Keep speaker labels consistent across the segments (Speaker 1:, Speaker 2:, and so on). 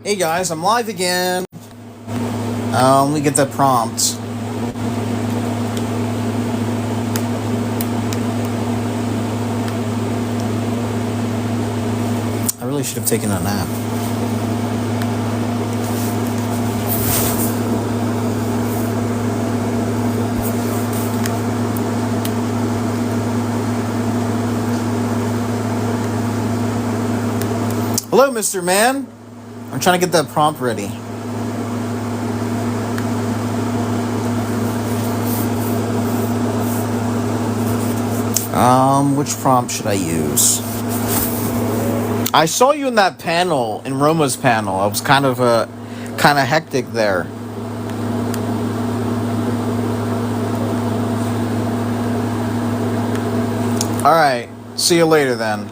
Speaker 1: Hey guys, I'm live again. Let me get that prompt. I really should have taken a nap. Hello, Mr. Man. I'm trying to get that prompt ready. Which prompt should I use? I saw you in that panel, in Roma's panel. I was kind of hectic there. All right. See you later then.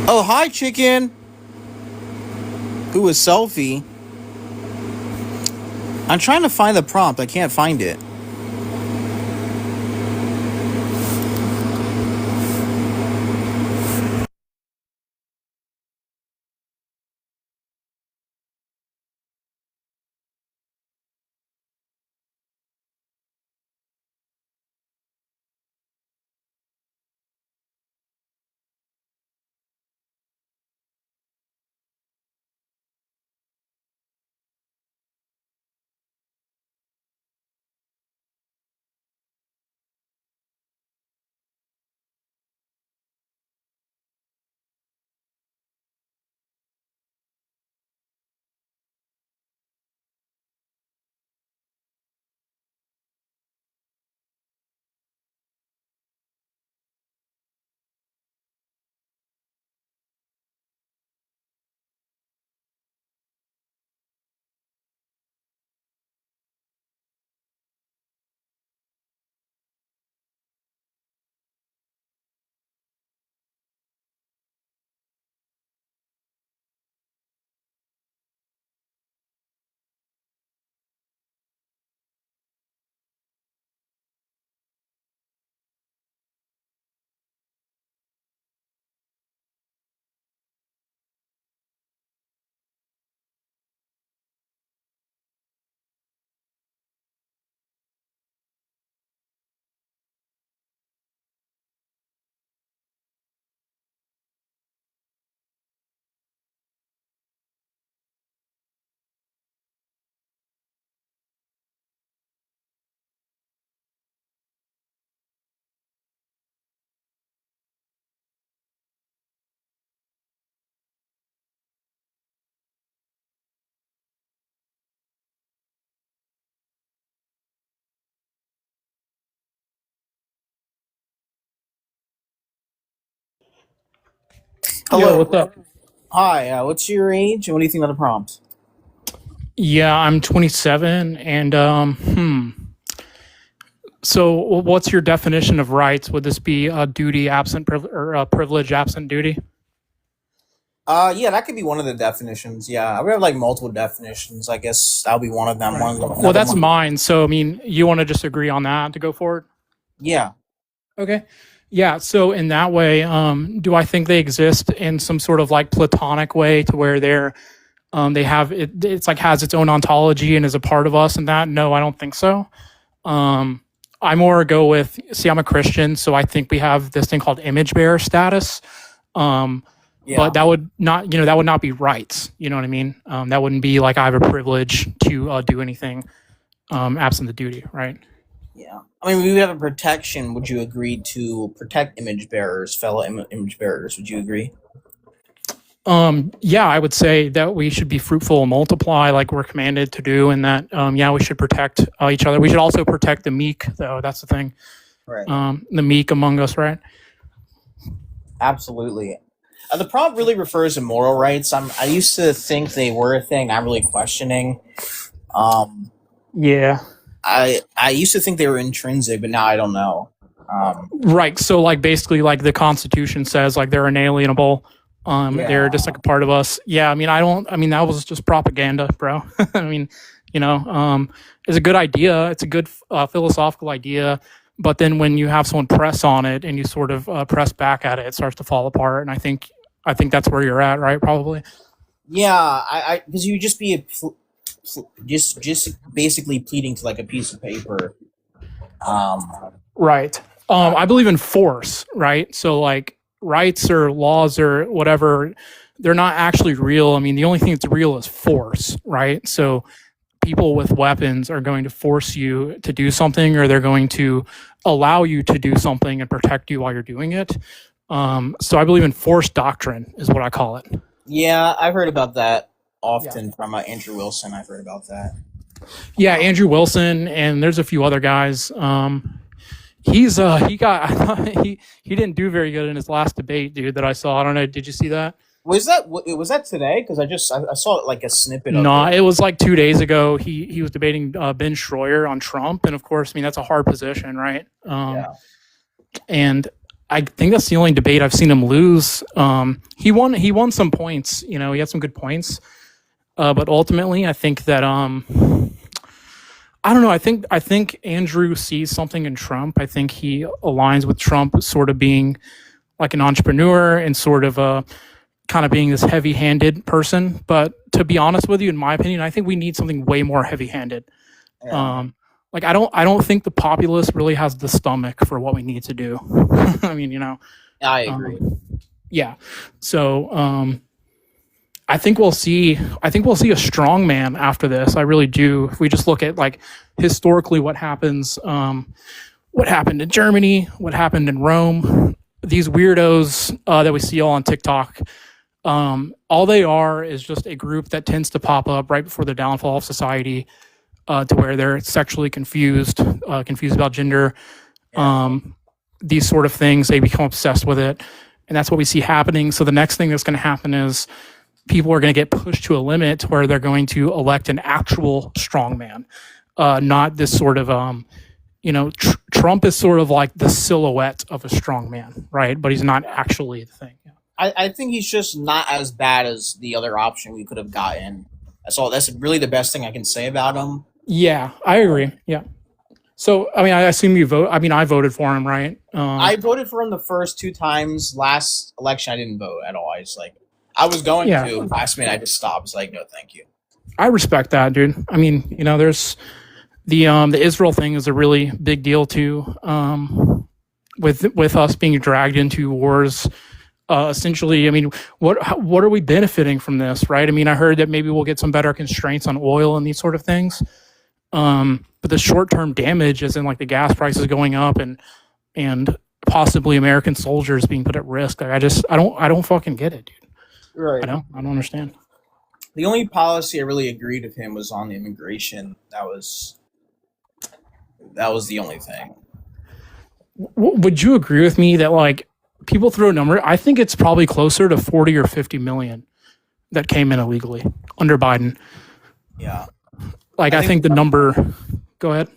Speaker 1: Oh, hi, chicken. Ooh, a selfie. I'm trying to find the prompt. I can't find it.
Speaker 2: Yo,
Speaker 1: Hello.
Speaker 2: what's up?
Speaker 1: Hi. What's your age and what do you think of the prompt?
Speaker 2: Yeah, I'm 27, and so what's your definition of rights? Would this be a duty absent privilege or a privilege absent duty?
Speaker 1: Yeah, that could be one of the definitions. Yeah, we have like multiple definitions. I guess that'll be one of them.
Speaker 2: Right.
Speaker 1: One of
Speaker 2: Well,
Speaker 1: another
Speaker 2: that's
Speaker 1: one.
Speaker 2: mine. So, I mean, you want to just agree on that to go forward?
Speaker 1: Yeah.
Speaker 2: Okay. Yeah. So, in that way, do I think they exist in some sort of like platonic way to where they have it? It's like has its own ontology and is a part of us, and that? No, I don't think so. Um, I more go with, see, I'm a Christian, so I think we have this thing called image bearer status. Um, but
Speaker 1: Yeah.
Speaker 2: that would not, that would not be rights. You know what I mean? That wouldn't be like I have a privilege to do anything absent the duty, right?
Speaker 1: Yeah. I mean, we have a protection. Would you agree to protect image bearers, fellow image bearers? Would you agree?
Speaker 2: Yeah, I would say that we should be fruitful and multiply like we're commanded to do, and that, yeah, we should protect each other. We should also protect the meek, though. That's the thing.
Speaker 1: Right.
Speaker 2: The meek among us, right?
Speaker 1: Absolutely. The prompt really refers to moral rights. I used to think they were a thing. I'm really questioning. Um,
Speaker 2: Yeah.
Speaker 1: I used to think they were intrinsic, but now I don't know.
Speaker 2: Right. So like basically like the Constitution says like they're inalienable. They're
Speaker 1: Yeah.
Speaker 2: just like a part of us. Yeah, I mean that was just propaganda, bro. I mean, it's a good idea. It's a good philosophical idea. But then when you have someone press on it and you sort of press back at it, it starts to fall apart. And I think that's where you're at, right? Probably.
Speaker 1: Yeah, I because you just be just basically pleading to like a piece of paper. Um,
Speaker 2: Right.
Speaker 1: uh,
Speaker 2: I believe in force, right? So like rights or laws or whatever, they're not actually real. I mean, the only thing that's real is force, right? So people with weapons are going to force you to do something, or they're going to allow you to do something and protect you while you're doing it. So I believe in force doctrine is what I call it.
Speaker 1: yeah, I've heard about that
Speaker 2: Yeah.
Speaker 1: often from Andrew Wilson. I've heard about that.
Speaker 2: Yeah,
Speaker 1: Um,
Speaker 2: Andrew Wilson, and there's a few other guys. He got he didn't do very good in his last debate, dude. That I saw. I don't know. Did you see that?
Speaker 1: was that today? Because I saw like a snippet of
Speaker 2: No,
Speaker 1: it.
Speaker 2: it was like 2 days ago. He was debating Ben Schroyer on Trump, and of course, I mean that's a hard position, right?
Speaker 1: Yeah,
Speaker 2: And I think that's the only debate I've seen him lose. He won some points. He had some good points, but ultimately, I think that I don't know. I think Andrew sees something in Trump. I think he aligns with Trump, sort of being like an entrepreneur and sort of kind of being this heavy-handed person. But to be honest with you, in my opinion, I think we need something way more heavy-handed.
Speaker 1: yeah,
Speaker 2: Um, like I don't think the populace really has the stomach for what we need to do. I mean,
Speaker 1: I agree.
Speaker 2: um, yeah. So I think we'll see a strong man after this. I really do. If we just look at like historically what happened in Germany, what happened in Rome, these weirdos that we see all on TikTok, all they are is just a group that tends to pop up right before the downfall of society, to where they're sexually confused, confused about gender,
Speaker 1: Yeah,
Speaker 2: um, these sort of things. They become obsessed with it, and that's what we see happening. So the next thing that's going to happen is people are going to get pushed to a limit where they're going to elect an actual strongman, not this sort of Trump is sort of like the silhouette of a strongman, right? But he's not actually the thing.
Speaker 1: I think he's just not as bad as the other option we could have gotten. That's all. That's really the best thing I can say about him.
Speaker 2: Yeah, I agree. Yeah. So I mean, I assume you vote. I mean, I voted for him, right?
Speaker 1: I voted for him the first two times. Last election, I didn't vote at all. I was going
Speaker 2: Yeah,
Speaker 1: to. Last minute, I just stopped. It's like, no, thank you.
Speaker 2: I respect that, dude. I mean, there's the Israel thing is a really big deal too. With us being dragged into wars. Essentially, I mean, what are we benefiting from this, right? I mean, I heard that maybe we'll get some better constraints on oil and these sort of things. But the short term damage is in like the gas prices going up and possibly American soldiers being put at risk. Like, I don't fucking get it, dude.
Speaker 1: Right.
Speaker 2: I don't understand.
Speaker 1: The only policy I really agreed with him was on immigration. That was the only thing.
Speaker 2: Would you agree with me that like people throw a number. I think it's probably closer to 40 or 50 million that came in illegally under Biden.
Speaker 1: Yeah.
Speaker 2: Like,
Speaker 1: I
Speaker 2: I
Speaker 1: think
Speaker 2: think the number, go ahead.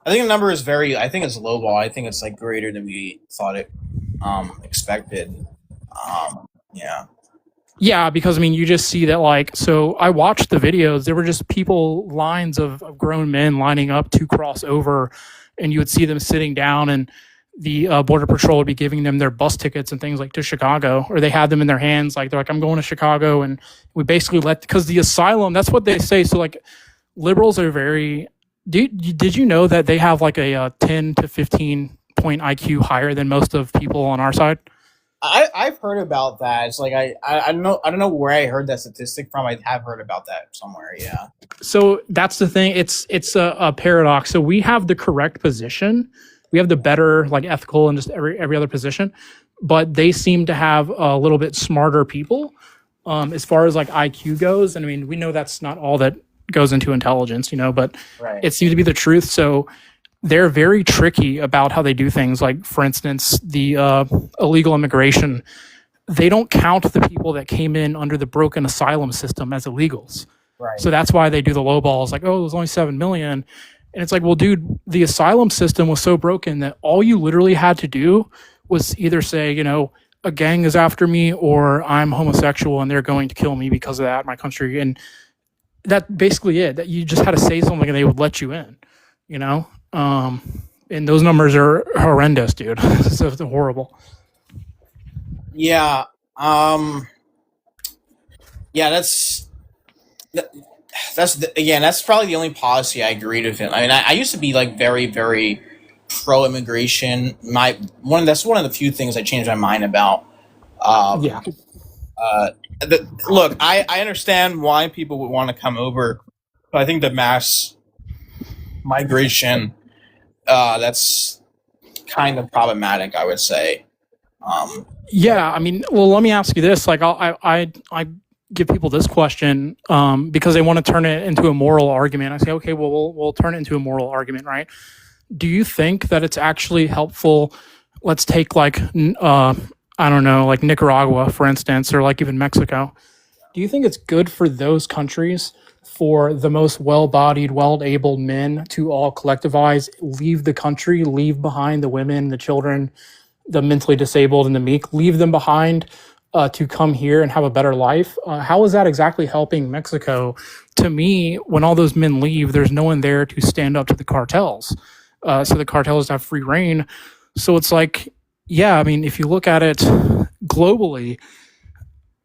Speaker 1: I think the number is very. I think it's lowball. I think it's like greater than we thought it expected. Yeah.
Speaker 2: Yeah, because I mean, you just see that, like, so I watched the videos. There were just people, lines of grown men lining up to cross over, and you would see them sitting down, and the Border Patrol would be giving them their bus tickets and things like to Chicago, or they had them in their hands. Like, they're like, I'm going to Chicago. And we basically because the asylum, that's what they say. So, like, liberals are very, did you know that they have like a 10 to 15 point IQ higher than most of people on our side?
Speaker 1: I've heard about that. It's like I don't know where I heard that statistic from. I have heard about that somewhere. Yeah.
Speaker 2: So that's the thing. It's a paradox. So we have the correct position. We have the better, like, ethical and just every other position, but they seem to have a little bit smarter people as far as like IQ goes. And I mean, we know that's not all that goes into intelligence, but
Speaker 1: Right.
Speaker 2: it seems to be the truth. So they're very tricky about how they do things. Like, for instance, the illegal immigration, they don't count the people that came in under the broken asylum system as illegals.
Speaker 1: Right.
Speaker 2: So that's why they do the low balls, like, oh, there's only 7 million. And it's like, well, dude, the asylum system was so broken that all you literally had to do was either say, a gang is after me, or I'm homosexual and they're going to kill me because of that in my country. And that basically it, that you just had to say something and they would let you in, you know? And those numbers are horrendous, dude. So it's horrible.
Speaker 1: Yeah. Yeah. Again. That's probably the only policy I agreed with him. I mean, I used to be like very, very pro immigration. That's one of the few things I changed my mind about.
Speaker 2: Yeah.
Speaker 1: Look, I understand why people would want to come over, but I think the mass migration, that's kind of problematic, I would say.
Speaker 2: Yeah, I mean, well, let me ask you this. Like, I give people this question because they want to turn it into a moral argument. I say, okay, well, we'll turn it into a moral argument, right? Do you think that it's actually helpful? Let's take like I don't know, like Nicaragua, for instance, or like even Mexico. Do you think it's good for those countries for the most well-bodied, well-able men to all collectivize, leave the country, leave behind the women, the children, the mentally disabled, and the meek, leave them behind to come here and have a better life? How is that exactly helping Mexico? To me, when all those men leave, there's no one there to stand up to the cartels. So the cartels have free reign. So it's like, yeah, I mean, if you look at it globally,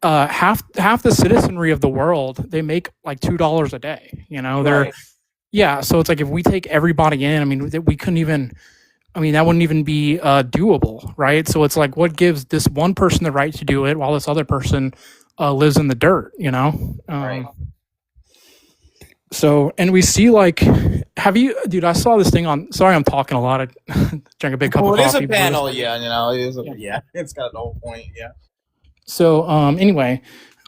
Speaker 2: half the citizenry of the world, they make like $2 a day. They're
Speaker 1: Right.
Speaker 2: yeah. So it's like, if we take everybody in, I mean, we couldn't even. I mean, that wouldn't even be doable, right? So it's like, what gives this one person the right to do it while this other person lives in the dirt?
Speaker 1: Right.
Speaker 2: So, and we see, like, dude? I saw this thing on. Sorry, I'm talking a lot. I drank a big cup
Speaker 1: Well,
Speaker 2: of
Speaker 1: it is
Speaker 2: coffee.
Speaker 1: a panel, yeah. It is. Yeah, it's got the whole point. Yeah.
Speaker 2: So, anyway,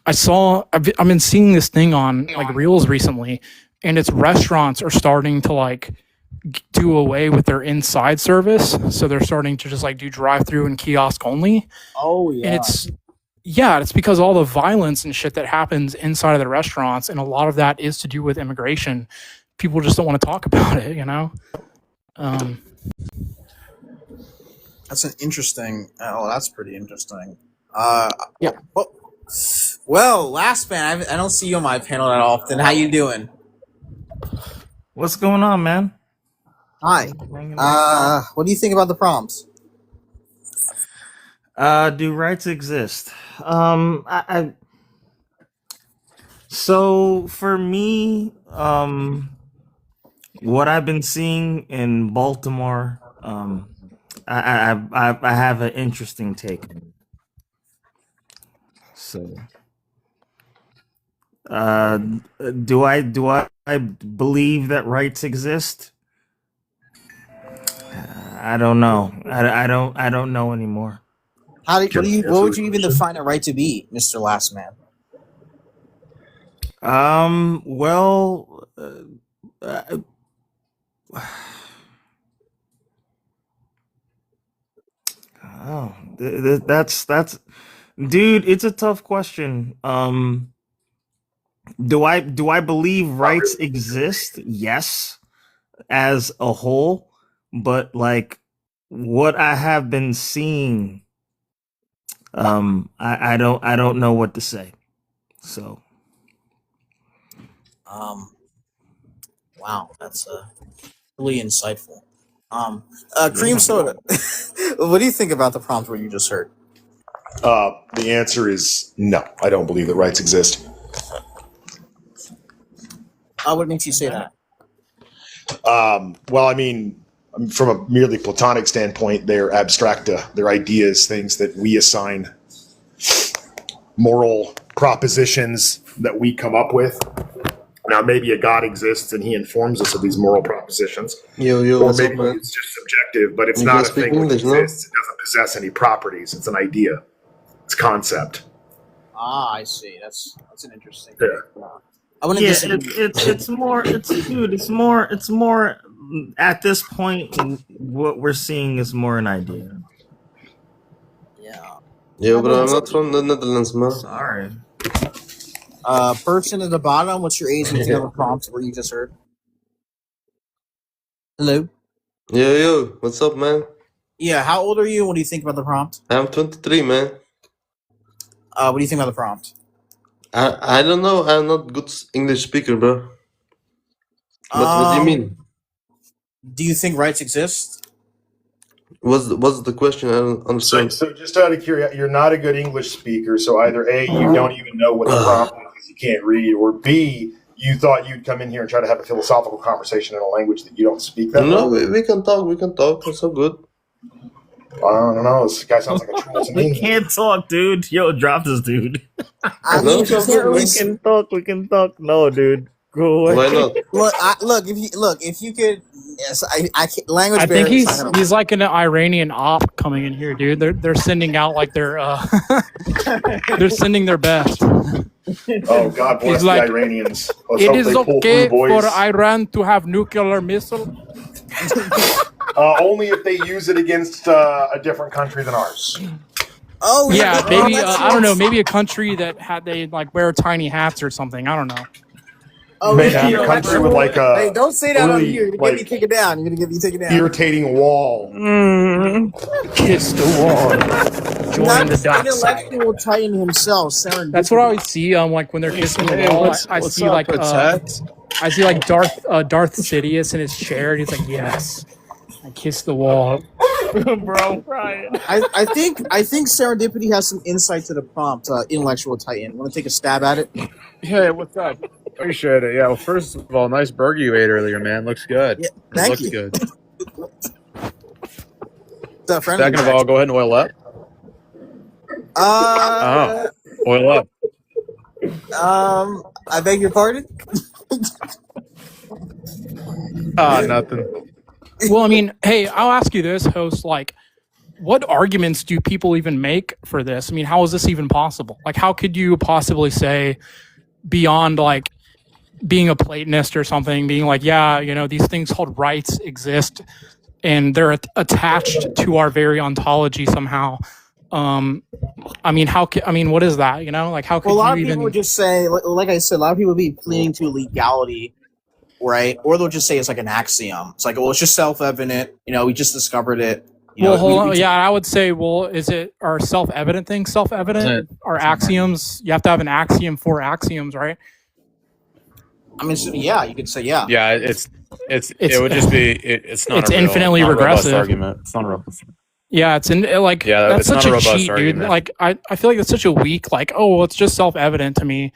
Speaker 2: I've been seeing this thing on like Reels recently, and it's restaurants are starting to like do away with their inside service. So they're starting to just like do drive-through and kiosk only.
Speaker 1: Oh yeah.
Speaker 2: And it's because all the violence and shit that happens inside of the restaurants, and a lot of that is to do with immigration. People just don't want to talk about it,
Speaker 1: That's an interesting. Oh, that's pretty interesting.
Speaker 2: Yeah.
Speaker 1: Well, last man, I don't see you on my panel that often. How you doing?
Speaker 3: What's going on, man?
Speaker 1: Hi. What do you think about the prompts?
Speaker 3: Do rights exist? So for me, what I've been seeing in Baltimore, I have an interesting take. So, uh, do I believe that rights exist? I don't know. I don't know anymore.
Speaker 1: What would you even define a right to be, Mr. Last Man?
Speaker 3: Well, Wow, that's dude. It's a tough question. Do I believe rights exist? Yes, as a whole, but like what I have been seeing, I don't know what to say. So
Speaker 4: Wow, that's really insightful. Cream soda. What do you think about the prompt where you just heard?
Speaker 5: The answer is no. I don't believe that rights exist.
Speaker 4: What makes you say that?
Speaker 5: Well, I mean, from a merely platonic standpoint, they're abstracta. They're ideas, things that we assign moral propositions that we come up with. Now, maybe a God exists and he informs us of these moral propositions.
Speaker 6: Yo,
Speaker 5: Or
Speaker 6: what's up,
Speaker 5: maybe
Speaker 6: man?
Speaker 5: it's just subjective, but it's
Speaker 6: You
Speaker 5: not
Speaker 6: can
Speaker 5: a thing
Speaker 6: speak
Speaker 5: which
Speaker 6: English, no?
Speaker 5: exists. It doesn't possess any properties. It's an idea. It's concept.
Speaker 4: I see. That's an interesting.
Speaker 5: Yeah.
Speaker 4: I wouldn't
Speaker 3: yeah,
Speaker 4: disagree.
Speaker 3: it's more it's more at this point. What we're seeing is more an idea.
Speaker 4: Yeah.
Speaker 6: Yo, bro, I'm not from the Netherlands, man.
Speaker 3: Sorry.
Speaker 4: Person at the bottom, what's your age? If you have a prompt where you just heard. Hello.
Speaker 6: Yo, what's up, man?
Speaker 4: Yeah. How old are you? What do you think about the prompt?
Speaker 6: I'm 23, man.
Speaker 4: What do you think about the prompt?
Speaker 6: I don't know. I'm not good English speaker, bro. But what do you mean?
Speaker 4: Do you think rights exist?
Speaker 6: What's the question? I don't
Speaker 5: So,
Speaker 6: understand.
Speaker 5: so just out of curiosity, you're not a good English speaker. So either A, you don't even know what the prompt is because you can't read, or B, you thought you'd come in here and try to have a philosophical conversation in a language that you don't speak that
Speaker 6: No,
Speaker 5: well.
Speaker 6: we can talk. We can talk. It's so good.
Speaker 5: I don't know. This guy sounds like a troll to
Speaker 3: We
Speaker 5: me.
Speaker 3: can't talk, dude. Yo, drop this, dude.
Speaker 4: I
Speaker 6: No,
Speaker 4: mean,
Speaker 6: it's not
Speaker 4: you can't really
Speaker 3: We can talk. We can talk. No, dude. Go away.
Speaker 6: Why not?
Speaker 4: If you could, yes, I can't, language
Speaker 2: I think
Speaker 4: barrier is not gonna
Speaker 2: he's like an Iranian op coming in here, dude. They're sending out like their they're sending their best.
Speaker 5: Oh, God bless
Speaker 2: He's
Speaker 5: the
Speaker 2: like,
Speaker 5: Iranians. Let's
Speaker 2: It
Speaker 5: hope
Speaker 2: is
Speaker 5: they pull
Speaker 2: okay
Speaker 5: through, boys.
Speaker 2: for Iran to have nuclear missile.
Speaker 5: Only if they use it against a different country than ours.
Speaker 4: Oh
Speaker 2: Yeah,
Speaker 4: oh,
Speaker 2: maybe
Speaker 4: that's
Speaker 2: I don't know,
Speaker 4: nice.
Speaker 2: maybe a country that had they like wear tiny hats or something. I don't know.
Speaker 4: Oh,
Speaker 5: Maybe
Speaker 4: yeah.
Speaker 5: a country with like a
Speaker 4: Hey, don't say that on
Speaker 5: really,
Speaker 4: here. You're gonna
Speaker 5: like,
Speaker 4: get me taken down. You're gonna get me taken down.
Speaker 5: irritating wall.
Speaker 2: Kiss the wall. Join
Speaker 4: Not
Speaker 2: the dark side.
Speaker 4: intellectual Titan himself, Serendipity.
Speaker 2: That's what I always see. Like when they're kissing the wall, I see like I see like Darth Sidious in his chair, and he's like, "Yes, I kissed the wall."
Speaker 3: Bro, Brian.
Speaker 4: I think Serendipity has some insight to the prompt. Intellectual Titan. Want to take a stab at it?
Speaker 7: Hey, what's up? Appreciate it. Yeah, well, first of all, nice burger you ate earlier, man. Looks good.
Speaker 4: Yeah,
Speaker 7: It
Speaker 4: thank
Speaker 7: looks
Speaker 4: you.
Speaker 7: good.
Speaker 4: What's up, friendly
Speaker 7: Second of all, go ahead and oil up. Oil up.
Speaker 4: I beg your pardon.
Speaker 7: Nothing.
Speaker 2: Well, I mean, hey, I'll ask you this, host. Like, what arguments do people even make for this? I mean, how is this even possible? Like, how could you possibly say beyond like being a Platonist or something, being like, yeah, you know, these things called rights exist and they're attached to our very ontology somehow. I mean, what is that? You know, like how could
Speaker 4: Well, a lot
Speaker 2: you
Speaker 4: of people
Speaker 2: even?
Speaker 4: would just say, like I said, a lot of people would be pleading to legality, right? Or they'll just say it's like an axiom. It's like, well, it's just self-evident. You know, we just discovered it. You know,
Speaker 2: Well, hold on.
Speaker 4: we-
Speaker 2: Yeah, I would say, well, is it are self-evident things self-evident? Are axioms? You have to have an axiom for axioms, right?
Speaker 4: I mean, so, yeah, you could say yeah.
Speaker 7: Yeah, it would just be it's not
Speaker 2: It's
Speaker 7: a real,
Speaker 2: infinitely
Speaker 7: not a robust
Speaker 2: regressive.
Speaker 7: argument. It's not a robust.
Speaker 2: Yeah, it's in like
Speaker 7: Yeah,
Speaker 2: that's
Speaker 7: it's
Speaker 2: such
Speaker 7: not a
Speaker 2: a
Speaker 7: robust
Speaker 2: cheat,
Speaker 7: argument.
Speaker 2: dude. Like I feel like that's such a weak, like, oh, well, it's just self-evident to me.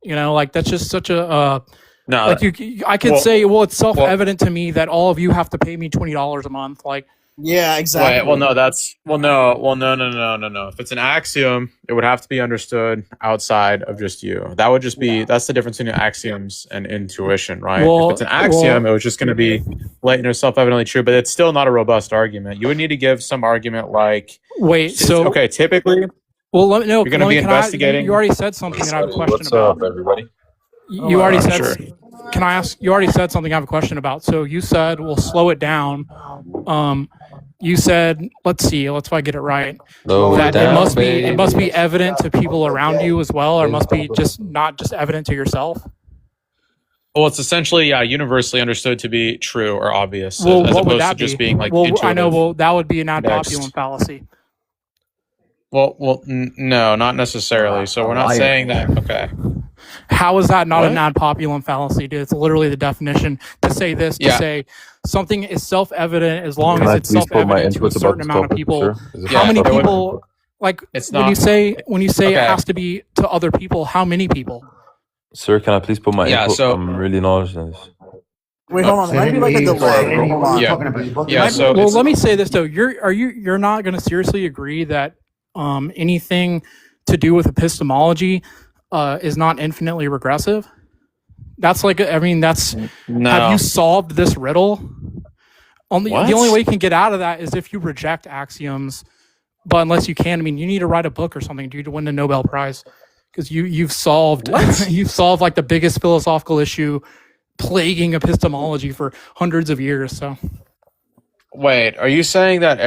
Speaker 2: You know, like that's just such a
Speaker 7: No,
Speaker 2: like I could
Speaker 7: well-
Speaker 2: say, well, it's self-evident to me that all of you have to pay me $20 a month. Like,
Speaker 4: Yeah, exactly.
Speaker 7: Wait, well, no, that's no. If it's an axiom, it would have to be understood outside of just you. That would just be that's the difference between axioms and intuition, right?
Speaker 2: Well-
Speaker 7: if it's an axiom, it was just going to be blatant or self-evidently true, but it's still not a robust argument. You would need to give some argument like,
Speaker 2: wait, so
Speaker 7: okay, typically,
Speaker 2: well, let me know.
Speaker 7: You're gonna be investigating?
Speaker 2: You already said something that I have a question about.
Speaker 7: everybody?
Speaker 2: You already said.
Speaker 7: Sure.
Speaker 2: Can I ask? You already said something I have a question about. So you said we'll slow it down. You said, let's see, let's if I get it right.
Speaker 8: Lower
Speaker 2: That
Speaker 8: down,
Speaker 2: it must be
Speaker 8: baby.
Speaker 2: evident to people around you as well, or it must be just not just evident to yourself.
Speaker 7: Well, it's essentially universally understood to be true or obvious,
Speaker 2: Well,
Speaker 7: as
Speaker 2: what would
Speaker 7: opposed to
Speaker 2: that
Speaker 7: just
Speaker 2: be?
Speaker 7: being like
Speaker 2: Well,
Speaker 7: intuitive.
Speaker 2: I know. Well, that would be an ad
Speaker 7: Next.
Speaker 2: populum fallacy.
Speaker 7: Well, no, not necessarily. So we're not saying that. Okay.
Speaker 2: How is that not
Speaker 7: What?
Speaker 2: an ad populum fallacy, dude? It's literally the definition to say this, to
Speaker 7: Yeah.
Speaker 2: say something is self-evident as long
Speaker 8: Can
Speaker 2: as
Speaker 8: I
Speaker 2: it's
Speaker 8: please put my
Speaker 2: self-evident to a
Speaker 8: input about
Speaker 2: certain
Speaker 8: this
Speaker 2: amount of
Speaker 8: topic,
Speaker 2: people.
Speaker 8: sir? Is it
Speaker 2: How many
Speaker 8: possible?
Speaker 2: people, like,
Speaker 7: It's
Speaker 2: when
Speaker 7: not.
Speaker 2: you say it
Speaker 7: Okay.
Speaker 2: has to be to other people, how many people?
Speaker 8: Sir, can I please put my
Speaker 7: Yeah,
Speaker 8: input?
Speaker 7: so-
Speaker 8: I'm really knowledgeable in this.
Speaker 4: Wait, hold on. There might be like a delay. Hold on.
Speaker 7: Yeah. So
Speaker 2: Well,
Speaker 7: it's-
Speaker 2: let me say this though. You're not going to seriously agree that anything to do with epistemology is not infinitely regressive? That's like, I mean, that's,
Speaker 7: no.
Speaker 2: have you solved this riddle? The
Speaker 7: What?
Speaker 2: only way you can get out of that is if you reject axioms. But unless you can, I mean, you need to write a book or something, dude, to win the Nobel Prize, because you've solved you've solved like the biggest philosophical issue plaguing epistemology for hundreds of years. So
Speaker 7: Wait, are you saying that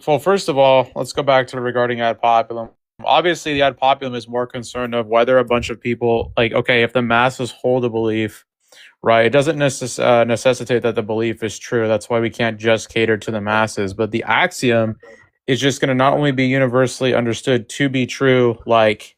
Speaker 7: well, first of all, let's go back to regarding ad populum. Obviously, the ad populum is more concerned of whether a bunch of people, like, okay, if the masses hold a belief, right, it doesn't necessitate that the belief is true. That's why we can't just cater to the masses. But the axiom is just going to not only be universally understood to be true, like,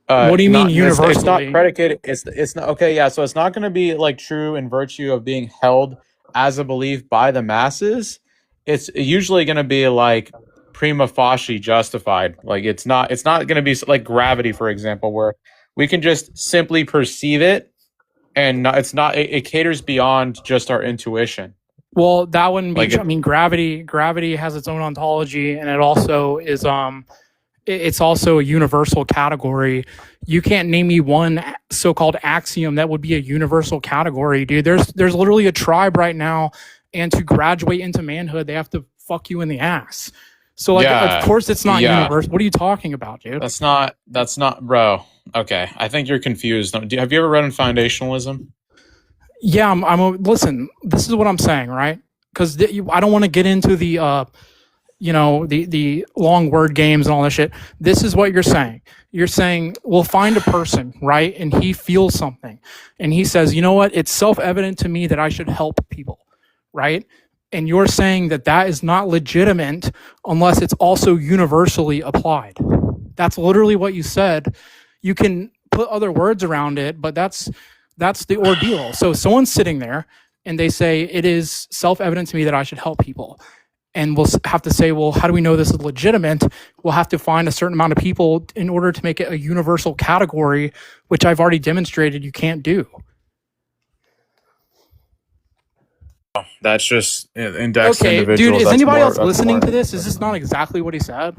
Speaker 2: what do you mean
Speaker 7: It's not
Speaker 2: universally?
Speaker 7: predicated. It's not okay. Yeah, so it's not going to be like true in virtue of being held as a belief by the masses. It's usually going to be like prima facie justified. Like it's not going to be like gravity, for example, where we can just simply perceive it, and it caters beyond just our intuition.
Speaker 2: Well, that wouldn't be.
Speaker 7: Like
Speaker 2: I mean, gravity has its own ontology, and it also is it's also a universal category. You can't name me one so-called axiom that would be a universal category, dude. There's literally a tribe right now, and to graduate into manhood, they have to fuck you in the ass. So, like,
Speaker 7: Yeah.
Speaker 2: of course, it's not
Speaker 7: Yeah.
Speaker 2: universal. What are you talking about, dude?
Speaker 7: That's not, bro. Okay, I think you're confused. Have you ever read on foundationalism?
Speaker 2: Yeah, listen, this is what I'm saying, right? Because I don't want to get into the the long word games and all that shit. This is what you're saying. You're saying we'll find a person, right? And he feels something. And he says, you know what? It's self-evident to me that I should help people, right? And you're saying that is not legitimate unless it's also universally applied. That's literally what you said. You can put other words around it, but that's the ordeal. So someone's sitting there and they say, it is self-evident to me that I should help people. And we'll have to say, well, how do we know this is legitimate? We'll have to find a certain amount of people in order to make it a universal category, which I've already demonstrated you can't do.
Speaker 7: That's just index
Speaker 2: Okay,
Speaker 7: individual.
Speaker 2: dude, is
Speaker 7: That's
Speaker 2: anybody
Speaker 7: more-
Speaker 2: else
Speaker 7: that's
Speaker 2: listening
Speaker 7: more-
Speaker 2: to this? Is this not exactly what he said?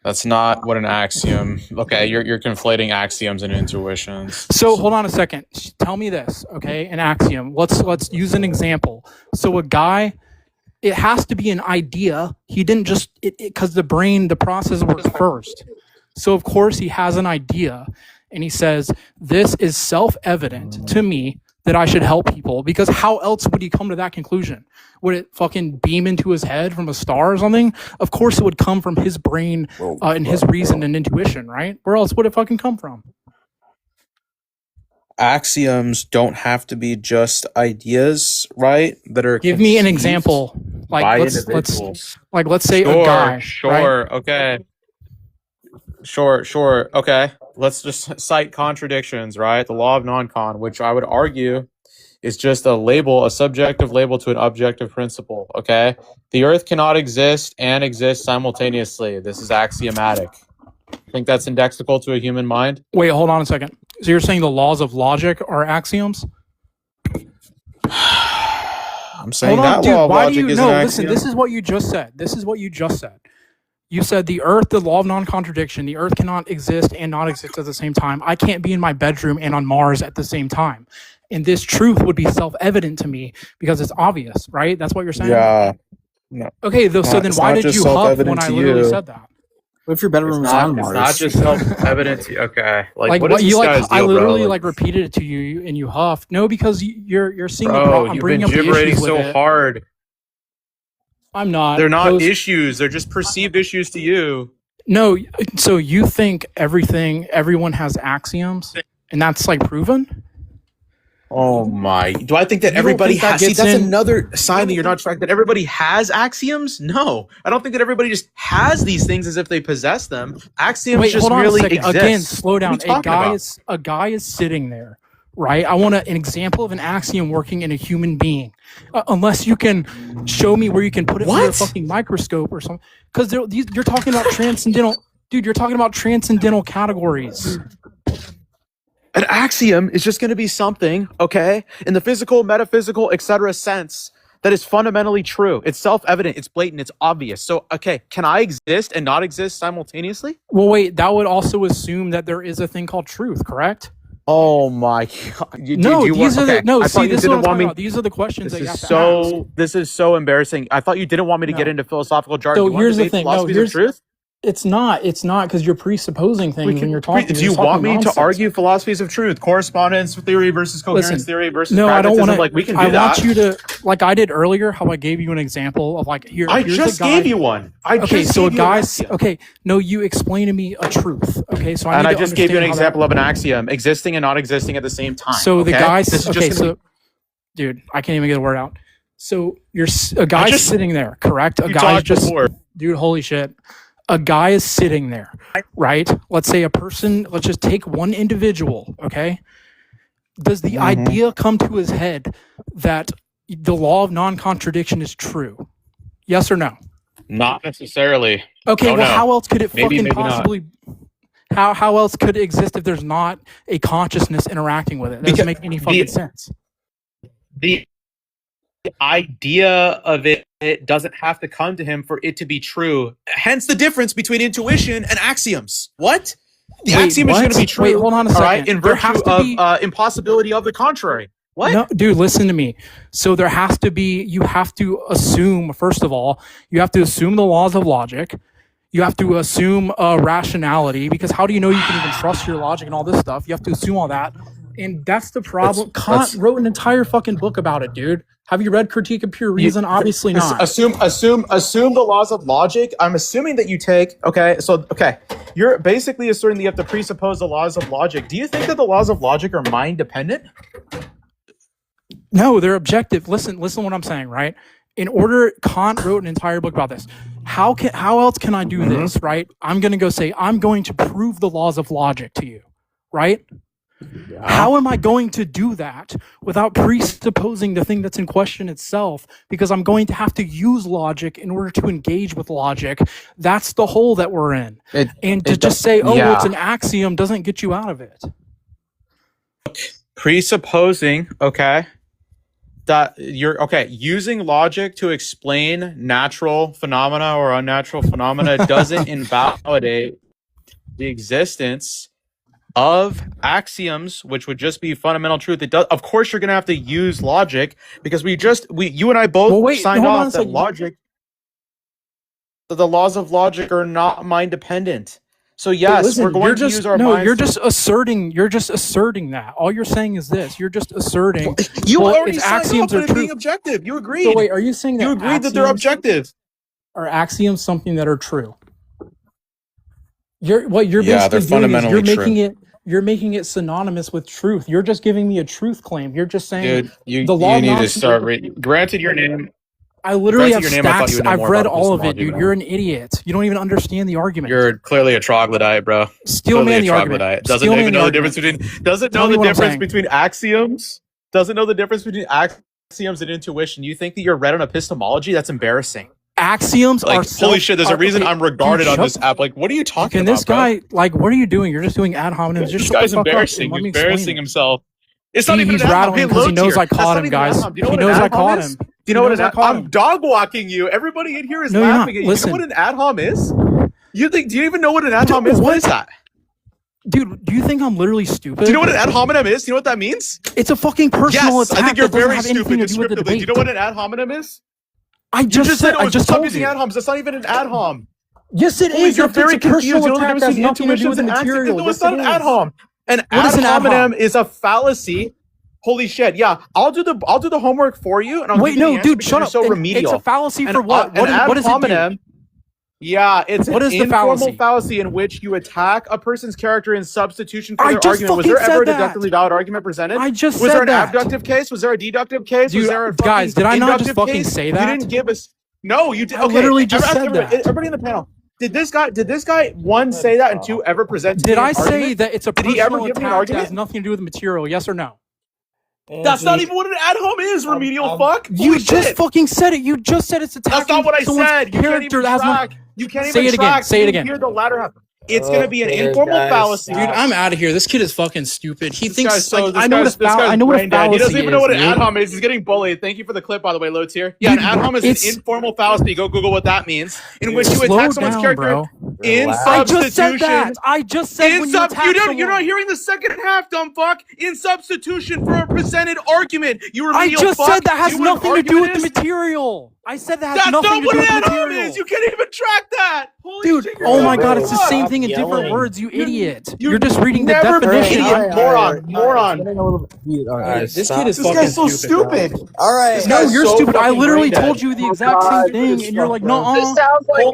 Speaker 7: That's not what an axiom. Okay, you're conflating axioms and intuitions.
Speaker 2: So hold on a second. Tell me this, okay? An axiom. Let's use an example. So a guy, it has to be an idea. He didn't just because the brain, the process works first. So of course he has an idea, and he says, "This is self-evident to me that I should help people." Because how else would he come to that conclusion? Would it fucking beam into his head from a star or something? Of course it would come from his brain and his reason and intuition, right? Where else would it fucking come from?
Speaker 1: Axioms don't have to be just ideas, right? That are
Speaker 2: Give me an
Speaker 1: conceived
Speaker 2: example.
Speaker 1: by
Speaker 2: Like let's
Speaker 1: individuals.
Speaker 2: say a guy. Right?
Speaker 7: Sure, okay. Sure, okay. Let's just cite contradictions, right? The law of non-con, which I would argue is just a subjective label to an objective principle, okay? The earth cannot exist and exist simultaneously. This is axiomatic. Think that's indexical to a human mind?
Speaker 2: Wait, hold on a second. So you're saying the laws of logic are axioms?
Speaker 1: I'm saying
Speaker 2: Hold on,
Speaker 1: that
Speaker 2: dude.
Speaker 1: law of
Speaker 2: Why do
Speaker 1: logic
Speaker 2: you
Speaker 1: is
Speaker 2: no?
Speaker 1: an
Speaker 2: Listen,
Speaker 1: axiom.
Speaker 2: this is what you just said. You said the earth, the law of non-contradiction, the earth cannot exist and not exist at the same time. I can't be in my bedroom and on Mars at the same time. And this truth would be self-evident to me because it's obvious, right? That's what you're saying?
Speaker 1: Yeah.
Speaker 2: Okay, so then
Speaker 1: It's
Speaker 2: why
Speaker 1: not
Speaker 2: did
Speaker 1: just
Speaker 2: you huff
Speaker 1: self-evident
Speaker 2: when I
Speaker 1: to
Speaker 2: literally
Speaker 1: you.
Speaker 2: said that?
Speaker 4: What if your bedroom is on Mars?
Speaker 7: It's not just self-evident to you. Okay. Like, what
Speaker 2: what
Speaker 7: is
Speaker 2: you
Speaker 7: this
Speaker 2: like?
Speaker 7: guy's
Speaker 2: I
Speaker 7: deal, bro?
Speaker 2: literally like repeated it to you and you huffed. No, because you're seeing the
Speaker 7: Bro,
Speaker 2: problem. I'm
Speaker 7: you've
Speaker 2: bringing
Speaker 7: been
Speaker 2: up the
Speaker 7: gibberating
Speaker 2: issues with
Speaker 7: so
Speaker 2: it.
Speaker 7: hard.
Speaker 2: I'm not.
Speaker 7: They're not
Speaker 2: Those-
Speaker 7: issues. They're just perceived issues to you.
Speaker 2: No, so you think everyone has axioms, and that's like proven?
Speaker 1: Oh my! Do I think that
Speaker 2: You don't
Speaker 1: everybody
Speaker 2: think that
Speaker 1: has? See,
Speaker 2: gets
Speaker 1: that's
Speaker 2: in-
Speaker 1: another sign that you're not tracking. That everybody has axioms? No, I don't think that everybody just has these things as if they possess them. Axioms
Speaker 2: Wait,
Speaker 1: just
Speaker 2: hold on
Speaker 1: merely
Speaker 2: a second.
Speaker 1: exist.
Speaker 2: Again, slow down.
Speaker 1: What are you talking about?
Speaker 2: A guy is sitting there, right? I want an example of an axiom working in a human being. Unless you can show me where you can put it under a
Speaker 1: What?
Speaker 2: fucking microscope or something. Because you're talking about transcendental, dude. You're talking about transcendental categories.
Speaker 7: An axiom is just going to be something, okay, in the physical, metaphysical, etc. sense that is fundamentally true. It's self-evident. It's blatant. It's obvious. So, okay, can I exist and not exist simultaneously?
Speaker 2: Well, wait. That would also assume that there is a thing called truth, correct?
Speaker 7: Oh my god!
Speaker 2: No, these are the, no. See, this is what I'm talking
Speaker 7: me.
Speaker 2: about. These are the questions
Speaker 7: This
Speaker 2: that you have
Speaker 7: is
Speaker 2: to
Speaker 7: so.
Speaker 2: ask.
Speaker 7: This is so embarrassing. I thought you didn't want me to
Speaker 2: No.
Speaker 7: get into philosophical jargon.
Speaker 2: So
Speaker 7: You want to
Speaker 2: here's the
Speaker 7: debate
Speaker 2: thing. No,
Speaker 7: philosophies of
Speaker 2: here's
Speaker 7: truth.
Speaker 2: It's not because you're presupposing things when you're talking.
Speaker 7: Do
Speaker 2: You're
Speaker 7: you
Speaker 2: just
Speaker 7: want
Speaker 2: talking
Speaker 7: me
Speaker 2: nonsense.
Speaker 7: to argue philosophies of truth, correspondence theory versus coherence
Speaker 2: Listen,
Speaker 7: theory versus
Speaker 2: No, I don't
Speaker 7: pragmatism?
Speaker 2: want to.
Speaker 7: Like we can do
Speaker 2: I
Speaker 7: that.
Speaker 2: want you to, like I did earlier, how I gave you an example of like here.
Speaker 7: I
Speaker 2: here's
Speaker 7: just
Speaker 2: a guy.
Speaker 7: gave you one.
Speaker 2: Okay, so a guy.
Speaker 7: axiom.
Speaker 2: Okay, no, you explain to me a truth. Okay, so I
Speaker 7: And
Speaker 2: need
Speaker 7: I
Speaker 2: to
Speaker 7: just gave you an
Speaker 2: understand how that-
Speaker 7: example of an axiom existing and not existing at the same time.
Speaker 2: So the
Speaker 7: okay?
Speaker 2: guy.
Speaker 7: This is
Speaker 2: Okay,
Speaker 7: just gonna
Speaker 2: so dude, I can't even get a word out. So a guy's
Speaker 7: just-
Speaker 2: sitting there, correct? A
Speaker 7: you
Speaker 2: guy's
Speaker 7: talked
Speaker 2: just
Speaker 7: before.
Speaker 2: dude, holy shit. A guy is sitting there, right? Let's say a person, let's just take one individual, okay? Does the idea come to his head that the law of non-contradiction is true? Yes or no?
Speaker 7: Not necessarily.
Speaker 2: Okay,
Speaker 7: Oh,
Speaker 2: well,
Speaker 7: no.
Speaker 2: how else could it
Speaker 7: Maybe,
Speaker 2: fucking
Speaker 7: maybe not.
Speaker 2: possibly... How else could it exist if there's not a consciousness interacting with it? That doesn't make any fucking sense.
Speaker 7: The idea of it doesn't have to come to him for it to be true.
Speaker 1: Hence the difference between intuition and axioms. What? The
Speaker 2: Wait,
Speaker 1: axiom is
Speaker 2: what?
Speaker 1: going to be true.
Speaker 2: Wait, hold on a
Speaker 1: all right,
Speaker 2: second.
Speaker 1: in
Speaker 2: There
Speaker 1: virtue
Speaker 2: has to
Speaker 1: of
Speaker 2: be-
Speaker 1: impossibility of the contrary. What?
Speaker 2: No, dude, listen to me. So there has to be, you have to assume, first of all, you have to assume the laws of logic. You have to assume rationality, because how do you know you can even trust your logic and all this stuff? You have to assume all that. And that's the problem. Kant wrote an entire fucking book about it, dude. Have you read Critique of Pure Reason? Obviously not.
Speaker 7: Assume the laws of logic. I'm assuming that you take you're basically asserting that you have to presuppose the laws of logic. Do you think that the laws of logic are mind dependent?
Speaker 2: No, they're objective. Listen to what I'm saying, right? Kant wrote an entire book about this. How else can I do this, right? I'm going to go say, I'm going to prove the laws of logic to you, right? How am I going to do that without presupposing the thing that's in question itself? Because I'm going to have to use logic in order to engage with logic. That's the hole that we're in. And to just say, well, it's an axiom doesn't get you out of it.
Speaker 7: Presupposing, that you're using logic to explain natural phenomena or unnatural phenomena doesn't invalidate the existence of axioms, which would just be fundamental truth. It does, of course, you're going to have to use logic because you and I both signed
Speaker 2: hold on a
Speaker 7: off that
Speaker 2: second.
Speaker 7: the laws of logic are not mind dependent. So yes,
Speaker 2: Listen,
Speaker 7: we're going to use our minds.
Speaker 2: You're just asserting that. All you're saying is this. You're just asserting.
Speaker 1: You
Speaker 2: well,
Speaker 1: already
Speaker 2: it's
Speaker 1: signed
Speaker 2: axioms
Speaker 1: off on
Speaker 2: are
Speaker 1: it being
Speaker 2: true.
Speaker 1: objective. You agreed.
Speaker 2: So wait, are you saying that
Speaker 1: you agreed that they're objective?
Speaker 2: Are axioms something that are true? You're
Speaker 1: Yeah, they're
Speaker 2: basically doing is
Speaker 1: fundamentally
Speaker 2: you're making it synonymous with truth. You're just giving me a truth claim. You're just saying
Speaker 7: Dude, you
Speaker 2: the law of
Speaker 7: need to
Speaker 2: non-contradiction-
Speaker 7: start reading. Granted, your name.
Speaker 2: I literally have
Speaker 7: Granted your name, I thought you
Speaker 2: stacks.
Speaker 7: would know
Speaker 2: I've
Speaker 7: more
Speaker 2: read
Speaker 7: about
Speaker 2: all of it,
Speaker 7: epistemology,
Speaker 2: dude.
Speaker 7: man.
Speaker 2: You're an idiot. You don't even understand the argument.
Speaker 7: You're clearly a troglodyte, bro.
Speaker 2: Steel man the argument.
Speaker 7: Doesn't
Speaker 2: Steel man
Speaker 7: even
Speaker 2: the
Speaker 7: know the
Speaker 2: argument.
Speaker 7: difference between. Doesn't
Speaker 2: Tell
Speaker 7: know
Speaker 2: me
Speaker 7: the
Speaker 2: what I'm
Speaker 7: difference
Speaker 2: saying.
Speaker 7: between axioms. Doesn't know the difference between axioms and intuition. You think that you're read on epistemology? That's embarrassing.
Speaker 2: Axioms
Speaker 7: Like,
Speaker 2: are
Speaker 7: holy shit! There's a reason I'm regarded
Speaker 2: dude,
Speaker 7: on
Speaker 2: shut
Speaker 7: this app. Like, what are you talking
Speaker 2: Can
Speaker 7: about?
Speaker 2: this guy like? What are you doing? You're just doing ad hominem. Just
Speaker 7: This
Speaker 2: shut the
Speaker 7: guy's
Speaker 2: fuck up
Speaker 7: embarrassing.
Speaker 2: and let
Speaker 7: He's
Speaker 2: me explain
Speaker 7: embarrassing
Speaker 2: it.
Speaker 7: himself. It's not even
Speaker 2: He's
Speaker 7: an ad hom.
Speaker 2: rattling
Speaker 7: Hey,
Speaker 2: because he
Speaker 7: low
Speaker 2: knows
Speaker 7: tier.
Speaker 2: I
Speaker 7: That's
Speaker 2: caught
Speaker 7: not
Speaker 2: him,
Speaker 7: even an ad
Speaker 2: guys.
Speaker 7: hom. Do you know
Speaker 2: He
Speaker 7: what an
Speaker 2: knows I
Speaker 7: ad hom
Speaker 2: caught
Speaker 7: is?
Speaker 2: him.
Speaker 7: Do you know what
Speaker 2: knows
Speaker 7: an
Speaker 2: I
Speaker 7: ad?
Speaker 2: caught
Speaker 7: I'm
Speaker 2: him.
Speaker 7: dog walking you. Everybody in here is
Speaker 2: No, you're not.
Speaker 7: laughing at you.
Speaker 2: Listen.
Speaker 7: You know what an ad hom is? Do you even know what an ad hom is? What is that?
Speaker 2: Dude, do you think I'm literally stupid?
Speaker 7: Do you know what an ad hominem is? Do you know what that means?
Speaker 2: It's a fucking personal
Speaker 7: Yes,
Speaker 2: attack
Speaker 7: I think you're
Speaker 2: that doesn't
Speaker 7: very
Speaker 2: have
Speaker 7: stupid
Speaker 2: anything to do with the
Speaker 7: descriptively. Do
Speaker 2: debate.
Speaker 7: you know what an ad hominem is?
Speaker 2: I
Speaker 7: You
Speaker 2: just said.
Speaker 7: no,
Speaker 2: I
Speaker 7: it's
Speaker 2: just
Speaker 7: stop
Speaker 2: told
Speaker 7: using
Speaker 2: you.
Speaker 7: ad homs. That's not even an ad hom.
Speaker 2: Yes, it
Speaker 7: Holy,
Speaker 2: is.
Speaker 7: you're
Speaker 2: It's
Speaker 7: very
Speaker 2: a
Speaker 7: confused.
Speaker 2: personal
Speaker 7: The only
Speaker 2: attack
Speaker 7: difference
Speaker 2: that has
Speaker 7: between
Speaker 2: nothing to do
Speaker 7: intuitions
Speaker 2: with the
Speaker 7: and axioms.
Speaker 2: material.
Speaker 7: No,
Speaker 2: Yes,
Speaker 7: it's not
Speaker 2: it
Speaker 7: an ad
Speaker 2: is.
Speaker 7: hom. An
Speaker 2: What is
Speaker 7: ad
Speaker 2: an ad hom?
Speaker 7: hominem is a fallacy Holy shit! Yeah, I'll do the homework for you, and I'll
Speaker 2: Wait,
Speaker 7: give you the
Speaker 2: no,
Speaker 7: answer
Speaker 2: dude,
Speaker 7: because
Speaker 2: shut
Speaker 7: you're
Speaker 2: up.
Speaker 7: so
Speaker 2: And
Speaker 7: remedial.
Speaker 2: it's a fallacy
Speaker 7: And,
Speaker 2: for what?
Speaker 7: an ad
Speaker 2: What does it do?
Speaker 7: hominem. Yeah, it's
Speaker 2: What
Speaker 7: an
Speaker 2: is the
Speaker 7: informal
Speaker 2: fallacy?
Speaker 7: in which you attack a person's character in substitution for
Speaker 2: I
Speaker 7: their
Speaker 2: just
Speaker 7: argument. Was
Speaker 2: fucking
Speaker 7: there ever a
Speaker 2: said that.
Speaker 7: deductively valid argument presented?
Speaker 2: I just
Speaker 7: Was
Speaker 2: said
Speaker 7: there an
Speaker 2: that.
Speaker 7: abductive case? Was there a deductive case?
Speaker 2: Dude,
Speaker 7: Was there a
Speaker 2: guys,
Speaker 7: fucking
Speaker 2: did I not just
Speaker 7: inductive
Speaker 2: fucking
Speaker 7: case?
Speaker 2: say that?
Speaker 7: You didn't give us. No, you did.
Speaker 2: I
Speaker 7: Okay,
Speaker 2: literally just said
Speaker 7: everybody,
Speaker 2: that.
Speaker 7: everybody in the panel. Did this guy one say that and two ever present?
Speaker 2: Did
Speaker 7: me an
Speaker 2: I say
Speaker 7: argument?
Speaker 2: that it's a
Speaker 7: Did he ever
Speaker 2: personal
Speaker 7: give me an
Speaker 2: attack that
Speaker 7: argument?
Speaker 2: has nothing to do with the material? Yes or no?
Speaker 7: That's not even what an ad hom is, remedial fuck.
Speaker 2: You
Speaker 7: Holy
Speaker 2: just
Speaker 7: shit.
Speaker 2: fucking said it. You just said it's attacking
Speaker 7: That's not what I
Speaker 2: someone's
Speaker 7: said. You can't
Speaker 2: character
Speaker 7: even
Speaker 2: that has no.
Speaker 7: track. You can't
Speaker 2: Say
Speaker 7: even
Speaker 2: it again.
Speaker 7: track.
Speaker 2: Say
Speaker 7: You
Speaker 2: it
Speaker 7: didn't
Speaker 2: again.
Speaker 7: hear the latter half. It's gonna be an
Speaker 3: Okay,
Speaker 7: informal
Speaker 3: guys,
Speaker 7: fallacy.
Speaker 2: Dude, I'm out of here. This kid is fucking stupid. He
Speaker 7: This
Speaker 2: thinks
Speaker 7: guy's so-
Speaker 2: like,
Speaker 7: this
Speaker 2: I know what a
Speaker 7: guy's- this guy's
Speaker 2: I know what a
Speaker 7: brain dead.
Speaker 2: fallacy
Speaker 7: He doesn't even know what an
Speaker 2: is,
Speaker 7: ad
Speaker 2: dude.
Speaker 7: hom is. He's getting bullied. Thank you for the clip, by the way, Loads here. Yeah,
Speaker 2: Dude,
Speaker 7: an ad hom is
Speaker 2: it's-
Speaker 7: an informal fallacy. Go Google what that means. In which you
Speaker 2: Slow
Speaker 7: attack someone's
Speaker 2: down,
Speaker 7: character
Speaker 2: bro.
Speaker 7: in
Speaker 2: I just said
Speaker 7: substitution.
Speaker 2: that. I just said when you attack
Speaker 7: You're
Speaker 2: someone.
Speaker 7: not hearing the second half, dumb fuck. In substitution for a presented argument. You
Speaker 2: I
Speaker 7: remedial
Speaker 2: just
Speaker 7: fuck.
Speaker 2: said that has
Speaker 7: You know what
Speaker 2: nothing to do with the
Speaker 7: argument is?
Speaker 2: material. I said that has
Speaker 7: That's
Speaker 2: nothing
Speaker 7: not
Speaker 2: to
Speaker 7: what
Speaker 2: do
Speaker 7: an
Speaker 2: with the
Speaker 7: ad hom
Speaker 2: material.
Speaker 7: is. You can't even track that. Holy
Speaker 2: Dude,
Speaker 7: shit, you're
Speaker 2: oh
Speaker 7: so
Speaker 2: my god,
Speaker 7: dumb.
Speaker 2: it's the same thing in
Speaker 3: Stop
Speaker 2: different
Speaker 3: yelling.
Speaker 2: words, you idiot.
Speaker 7: you
Speaker 2: You're just reading the
Speaker 7: never been
Speaker 2: definition.
Speaker 7: idiot. Moron.
Speaker 3: Guys,
Speaker 2: This
Speaker 3: stop.
Speaker 2: kid is
Speaker 7: This
Speaker 2: fucking
Speaker 7: guy's so
Speaker 2: stupid.
Speaker 7: stupid.
Speaker 4: All right.
Speaker 7: This
Speaker 2: No,
Speaker 7: guy's
Speaker 2: you're
Speaker 7: so
Speaker 2: stupid. I
Speaker 7: fucking
Speaker 2: literally
Speaker 7: brain dead.
Speaker 2: told you the exact same thing, and you're like, no.
Speaker 9: This sounds like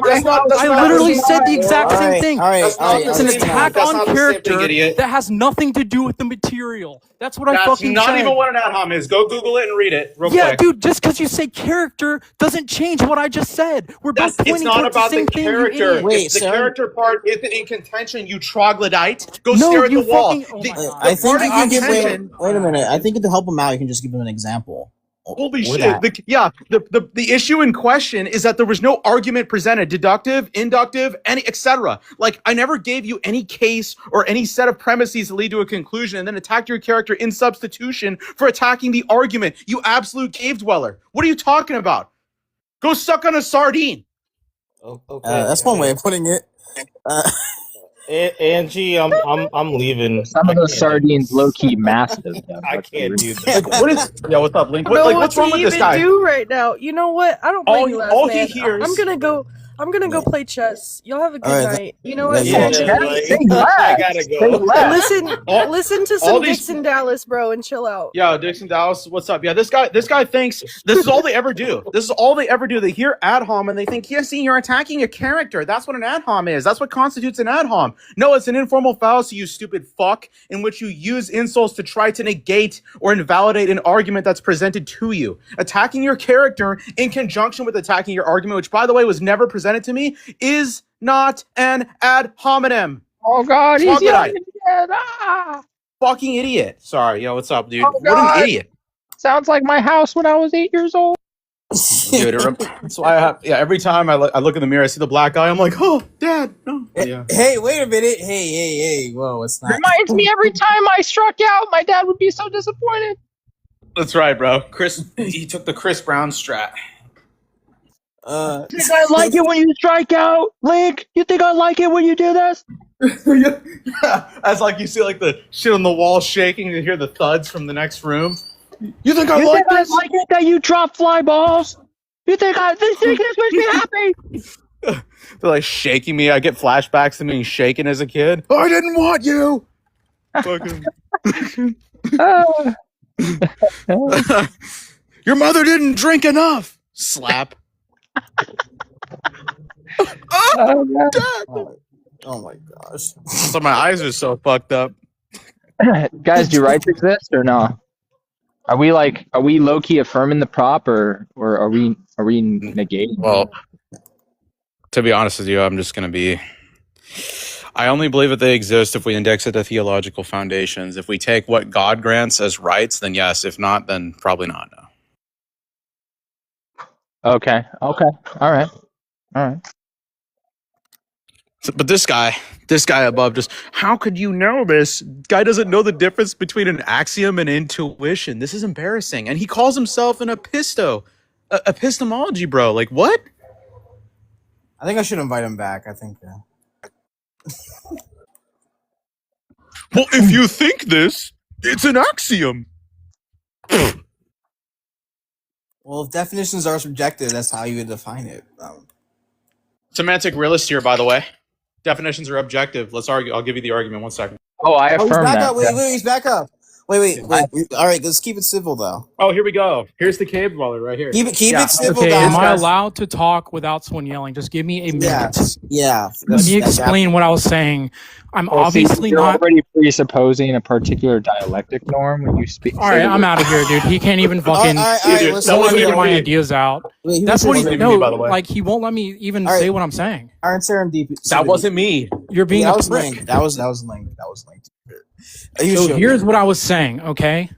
Speaker 2: I literally said the exact
Speaker 4: All
Speaker 2: same
Speaker 4: right,
Speaker 2: thing.
Speaker 4: all right,
Speaker 7: That's
Speaker 4: all
Speaker 7: not
Speaker 4: right.
Speaker 7: the
Speaker 2: It's an
Speaker 7: same thing.
Speaker 2: attack
Speaker 7: That's
Speaker 2: on
Speaker 7: not the same thing,
Speaker 2: character
Speaker 7: idiot.
Speaker 2: that has nothing to do with the material. That's what I
Speaker 7: That's
Speaker 2: fucking
Speaker 7: not
Speaker 2: said.
Speaker 7: even what an ad hom is. Go Google it and read it real
Speaker 2: Yeah,
Speaker 7: quick.
Speaker 2: dude, just because you say character doesn't change what I just said. We're both
Speaker 7: It's
Speaker 2: pointing
Speaker 7: not
Speaker 2: towards
Speaker 7: about
Speaker 2: the same
Speaker 7: the
Speaker 2: thing, you
Speaker 7: character.
Speaker 2: idiot.
Speaker 4: Wait,
Speaker 7: It's the
Speaker 4: so-
Speaker 7: character part isn't in contention, you troglodyte. Go
Speaker 2: No,
Speaker 7: stare at
Speaker 2: you
Speaker 7: the wall.
Speaker 2: fucking- oh my God.
Speaker 4: I think you can give.
Speaker 7: contention.
Speaker 4: Wait a minute. I think to help him out, you can just give him an example.
Speaker 7: Holy
Speaker 4: With
Speaker 7: shit.
Speaker 4: that.
Speaker 7: The issue in question is that there was no argument presented, deductive, inductive, any etc. Like, I never gave you any case or any set of premises to lead to a conclusion and then attacked your character in substitution for attacking the argument. You absolute cave dweller. What are you talking about? Go suck on a sardine.
Speaker 3: Okay.
Speaker 4: That's one way of putting it.
Speaker 3: Angie, I'm leaving.
Speaker 9: some of
Speaker 3: I
Speaker 9: those
Speaker 3: can't
Speaker 9: sardines low key massive. Though.
Speaker 3: I can't do
Speaker 7: Like,
Speaker 3: this.
Speaker 7: what is? Yeah, what's up, Link?
Speaker 10: I don't know
Speaker 7: What's
Speaker 10: what
Speaker 7: wrong
Speaker 10: to
Speaker 7: with this
Speaker 10: even
Speaker 7: guy?
Speaker 10: do right now. You know what? I don't blame you, last
Speaker 7: all he
Speaker 10: man.
Speaker 7: hears-
Speaker 10: I'm gonna go play chess. Y'all have a good
Speaker 4: All right,
Speaker 10: night. You know what?
Speaker 4: Yeah,
Speaker 3: I gotta go.
Speaker 10: Listen to
Speaker 7: all
Speaker 10: some
Speaker 7: these-
Speaker 10: Dixon Dallas, bro, and chill out.
Speaker 7: Yeah, Dixon Dallas, what's up? Yeah, this guy thinks this is all they ever do. This is all they ever do. They hear ad hom and they think, yes, see, you're attacking a character. That's what an ad hom is. That's what constitutes an ad hom. No, it's an informal fallacy, you stupid fuck, in which you use insults to try to negate or invalidate an argument that's presented to you. Attacking your character in conjunction with attacking your argument, which, by the way, was never presented to me, is not an ad hominem.
Speaker 9: Oh god, he's
Speaker 7: Troglodyte.
Speaker 9: yelling again. Ah!
Speaker 7: Fucking idiot. Sorry, yo, what's up, dude?
Speaker 9: Oh,
Speaker 7: What
Speaker 9: God.
Speaker 7: an idiot.
Speaker 9: Sounds like my house when I was 8 years old.
Speaker 7: Dude, that's why I have. Yeah, every time I look in the mirror, I see the black guy. I'm like, oh, Dad, no. Yeah.
Speaker 4: Hey, wait a minute. Hey. Whoa, it's not.
Speaker 9: Reminds me every time I struck out, my dad would be so disappointed.
Speaker 7: That's right, bro. He took the Chris Brown strat.
Speaker 9: You think I like it when you strike out, Link? You think I like it when you do this?
Speaker 7: Yeah. As like you see like the shit on the wall shaking, you hear the thuds from the next room. You think I
Speaker 9: You
Speaker 7: like
Speaker 9: think
Speaker 7: this?
Speaker 9: I like it that you drop fly balls? You think this makes me happy?
Speaker 7: They're like shaking me. I get flashbacks to being shaken as a kid. I didn't want you. Fucking. Your mother didn't drink enough. Slap.
Speaker 9: Oh, God.
Speaker 7: Dad.
Speaker 4: Oh my gosh.
Speaker 7: So my eyes are so fucked up.
Speaker 9: Guys, do rights exist or no? Are we low key affirming the prop or are we negating?
Speaker 7: Well, to be honest with you, I'm just gonna be. I only believe that they exist if we index it to theological foundations. If we take what God grants as rights, then yes. If not, then probably not. No.
Speaker 9: Okay. All right.
Speaker 7: But this guy above just, how could you know this? Guy doesn't know the difference between an axiom and intuition. This is embarrassing. And he calls himself an epistemology bro. Like, what?
Speaker 4: I think I should invite him back. I think.
Speaker 7: Well, if you think this, it's an axiom.
Speaker 4: Well, if definitions are subjective, that's how you would define it.
Speaker 7: Semantic realist here, by the way. Definitions are objective. Let's argue. I'll give you the argument. 1 second.
Speaker 9: Oh, I
Speaker 4: Oh, he's
Speaker 9: affirm
Speaker 4: back
Speaker 9: that.
Speaker 4: up. Wait, he's back up. Wait. All right, let's keep it civil though.
Speaker 7: Oh, here we go. Here's the cave dweller right here.
Speaker 4: Keep
Speaker 7: Yeah.
Speaker 4: it civil,
Speaker 2: Okay,
Speaker 4: guys.
Speaker 2: am I allowed to talk without someone yelling? Just give me a minute.
Speaker 4: Yes. Yeah.
Speaker 2: Let me explain what I was saying. I'm
Speaker 9: Well, see,
Speaker 2: obviously
Speaker 9: you're
Speaker 2: not.
Speaker 9: already presupposing a particular dialectic norm when you speak.
Speaker 2: All right, I'm out of here, dude. He can't even fucking.
Speaker 4: All right,
Speaker 7: Dude,
Speaker 4: listen,
Speaker 7: that
Speaker 2: Won't let
Speaker 7: wasn't
Speaker 2: me get
Speaker 7: even
Speaker 2: my
Speaker 7: me.
Speaker 2: ideas out.
Speaker 4: Wait, who
Speaker 2: That's
Speaker 4: said
Speaker 2: what he.
Speaker 4: that?
Speaker 7: wasn't even me, by the way.
Speaker 2: Like he won't let me even
Speaker 4: All right.
Speaker 2: say what I'm saying.
Speaker 4: Aren't serendipity?
Speaker 7: That wasn't me.
Speaker 2: You're being
Speaker 4: Yeah,
Speaker 2: a
Speaker 4: that was
Speaker 2: prick.
Speaker 4: linked. That was linked.
Speaker 2: So here's what I was saying, okay?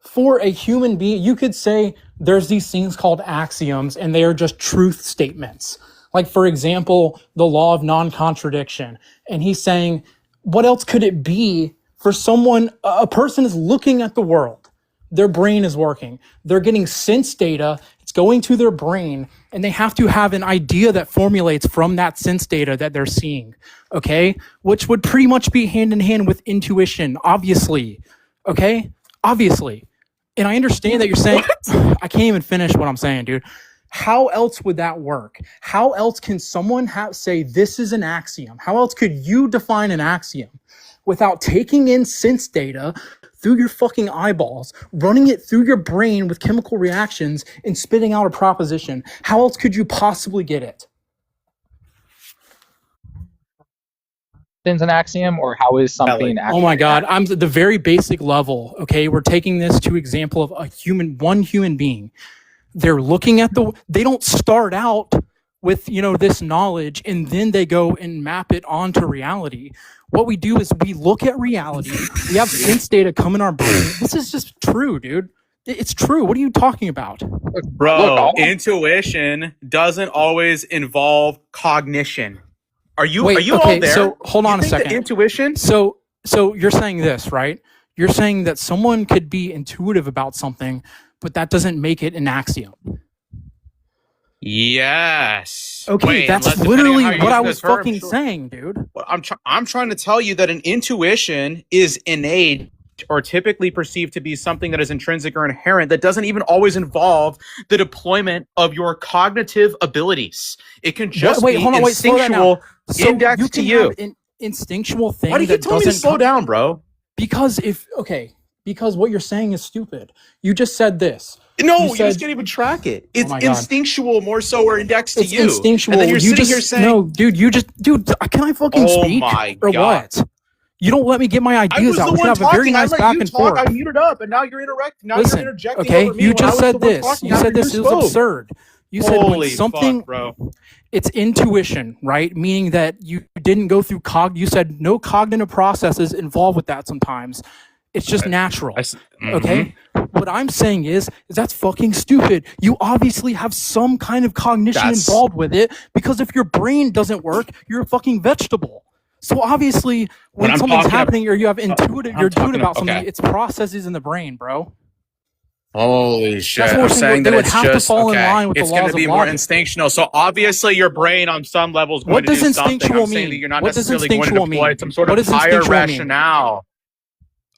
Speaker 2: For a human being, you could say there's these things called axioms and they are just truth statements. Like, for example, the law of non-contradiction. And he's saying, what else could it be for someone, a person is looking at the world. Their brain is working. They're getting sense data. It's going to their brain and they have to have an idea that formulates from that sense data that they're seeing. Okay. Which would pretty much be hand in hand with intuition, obviously. Okay. Obviously. And I understand that you're saying, I can't even finish what I'm saying, dude. How else would that work? How else can someone say this is an axiom? How else could you define an axiom without taking in sense data through your fucking eyeballs, running it through your brain with chemical reactions and spitting out a proposition? How else could you possibly get it?
Speaker 9: Is an axiom, or how is something?
Speaker 2: Oh my God, I'm the very basic level. Okay, we're taking this to example of one human being. They're looking at they don't start out with, this knowledge and then they go and map it onto reality. What we do is we look at reality. We have sense data come in our brain. This is just true, dude. It's true. What are you talking about?
Speaker 7: Bro, intuition doesn't always involve cognition. Are you all there?
Speaker 2: So hold on a
Speaker 7: think that
Speaker 2: second.
Speaker 7: Intuition?
Speaker 2: So you're saying this, right? You're saying that someone could be intuitive about something, but that doesn't make it an axiom.
Speaker 7: Yes.
Speaker 2: Okay,
Speaker 7: Wait,
Speaker 2: that's
Speaker 7: unless depending on
Speaker 2: literally
Speaker 7: how you
Speaker 2: what
Speaker 7: use
Speaker 2: I
Speaker 7: the
Speaker 2: was
Speaker 7: term,
Speaker 2: fucking
Speaker 7: sure.
Speaker 2: saying, dude.
Speaker 7: Well, I'm trying to tell you that an intuition is innate or typically perceived to be something that is intrinsic or inherent that doesn't even always involve the deployment of your cognitive abilities. It can just
Speaker 2: Wait,
Speaker 7: be
Speaker 2: hold on, wait, slow that
Speaker 7: instinctual,
Speaker 2: down. So
Speaker 7: indexed
Speaker 2: you
Speaker 7: to
Speaker 2: can
Speaker 7: you.
Speaker 2: have an instinctual thing.
Speaker 7: Why do you
Speaker 2: that
Speaker 7: tell me to
Speaker 2: doesn't
Speaker 7: slow down, bro?
Speaker 2: Because because what you're saying is stupid. You just said this.
Speaker 7: No,
Speaker 2: You
Speaker 7: you
Speaker 2: said-
Speaker 7: just can't even track it. It's
Speaker 2: my God.
Speaker 7: instinctual more so or indexed to
Speaker 2: It's
Speaker 7: you.
Speaker 2: instinctual.
Speaker 7: And then you're
Speaker 2: you
Speaker 7: sitting
Speaker 2: just,
Speaker 7: here saying,
Speaker 2: no, dude, can I fucking
Speaker 7: Oh
Speaker 2: speak?
Speaker 7: my
Speaker 2: or
Speaker 7: God.
Speaker 2: what? You don't let me get my
Speaker 7: I
Speaker 2: ideas
Speaker 7: was
Speaker 2: out.
Speaker 7: the
Speaker 2: We can
Speaker 7: one
Speaker 2: have a very
Speaker 7: talking. I
Speaker 2: nice
Speaker 7: let
Speaker 2: back
Speaker 7: you
Speaker 2: and
Speaker 7: talk.
Speaker 2: forth.
Speaker 7: I muted up, and now you're interrupting. Now
Speaker 2: Listen,
Speaker 7: you're interjecting
Speaker 2: okay,
Speaker 7: over me
Speaker 2: you
Speaker 7: when I
Speaker 2: just
Speaker 7: was
Speaker 2: said
Speaker 7: the one
Speaker 2: this.
Speaker 7: talking
Speaker 2: You
Speaker 7: after
Speaker 2: said this
Speaker 7: you
Speaker 2: is
Speaker 7: spoke.
Speaker 2: absurd. You said when
Speaker 7: Holy
Speaker 2: something,
Speaker 7: fuck, bro.
Speaker 2: it's intuition, right? Meaning that you didn't go through you said no cognitive processes involved with that sometimes. It's just natural. Okay? What I'm saying is that's fucking stupid. You obviously have some kind of cognition involved with it because if your brain doesn't work, you're a fucking vegetable. So obviously when
Speaker 7: I'm
Speaker 2: something's
Speaker 7: talking
Speaker 2: happening or you have intuitive,
Speaker 7: I'm
Speaker 2: you're
Speaker 7: talking
Speaker 2: intuitive about something,
Speaker 7: okay.
Speaker 2: it's processes in the brain, bro.
Speaker 7: Holy shit!
Speaker 2: That's what we're
Speaker 7: I'm
Speaker 2: saying.
Speaker 7: saying
Speaker 2: They
Speaker 7: that
Speaker 2: would
Speaker 7: it's
Speaker 2: have to
Speaker 7: just
Speaker 2: fall in
Speaker 7: okay.
Speaker 2: line with the
Speaker 7: It's going
Speaker 2: laws
Speaker 7: to be
Speaker 2: of
Speaker 7: more
Speaker 2: logic.
Speaker 7: instinctual. So obviously, your brain on some level is going
Speaker 2: What
Speaker 7: to
Speaker 2: does
Speaker 7: do something.
Speaker 2: instinctual
Speaker 7: I'm saying
Speaker 2: mean?
Speaker 7: that you're not
Speaker 2: What does
Speaker 7: necessarily going to
Speaker 2: instinctual
Speaker 7: deploy
Speaker 2: mean?
Speaker 7: some sort
Speaker 2: What
Speaker 7: of
Speaker 2: does
Speaker 7: higher
Speaker 2: instinctual mean?
Speaker 7: rationale.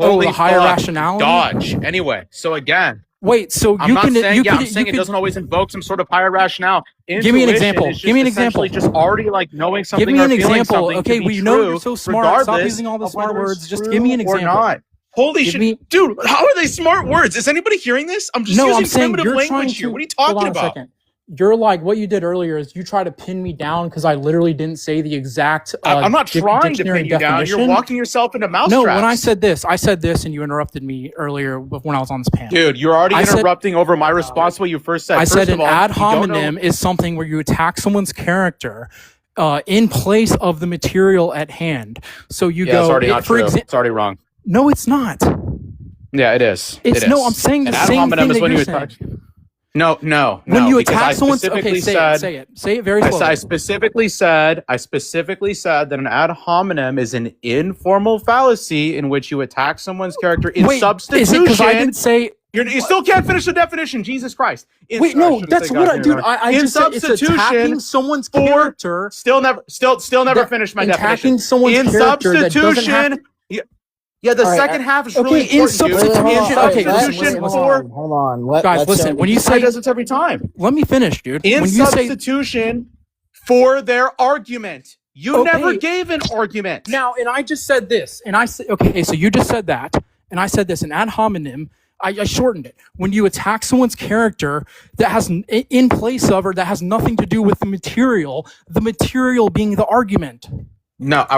Speaker 2: Oh,
Speaker 7: Holy
Speaker 2: the higher
Speaker 7: fuck.
Speaker 2: rationality?
Speaker 7: Dodge. Anyway, so again,
Speaker 2: Wait, so
Speaker 7: I'm
Speaker 2: you
Speaker 7: not
Speaker 2: can
Speaker 7: saying,
Speaker 2: you
Speaker 7: yeah,
Speaker 2: could
Speaker 7: I'm saying
Speaker 2: you
Speaker 7: it
Speaker 2: could
Speaker 7: doesn't always invoke some sort of higher rationale.
Speaker 2: Give me an
Speaker 7: Intuition
Speaker 2: example.
Speaker 7: is just
Speaker 2: Give me an example.
Speaker 7: essentially just already like knowing something
Speaker 2: give me an
Speaker 7: or feeling
Speaker 2: example.
Speaker 7: something
Speaker 2: Okay,
Speaker 7: to be
Speaker 2: we
Speaker 7: true,
Speaker 2: know you're so smart. Stop
Speaker 7: regardless
Speaker 2: using all the
Speaker 7: of
Speaker 2: smart
Speaker 7: whether it's
Speaker 2: words. Just give me an
Speaker 7: true
Speaker 2: example.
Speaker 7: or not. Holy
Speaker 2: Give
Speaker 7: shit,
Speaker 2: me-
Speaker 7: dude! How are they smart words? Is anybody hearing this? I'm just
Speaker 2: No,
Speaker 7: using
Speaker 2: I'm saying
Speaker 7: primitive
Speaker 2: you're trying
Speaker 7: language
Speaker 2: to.
Speaker 7: here. What are you
Speaker 2: Hold
Speaker 7: talking
Speaker 2: on a
Speaker 7: about?
Speaker 2: second. You're like what you did earlier is you try to pin me down because I literally didn't say the exact.
Speaker 7: I'm not trying to
Speaker 2: dictionary
Speaker 7: pin you down. You're
Speaker 2: definition.
Speaker 7: walking yourself into mousetraps.
Speaker 2: No, when I said this, and you interrupted me earlier when I was on this panel.
Speaker 7: dude, you're already
Speaker 2: I said-
Speaker 7: interrupting over my response to what you first said.
Speaker 2: I
Speaker 7: First
Speaker 2: said
Speaker 7: of
Speaker 2: an
Speaker 7: all,
Speaker 2: ad
Speaker 7: you don't know-
Speaker 2: hominem is something where you attack someone's character in place of the material at hand. So you
Speaker 7: Yeah,
Speaker 2: go.
Speaker 7: it's already not true.
Speaker 2: Example,
Speaker 7: It's already wrong.
Speaker 2: no, it's not.
Speaker 7: Yeah, it is.
Speaker 2: It's
Speaker 7: It
Speaker 2: no.
Speaker 7: is.
Speaker 2: I'm saying the
Speaker 7: An ad
Speaker 2: same
Speaker 7: hominem
Speaker 2: thing
Speaker 7: is
Speaker 2: that
Speaker 7: when
Speaker 2: you're
Speaker 7: you
Speaker 2: saying.
Speaker 7: attack. No.
Speaker 2: When you
Speaker 7: because
Speaker 2: attack
Speaker 7: I
Speaker 2: someone's
Speaker 7: specifically
Speaker 2: say
Speaker 7: said,
Speaker 2: it. Say it very slowly.
Speaker 7: I specifically said that an ad hominem is an informal fallacy in which you attack someone's character in
Speaker 2: Wait,
Speaker 7: substitution.
Speaker 2: is it because I didn't say?
Speaker 7: You still can't finish the definition. Jesus Christ!
Speaker 2: Wait, no, that's what I, dude. I
Speaker 7: in
Speaker 2: just said it's attacking someone's character.
Speaker 7: Still never
Speaker 2: that-
Speaker 7: finished my
Speaker 2: attacking
Speaker 7: definition.
Speaker 2: someone's
Speaker 7: in
Speaker 2: character that doesn't have
Speaker 7: substitution. Yeah, the
Speaker 4: All right,
Speaker 7: second half is
Speaker 2: okay,
Speaker 7: really
Speaker 2: in
Speaker 7: important. dude.
Speaker 2: substitution-
Speaker 7: In
Speaker 2: okay,
Speaker 7: substitution for
Speaker 4: hold on.
Speaker 2: Guys, listen. When you
Speaker 7: I
Speaker 2: say,
Speaker 7: does this every time.
Speaker 2: let me finish, dude.
Speaker 7: In
Speaker 2: When you say
Speaker 7: substitution for their argument. You
Speaker 2: Okay.
Speaker 7: never gave an argument.
Speaker 2: now, and I just said this, and I said, okay, so you just said that, And I said this, an ad hominem, I shortened it. When you attack someone's character that has in place of or that has nothing to do with the material being the argument.
Speaker 7: No, I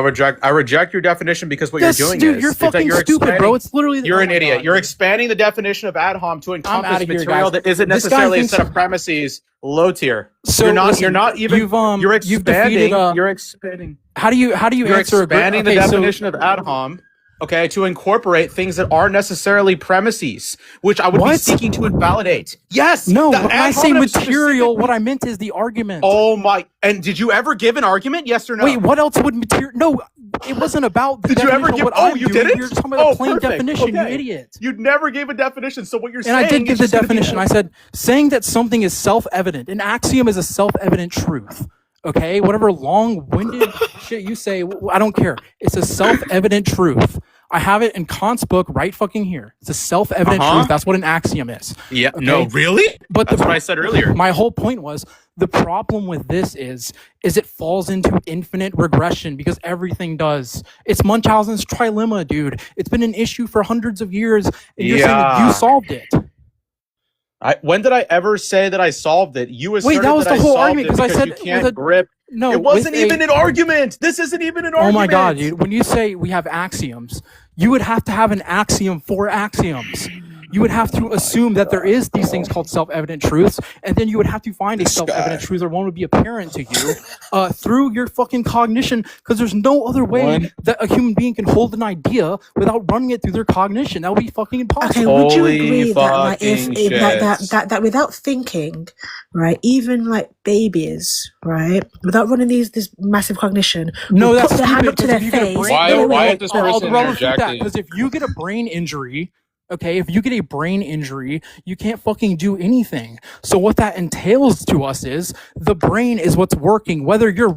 Speaker 7: reject your definition because what
Speaker 2: That's,
Speaker 7: you're doing
Speaker 2: dude, you're
Speaker 7: is that
Speaker 2: fucking
Speaker 7: you're
Speaker 2: stupid, bro. It's literally
Speaker 7: You're
Speaker 2: oh
Speaker 7: an
Speaker 2: my
Speaker 7: idiot.
Speaker 2: God,
Speaker 7: You're
Speaker 2: dude.
Speaker 7: expanding the definition of ad hom to encompass
Speaker 2: outta here,
Speaker 7: material
Speaker 2: guys.
Speaker 7: that isn't
Speaker 2: This guy
Speaker 7: necessarily a
Speaker 2: thinks-
Speaker 7: set of premises low tier.
Speaker 2: So
Speaker 7: you're not.
Speaker 2: listen,
Speaker 7: You're not even. You're
Speaker 2: you've defeated,
Speaker 7: expanding. You're expanding.
Speaker 2: How do you
Speaker 7: You're
Speaker 2: answer
Speaker 7: expanding
Speaker 2: okay,
Speaker 7: the
Speaker 2: so-
Speaker 7: definition of ad hom, okay, to incorporate things that are necessarily premises, which I would be
Speaker 2: What?
Speaker 7: seeking to invalidate. Yes.
Speaker 2: No,
Speaker 7: the
Speaker 2: when I
Speaker 7: ad
Speaker 2: say
Speaker 7: hominem
Speaker 2: material,
Speaker 7: specifically-
Speaker 2: what I meant is the argument.
Speaker 7: Oh my! And did you ever give an argument? Yes or no?
Speaker 2: Wait, what else would material? No, it wasn't about the
Speaker 7: Did you
Speaker 2: definition
Speaker 7: ever
Speaker 2: of
Speaker 7: give?
Speaker 2: what
Speaker 7: Oh,
Speaker 2: I'm
Speaker 7: you
Speaker 2: doing.
Speaker 7: didn't.
Speaker 2: You're just talking about the plain
Speaker 7: perfect.
Speaker 2: definition,
Speaker 7: Okay.
Speaker 2: you idiot.
Speaker 7: You never gave a definition. So what you're
Speaker 2: And
Speaker 7: saying?
Speaker 2: I did give
Speaker 7: is
Speaker 2: the
Speaker 7: just gonna be-
Speaker 2: definition. I said saying that something is self-evident. An axiom is a self-evident truth. Okay, whatever long-winded shit you say, I don't care. It's a self-evident truth. I have it in Kant's book right fucking here. It's a self-evident truth. That's what an axiom is.
Speaker 7: Yeah.
Speaker 2: Okay?
Speaker 7: No, really?
Speaker 2: But
Speaker 7: That's what I said earlier.
Speaker 2: My whole point was the problem with this is it falls into infinite regression because everything does. It's Munchausen's trilemma, dude. It's been an issue for hundreds of years, and you're saying that you solved it.
Speaker 7: When did I ever say that I solved it? You asserted
Speaker 2: that was the
Speaker 7: I
Speaker 2: whole
Speaker 7: solved
Speaker 2: argument,
Speaker 7: it
Speaker 2: 'cause I
Speaker 7: because
Speaker 2: said
Speaker 7: you can't
Speaker 2: with a-
Speaker 7: grip.
Speaker 2: No,
Speaker 7: It wasn't
Speaker 2: with
Speaker 7: even an argument. This isn't even an argument.
Speaker 2: Oh my god, dude! When you say we have axioms, you would have to have an axiom for axioms. You would have to assume that there is these things called self-evident truths, and then you would have to find a self-evident truth or one would be apparent to you through your fucking cognition, because there's no other way that a human being can hold an idea without running it through their cognition. That would be fucking impossible.
Speaker 11: Okay, would you
Speaker 7: Holy
Speaker 11: agree that like if
Speaker 7: fucking
Speaker 11: that without thinking, right, even like babies, right, without running this massive cognition,
Speaker 2: No,
Speaker 11: will
Speaker 2: that's
Speaker 11: put their hand
Speaker 2: stupid.
Speaker 11: up to
Speaker 2: 'Cause
Speaker 11: their
Speaker 2: if you get a
Speaker 11: face.
Speaker 2: brain,
Speaker 7: Why is this person interjecting?
Speaker 2: Because if you get a brain injury, okay, if you get a brain injury, you can't fucking do anything. So what that entails to us is the brain is what's working. Whether you're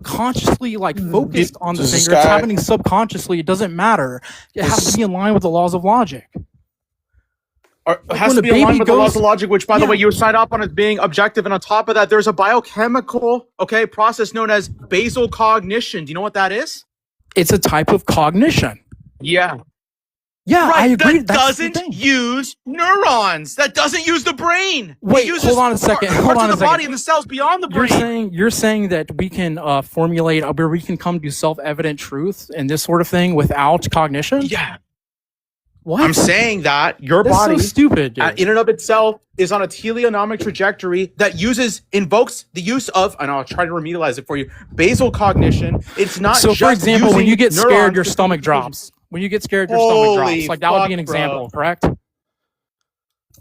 Speaker 2: consciously like focused on the
Speaker 1: Does
Speaker 2: thing
Speaker 1: this
Speaker 2: or it's
Speaker 1: guy-
Speaker 2: happening subconsciously, it doesn't matter. It has to be in line with the laws of logic.
Speaker 7: It
Speaker 2: Like
Speaker 7: has
Speaker 2: when
Speaker 7: to
Speaker 2: a
Speaker 7: be aligned
Speaker 2: baby
Speaker 7: with the laws
Speaker 2: goes-
Speaker 7: of logic, which, by the
Speaker 2: Yeah.
Speaker 7: way, you sign up on as being objective. And on top of that, there's a biochemical, process known as basal cognition. Do you know what that is?
Speaker 2: It's a type of cognition.
Speaker 7: Yeah.
Speaker 2: Yeah, I agree.
Speaker 7: That
Speaker 2: That's the
Speaker 7: doesn't
Speaker 2: thing.
Speaker 7: use neurons. That doesn't use the brain.
Speaker 2: Wait,
Speaker 7: it uses
Speaker 2: hold on a second.
Speaker 7: Parts
Speaker 2: Hold on
Speaker 7: of
Speaker 2: a
Speaker 7: the
Speaker 2: second.
Speaker 7: body and the cells beyond the brain.
Speaker 2: You're saying that we can formulate, or we can come to self-evident truth and this sort of thing without cognition?
Speaker 7: Yeah.
Speaker 2: What?
Speaker 7: I'm saying that your
Speaker 2: That's
Speaker 7: body,
Speaker 2: so stupid, dude.
Speaker 7: in and of itself, is on a teleonomic trajectory that invokes the use of, and I'll try to remedialize it for you, basal cognition. It's not
Speaker 2: So,
Speaker 7: just
Speaker 2: for example, when
Speaker 7: using
Speaker 2: you get scared,
Speaker 7: neurons
Speaker 2: your
Speaker 7: to
Speaker 2: stomach
Speaker 7: communicate.
Speaker 2: drops. When you get scared, your stomach
Speaker 7: Holy
Speaker 2: drops. Like, that would be an
Speaker 7: fuck,
Speaker 2: example,
Speaker 7: bro.
Speaker 2: correct?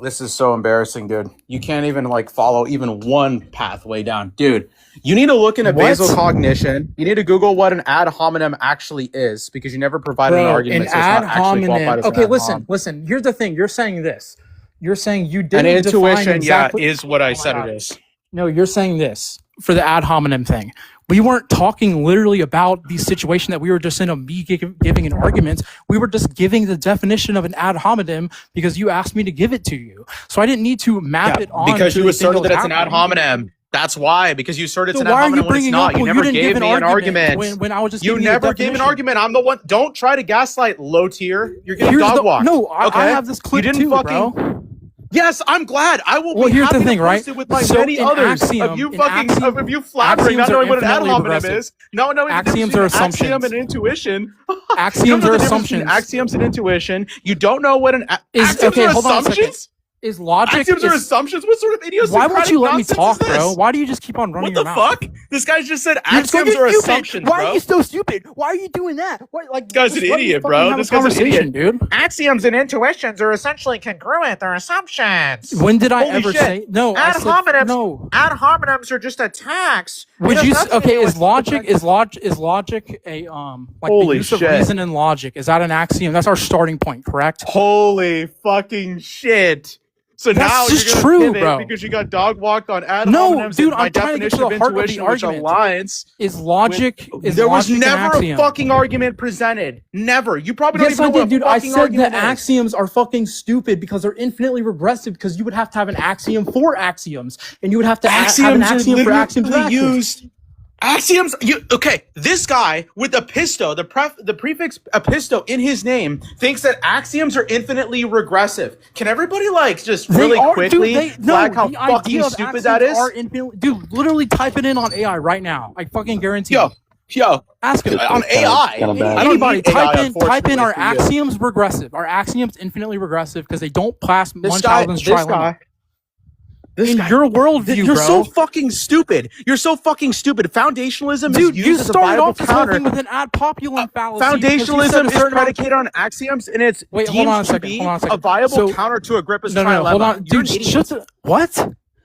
Speaker 7: This is so embarrassing, dude. You can't even follow even one pathway down. Dude, you need to look into
Speaker 2: What?
Speaker 7: basal cognition. You need to Google what an ad hominem actually is, because you never provided an argument
Speaker 2: an
Speaker 7: that says it's
Speaker 2: ad
Speaker 7: not actually qualified
Speaker 2: hominem.
Speaker 7: as an
Speaker 2: Okay,
Speaker 7: ad hom.
Speaker 2: listen. Here's the thing. You're saying this. You're saying you
Speaker 7: An
Speaker 2: didn't define
Speaker 7: intuition,
Speaker 2: exactly.
Speaker 7: is what I
Speaker 2: my
Speaker 7: said
Speaker 2: God.
Speaker 7: it is.
Speaker 2: No, you're saying this for the ad hominem thing. We weren't talking literally about the situation that we were just in a me giving an argument. We were just giving the definition of an ad hominem because you asked me to give it to you. So I didn't need to map it on
Speaker 7: because
Speaker 2: to
Speaker 7: you
Speaker 2: the thing
Speaker 7: asserted that
Speaker 2: was
Speaker 7: it's an ad
Speaker 2: happening.
Speaker 7: hominem. That's why, because you asserted it's
Speaker 2: So
Speaker 7: an ad
Speaker 2: why are you
Speaker 7: hominem when it's
Speaker 2: bringing
Speaker 7: not.
Speaker 2: up?
Speaker 7: You
Speaker 2: Well,
Speaker 7: never
Speaker 2: didn't
Speaker 7: gave
Speaker 2: give
Speaker 7: me an argument.
Speaker 2: when I was just
Speaker 7: You
Speaker 2: giving you the
Speaker 7: never gave an
Speaker 2: definition.
Speaker 7: argument. I'm the one. Don't try to gaslight low tier. You're getting
Speaker 2: Here's
Speaker 7: dog
Speaker 2: the-
Speaker 7: walked.
Speaker 2: No, I
Speaker 7: okay?
Speaker 2: have this clip
Speaker 7: you didn't
Speaker 2: too,
Speaker 7: fucking,
Speaker 2: bro.
Speaker 7: Yes, I'm glad. I will
Speaker 2: Well,
Speaker 7: be
Speaker 2: here's
Speaker 7: happy
Speaker 2: the thing,
Speaker 7: to post
Speaker 2: right?
Speaker 7: it with my
Speaker 2: So
Speaker 7: many
Speaker 2: an
Speaker 7: others
Speaker 2: axiom-
Speaker 7: of you
Speaker 2: an
Speaker 7: fucking
Speaker 2: axiom-
Speaker 7: of you floundering, not
Speaker 2: axioms are
Speaker 7: knowing what an ad
Speaker 2: infinitely
Speaker 7: hominem
Speaker 2: progressive.
Speaker 7: is. No, no,
Speaker 2: Axioms are assumptions.
Speaker 7: Axiom and intuition.
Speaker 2: Axioms
Speaker 7: You don't know
Speaker 2: are
Speaker 7: the difference between
Speaker 2: assumptions.
Speaker 7: Axioms and intuition. You don't know what an
Speaker 2: Is
Speaker 7: axioms
Speaker 2: okay.
Speaker 7: are
Speaker 2: Hold on a second.
Speaker 7: assumptions.
Speaker 2: Is logic?
Speaker 7: Axioms are
Speaker 2: is-
Speaker 7: assumptions. What sort of idiosyncratic
Speaker 2: Why won't you let me
Speaker 7: nonsense
Speaker 2: talk,
Speaker 7: is this?
Speaker 2: bro? Why do you just keep on running
Speaker 7: What
Speaker 2: your
Speaker 7: the
Speaker 2: mouth?
Speaker 7: fuck? This guy just said
Speaker 2: You're so
Speaker 7: axioms are
Speaker 2: stupid.
Speaker 7: assumptions,
Speaker 2: Why
Speaker 7: bro.
Speaker 2: are you so stupid? Why are you doing that? What, like,
Speaker 7: This guy's
Speaker 2: just
Speaker 7: an
Speaker 2: let me
Speaker 7: idiot,
Speaker 2: fucking
Speaker 7: bro.
Speaker 2: have a
Speaker 7: This guy's an
Speaker 2: conversation,
Speaker 7: idiot.
Speaker 2: dude.
Speaker 7: Axioms and intuitions are essentially congruent. They're assumptions.
Speaker 2: When did I
Speaker 7: Holy
Speaker 2: ever
Speaker 7: shit.
Speaker 2: say no? I
Speaker 7: Ad
Speaker 2: said
Speaker 7: hominems.
Speaker 2: no.
Speaker 7: Ad hominems are just attacks.
Speaker 2: Would
Speaker 7: It
Speaker 2: you
Speaker 7: has nothing to
Speaker 2: okay?
Speaker 7: do
Speaker 2: Is
Speaker 7: with-
Speaker 2: logic is logic a like
Speaker 7: Holy
Speaker 2: the use
Speaker 7: shit.
Speaker 2: of reason and logic? Is that an axiom? That's our starting point, correct?
Speaker 7: Holy fucking shit. So
Speaker 2: That's
Speaker 7: now
Speaker 2: just
Speaker 7: you're gonna
Speaker 2: true,
Speaker 7: pivot
Speaker 2: bro.
Speaker 7: because you got dog walked on ad
Speaker 2: No,
Speaker 7: hominems
Speaker 2: dude,
Speaker 7: and my
Speaker 2: I'm trying to get to
Speaker 7: definition
Speaker 2: the
Speaker 7: of
Speaker 2: heart of the
Speaker 7: intuition, which
Speaker 2: argument.
Speaker 7: aligns.
Speaker 2: Is logic? Is
Speaker 7: There was
Speaker 2: logic an
Speaker 7: never a
Speaker 2: axiom?
Speaker 7: fucking argument presented. Never. You probably don't
Speaker 2: Yes,
Speaker 7: even
Speaker 2: I
Speaker 7: know what
Speaker 2: did, dude.
Speaker 7: a
Speaker 2: I
Speaker 7: fucking
Speaker 2: said
Speaker 7: argument
Speaker 2: that
Speaker 7: is.
Speaker 2: axioms are fucking stupid because they're infinitely regressive. Because you would have to have an axiom for axioms, and you would have to have an
Speaker 7: Axioms are
Speaker 2: axiom for
Speaker 7: literally
Speaker 2: axioms.
Speaker 7: used.
Speaker 1: Axioms. This guy with the pisto, the prefix episto in his name, thinks that axioms are infinitely regressive. Can everybody just really quickly flag how fucking stupid that is?
Speaker 2: Dude, literally type it in on AI right now. I fucking guarantee.
Speaker 1: Yo,
Speaker 2: ask him
Speaker 1: on AI.
Speaker 2: Anybody type in
Speaker 1: unfortunately,
Speaker 2: are
Speaker 1: for you.
Speaker 2: axioms regressive? Are axioms infinitely regressive because they don't pass Munchausen's trilemma? In your worldview,
Speaker 1: You're
Speaker 2: bro.
Speaker 1: so fucking stupid. You're so fucking stupid. Foundationalism
Speaker 2: Dude,
Speaker 1: is
Speaker 2: you
Speaker 1: used as a
Speaker 2: started
Speaker 1: viable
Speaker 2: off this whole
Speaker 1: counter.
Speaker 2: thing with an ad populum fallacy. because you said
Speaker 1: Foundationalism
Speaker 2: a
Speaker 1: is
Speaker 2: certain amount of-
Speaker 1: predicated on axioms, and it's
Speaker 2: Wait,
Speaker 1: deemed
Speaker 2: hold on a
Speaker 1: to
Speaker 2: second.
Speaker 1: be
Speaker 2: Hold on a second.
Speaker 1: a viable
Speaker 2: So-
Speaker 1: counter to Agrippa's
Speaker 2: No,
Speaker 1: trilemma.
Speaker 2: hold on,
Speaker 1: You're
Speaker 2: dude.
Speaker 1: an idiot.
Speaker 2: Shut the what?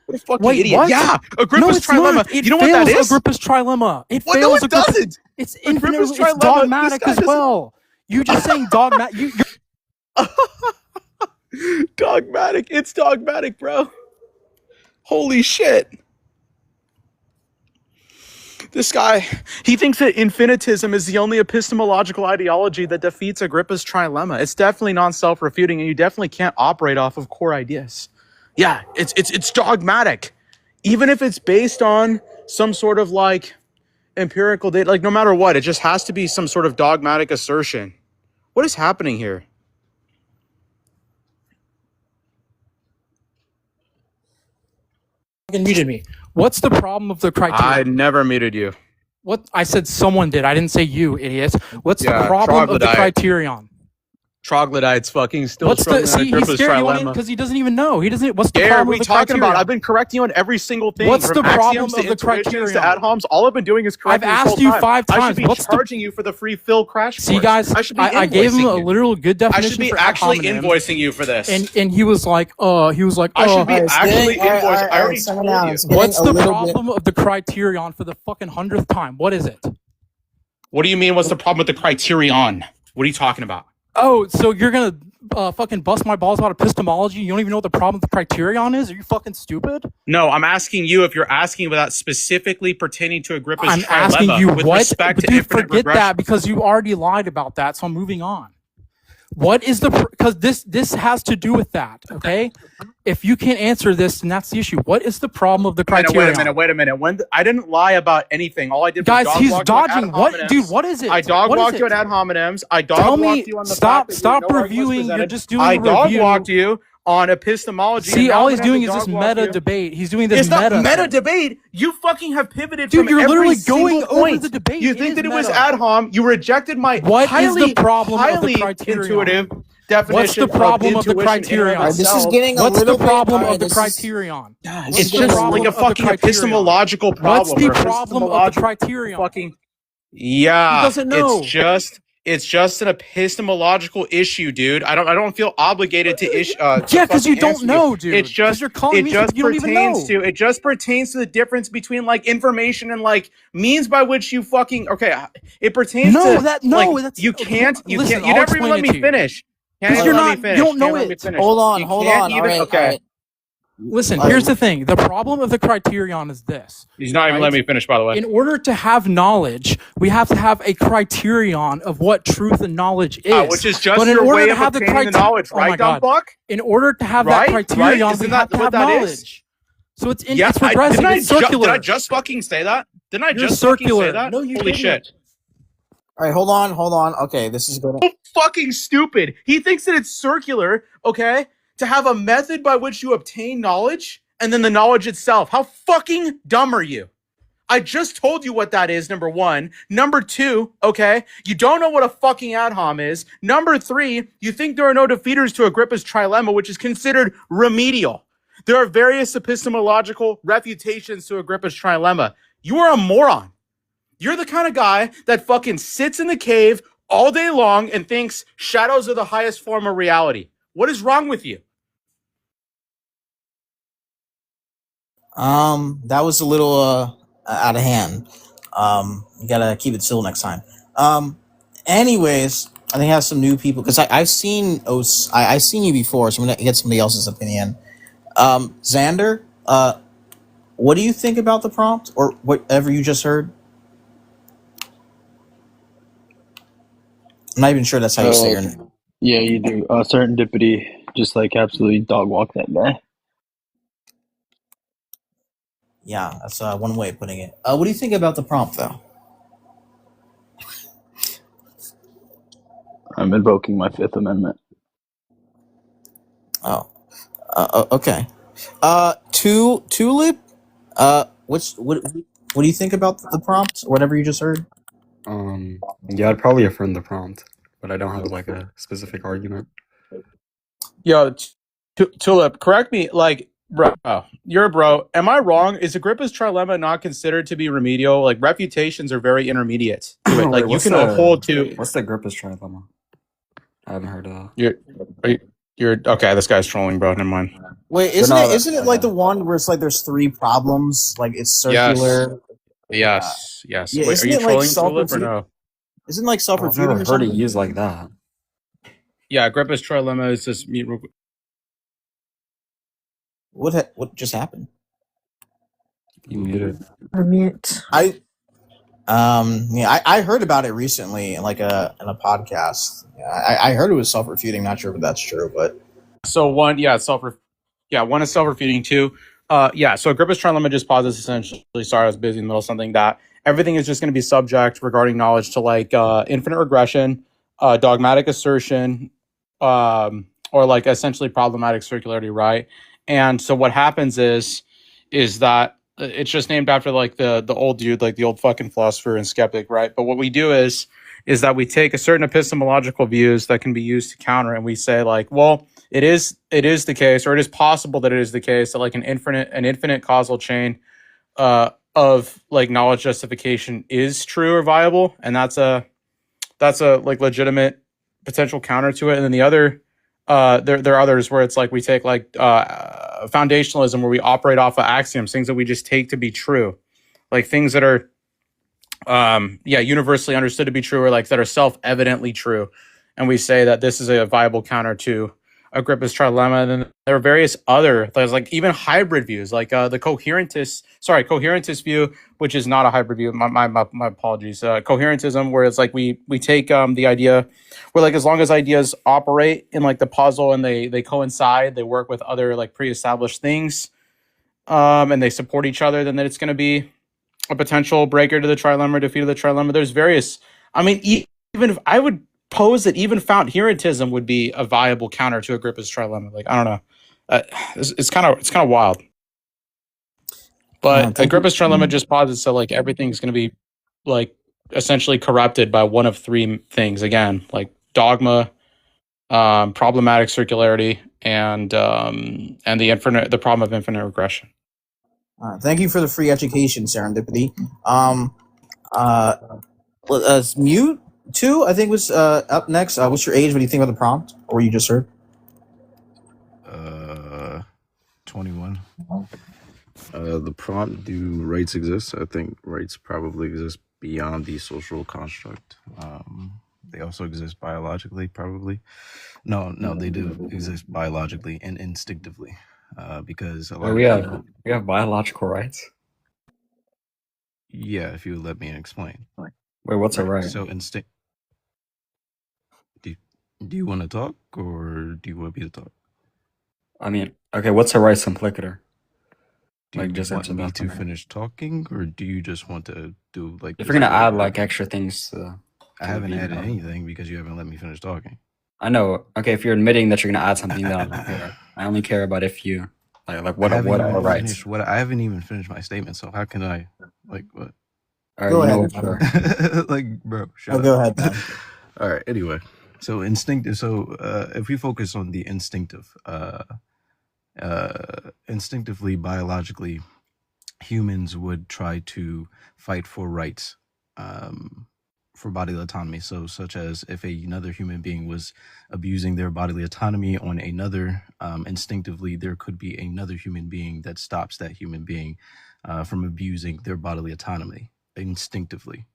Speaker 1: What a fucking
Speaker 2: Wait,
Speaker 1: idiot.
Speaker 2: what?
Speaker 1: Yeah,
Speaker 2: No,
Speaker 1: Agrippa's
Speaker 2: it's
Speaker 1: trilemma.
Speaker 2: not. It
Speaker 1: You know what that
Speaker 2: fails
Speaker 1: is?
Speaker 2: Agrippa's trilemma. It
Speaker 1: Well, no,
Speaker 2: fails.
Speaker 1: it doesn't.
Speaker 2: It's infinitely.
Speaker 1: Agrippa's
Speaker 2: It's
Speaker 1: trilemma,
Speaker 2: dogmatic
Speaker 1: this guy
Speaker 2: as
Speaker 1: doesn't-
Speaker 2: well. You just saying dogmatic.
Speaker 1: Dogmatic. It's dogmatic, bro. Holy shit. This guy, he thinks that infinitism is the only epistemological ideology that defeats Agrippa's trilemma. It's definitely non-self-refuting, and you definitely can't operate off of core ideas. Yeah, it's dogmatic. Even if it's based on some sort of empirical data, no matter what, it just has to be some sort of dogmatic assertion. What is happening here?
Speaker 2: Fucking muted me. What's the problem of the criteria?
Speaker 1: I never muted you.
Speaker 2: What I said, someone did. I didn't say you, idiots. What's the
Speaker 1: Yeah,
Speaker 2: problem of the
Speaker 1: troglodyte.
Speaker 2: criterion?
Speaker 1: Troglodytes fucking still
Speaker 2: What's the
Speaker 1: struggling
Speaker 2: see?
Speaker 1: on
Speaker 2: He's
Speaker 1: Agrippa's
Speaker 2: scared
Speaker 1: trilemma.
Speaker 2: because he doesn't even know. He doesn't. What's the
Speaker 1: Gary,
Speaker 2: problem
Speaker 1: what are
Speaker 2: of
Speaker 1: we
Speaker 2: the
Speaker 1: talking
Speaker 2: criterion?
Speaker 1: about? I've been correcting you on every single thing.
Speaker 2: What's
Speaker 1: from
Speaker 2: the problem
Speaker 1: axioms to
Speaker 2: of the
Speaker 1: intuitions
Speaker 2: criterion?
Speaker 1: to ad homs. All I've been doing is correcting
Speaker 2: I've
Speaker 1: this
Speaker 2: asked
Speaker 1: whole
Speaker 2: you
Speaker 1: time.
Speaker 2: 5
Speaker 1: I
Speaker 2: times.
Speaker 1: should be
Speaker 2: What's the-
Speaker 1: charging you for the free Phil crash course.
Speaker 2: See, guys,
Speaker 1: I should be
Speaker 2: I gave him
Speaker 1: invoicing
Speaker 2: a
Speaker 1: you.
Speaker 2: literal good
Speaker 1: I
Speaker 2: definition
Speaker 1: should be
Speaker 2: for ad
Speaker 1: actually
Speaker 2: hominem,
Speaker 1: invoicing you for this.
Speaker 2: and he was like,
Speaker 1: I should be actually
Speaker 4: Alright,
Speaker 1: invoiced. I already
Speaker 4: settle
Speaker 1: told
Speaker 4: down.
Speaker 1: you.
Speaker 4: It's getting
Speaker 2: what's
Speaker 4: a
Speaker 2: the
Speaker 4: little bit-
Speaker 2: problem of the criterion for the fucking 100th time? What is it?
Speaker 1: What do you mean? What's the problem with the criterion? What are you talking about?
Speaker 2: Oh, so you're gonna fucking bust my balls about epistemology? You don't even know what the problem with the criterion is? Are you fucking stupid?
Speaker 1: No, I'm asking you if you're asking about that specifically pertaining to Agrippa's
Speaker 2: I'm
Speaker 1: trilemma
Speaker 2: asking you
Speaker 1: with
Speaker 2: what.
Speaker 1: respect
Speaker 2: But
Speaker 1: to
Speaker 2: dude,
Speaker 1: infinite
Speaker 2: forget
Speaker 1: regression.
Speaker 2: that because you already lied about that. So I'm moving on. What is the because this has to do with that? Okay, if you can't answer this, then that's the issue. What is the problem of the criterion?
Speaker 1: Wait a minute. When I didn't lie about anything. All I did
Speaker 2: Guys,
Speaker 1: was dog
Speaker 2: he's
Speaker 1: walk you on ad
Speaker 2: dodging. What,
Speaker 1: hominems.
Speaker 2: dude? What is it?
Speaker 1: I dog
Speaker 2: What is
Speaker 1: walked you
Speaker 2: it?
Speaker 1: on ad hominems. I dog
Speaker 2: Tell
Speaker 1: walked
Speaker 2: me.
Speaker 1: you on the
Speaker 2: Stop.
Speaker 1: fact that
Speaker 2: Stop
Speaker 1: no argument was
Speaker 2: reviewing. You're
Speaker 1: presented.
Speaker 2: just doing
Speaker 1: I
Speaker 2: a
Speaker 1: dog
Speaker 2: review.
Speaker 1: walked you on epistemology.
Speaker 2: See,
Speaker 1: and now
Speaker 2: all
Speaker 1: I'm
Speaker 2: he's
Speaker 1: gonna
Speaker 2: doing
Speaker 1: have
Speaker 2: is
Speaker 1: to
Speaker 2: this
Speaker 1: dog walk
Speaker 2: meta
Speaker 1: you.
Speaker 2: debate. He's doing this
Speaker 1: It's not
Speaker 2: meta.
Speaker 1: meta debate. You fucking have pivoted
Speaker 2: Dude,
Speaker 1: from
Speaker 2: you're
Speaker 1: every
Speaker 2: literally
Speaker 1: single
Speaker 2: going over
Speaker 1: point.
Speaker 2: the debate.
Speaker 1: You
Speaker 2: It
Speaker 1: think
Speaker 2: is
Speaker 1: that it was
Speaker 2: meta.
Speaker 1: ad hom. You rejected my
Speaker 2: What is
Speaker 1: highly,
Speaker 2: the problem of the
Speaker 1: highly
Speaker 2: criterion?
Speaker 1: intuitive definition
Speaker 2: What's the problem of the
Speaker 1: intuition in and
Speaker 2: criterion?
Speaker 1: of
Speaker 4: Alright, this is
Speaker 1: itself.
Speaker 4: getting a
Speaker 2: What's the
Speaker 4: little bit.
Speaker 2: problem
Speaker 4: alright,
Speaker 2: of the
Speaker 4: this is-
Speaker 2: criterion?
Speaker 4: Guys,
Speaker 2: What's
Speaker 1: It's
Speaker 2: the
Speaker 1: just
Speaker 2: problem
Speaker 1: like a
Speaker 2: of the
Speaker 1: fucking
Speaker 2: criterion?
Speaker 1: epistemological problem.
Speaker 2: What's the
Speaker 1: or
Speaker 2: problem of the
Speaker 1: epistemological
Speaker 2: criterion?
Speaker 1: fucking yeah,
Speaker 2: He doesn't know.
Speaker 1: it's just an epistemological issue, dude. I don't feel obligated to issue.
Speaker 2: Yeah, because you don't know, dude.
Speaker 1: It's
Speaker 2: 'Cause
Speaker 1: just
Speaker 2: you're calling me something you don't even know.
Speaker 1: it just pertains to the difference between information and means by which you fucking It pertains
Speaker 2: No,
Speaker 1: to
Speaker 2: that's
Speaker 1: you can't
Speaker 2: listen,
Speaker 1: you
Speaker 2: I'll
Speaker 1: never even
Speaker 2: explain
Speaker 1: let
Speaker 2: it
Speaker 1: me
Speaker 2: to you.
Speaker 1: finish.
Speaker 2: Because
Speaker 1: Can't
Speaker 2: you're
Speaker 1: let me
Speaker 2: not- you
Speaker 1: finish.
Speaker 2: don't know
Speaker 1: Can't let me
Speaker 2: it.
Speaker 1: finish.
Speaker 4: Hold on,
Speaker 1: You
Speaker 4: hold
Speaker 1: can't
Speaker 4: on.
Speaker 1: even-
Speaker 4: Alright,
Speaker 1: okay.
Speaker 4: alright.
Speaker 2: Listen, here's the thing. The problem of the criterion is this.
Speaker 1: He's not even
Speaker 2: Right?
Speaker 1: letting me finish, by the way.
Speaker 2: In order to have knowledge, we have to have a criterion of what truth and knowledge is.
Speaker 1: Which is just
Speaker 2: But in
Speaker 1: your
Speaker 2: order
Speaker 1: way
Speaker 2: to
Speaker 1: of
Speaker 2: have the
Speaker 1: obtaining the knowledge,
Speaker 2: oh my
Speaker 1: right, dumb
Speaker 2: God.
Speaker 1: fuck?
Speaker 2: In order to have
Speaker 1: Right?
Speaker 2: that criterion,
Speaker 1: Right?
Speaker 2: we
Speaker 1: Isn't
Speaker 2: have
Speaker 1: that
Speaker 2: to
Speaker 1: what
Speaker 2: have
Speaker 1: that is?
Speaker 2: knowledge. So it's
Speaker 1: Yeah,
Speaker 2: it's regressive.
Speaker 1: didn't
Speaker 2: It's circular.
Speaker 1: did I just fucking say that? Didn't I
Speaker 2: You're
Speaker 1: just fucking say
Speaker 2: circular.
Speaker 1: that?
Speaker 2: No, you
Speaker 1: Holy
Speaker 2: didn't.
Speaker 1: shit.
Speaker 4: Alright, hold on. Okay, this is good.
Speaker 1: So fucking stupid. He thinks that it's circular, okay, to have a method by which you obtain knowledge and then the knowledge itself. How fucking dumb are you? I just told you what that is, number one. Number two, okay, you don't know what a fucking ad hom is. Number three, you think there are no defeaters to Agrippa's trilemma, which is considered remedial. There are various epistemological refutations to Agrippa's trilemma. You are a moron. You're the kind of guy that fucking sits in the cave all day long and thinks shadows are the highest form of reality. What is wrong with you?
Speaker 4: That was a little out of hand. You gotta keep it still next time. Anyways, I think I have some new people because I've seen I've seen you before, so I'm gonna get somebody else's opinion. Xander, what do you think about the prompt or whatever you just heard? I'm not even sure that's how you say your name.
Speaker 12: Yeah, you do. Serendipity, just absolutely dog walk that guy.
Speaker 4: Yeah, that's one way of putting it. What do you think about the prompt, though?
Speaker 12: I'm invoking my Fifth Amendment.
Speaker 4: Oh, okay. Tulip. What do you think about the prompt? Whatever you just heard.
Speaker 13: Yeah, I'd probably affirm the prompt, but I don't have like a specific argument.
Speaker 7: Yo, Tulip, correct me, like, bro, you're a bro. Am I wrong? Is Agrippa's trilemma not considered to be remedial? Like, refutations are very intermediate to it. Like, you can hold to.
Speaker 13: What's the Agrippa's trilemma? I haven't heard of that.
Speaker 7: You're okay. This guy's trolling, bro. Never mind.
Speaker 4: Wait, isn't it like the one where it's like there's three problems? Like it's circular.
Speaker 7: Yes.
Speaker 4: Yeah,
Speaker 7: Wait, are
Speaker 4: isn't
Speaker 7: you
Speaker 4: it like
Speaker 7: trolling, Tulip, or no?
Speaker 4: Isn't it like
Speaker 13: I've
Speaker 4: self-refuting
Speaker 13: never
Speaker 4: or
Speaker 13: heard
Speaker 4: something?
Speaker 13: it used like that.
Speaker 7: Yeah, Agrippa's trilemma is just mute.
Speaker 4: What just happened?
Speaker 13: You muted.
Speaker 11: Mute.
Speaker 4: I heard about it recently in in a podcast. I heard it was self-refuting. Not sure if that's true, but
Speaker 7: So one is self-refuting. Two, so Agrippa's trilemma just posits essentially. Sorry, I was busy in the middle of something. That everything is just going to be subject regarding knowledge to like infinite regression, dogmatic assertion, or like essentially problematic circularity, right? And so what happens is that it's just named after like the old dude, like the old fucking philosopher and skeptic, right? But what we do is that we take a certain epistemological views that can be used to counter, and we say like, well, it is the case, or it is possible that it is the case that like an infinite causal chain of like knowledge justification is true or viable, and that's a like legitimate potential counter to it. And then the other there are others where it's like we take like foundationalism, where we operate off of axioms, things that we just take to be true, like things that are universally understood to be true, or like that are self-evidently true, and we say that this is a viable counter to Agrippa's trilemma. And then there are various other, there's like even hybrid views, like the coherentist view, which is not a hybrid view. My apologies. Coherentism, where it's like we take the idea where like as long as ideas operate in like the puzzle and they coincide, they work with other like pre-established things, and they support each other, then it's going to be a potential breaker to the trilemma, defeat of the trilemma. There's various. I mean, even if I would pose that even Fountherentism would be a viable counter to Agrippa's trilemma. Like, I don't know, it's kind of wild. But Agrippa's trilemma just posits that like everything's going to be like essentially corrupted by one of three things. Again, like dogma, problematic circularity, and the problem of infinite regression.
Speaker 4: thank you for the free education, Serendipity. Mute 2, I think, was up next. What's your age? What do you think about the prompt, or you just heard?
Speaker 14: 21. The prompt: do rights exist? I think rights probably exist beyond the social construct. They also exist biologically, probably. No, they do exist biologically and instinctively. Because a lot
Speaker 13: we have biological rights.
Speaker 14: Yeah, if you would let me explain.
Speaker 13: Wait, what's a right?
Speaker 14: So instinct. Do you want to talk, or do you want me to talk?
Speaker 13: I mean, okay, what's a right implicator?
Speaker 14: Do you want me to finish talking, or do you just want to do like?
Speaker 13: If you're gonna add like extra things,
Speaker 14: I haven't added anything because you haven't let me finish talking.
Speaker 13: I know. Okay, if you're admitting that you're gonna add something, then I don't care. I only care about if you like what are rights.
Speaker 14: I haven't even finished my statement, so how can I like what?
Speaker 13: All right, go ahead.
Speaker 14: Like, bro, shut up.
Speaker 4: Go ahead, man.
Speaker 14: All right. Anyway, so instinctive. So if we focus on the instinctive, instinctively, biologically, humans would try to fight for rights, for bodily autonomy. So such as if another human being was abusing their bodily autonomy on another, instinctively, there could be another human being that stops that human being from abusing their bodily autonomy instinctively.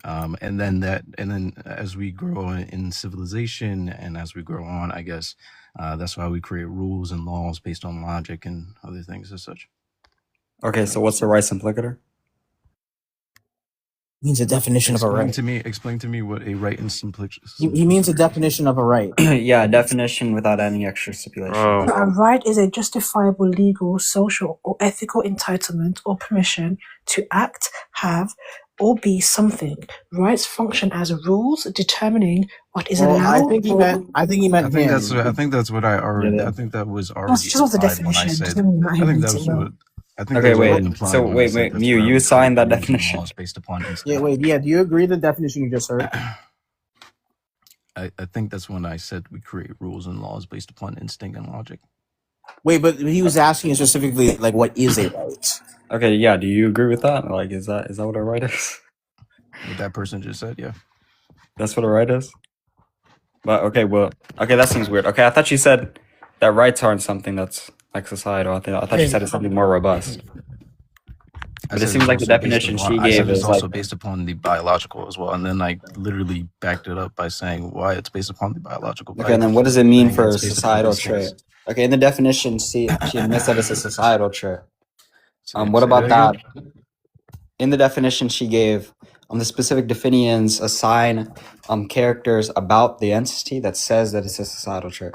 Speaker 14: And then as we grow on in civilization and as we grow on, I guess that's why we create rules and laws based on logic and other things as such.
Speaker 13: Okay, so what's the rights implicator?
Speaker 4: Means a definition of a right.
Speaker 14: Explain to me what a right and
Speaker 4: He means a definition of a right.
Speaker 13: Yeah, definition without any extra stipulation.
Speaker 11: A right is a justifiable legal, social, or ethical entitlement or permission to act, have, or be something. Rights function as rules determining what is allowed.
Speaker 4: I think he meant. I think
Speaker 14: that's what I already. I think that was already.
Speaker 11: That's just what the
Speaker 14: implied when I
Speaker 11: definition.
Speaker 14: said-
Speaker 11: Doesn't mean that
Speaker 14: I
Speaker 11: he
Speaker 14: think
Speaker 11: means
Speaker 14: that was
Speaker 11: it, no.
Speaker 14: what. I think
Speaker 13: Okay,
Speaker 14: that was
Speaker 13: wait.
Speaker 14: already implied
Speaker 13: So
Speaker 14: when I
Speaker 13: wait,
Speaker 14: said
Speaker 13: wait,
Speaker 14: that's
Speaker 13: Mew,
Speaker 14: what I
Speaker 13: you
Speaker 14: was
Speaker 13: signed that
Speaker 14: saying, rules and
Speaker 13: definition.
Speaker 14: laws based upon instinct.
Speaker 4: Yeah, wait, yeah. Do you agree with the definition you just heard?
Speaker 14: I think that's when I said we create rules and laws based upon instinct and logic.
Speaker 4: Wait, but he was asking you specifically, like, what is a right?
Speaker 13: Okay, yeah. Do you agree with that? Like, is that what a right is?
Speaker 14: What that person just said, yeah.
Speaker 13: That's what a right is. But okay, well, okay, that seems weird. Okay, I thought you said that rights aren't something that's like societal. I thought you said it's something more robust. But it seems like the definition she gave
Speaker 14: is
Speaker 13: is
Speaker 14: also
Speaker 13: like
Speaker 14: based upon the biological as well, and then I literally backed it up by saying why it's based upon the biological.
Speaker 13: okay. And then what does it mean
Speaker 14: saying
Speaker 13: for a
Speaker 14: it's based upon
Speaker 13: societal
Speaker 14: instincts.
Speaker 13: trait? Okay, in the definition, she admits that it's a societal trait. What
Speaker 14: say
Speaker 13: about
Speaker 14: that
Speaker 13: that? In the definition she gave, the specific definitions assign characters about the entity that says that it's a societal trait.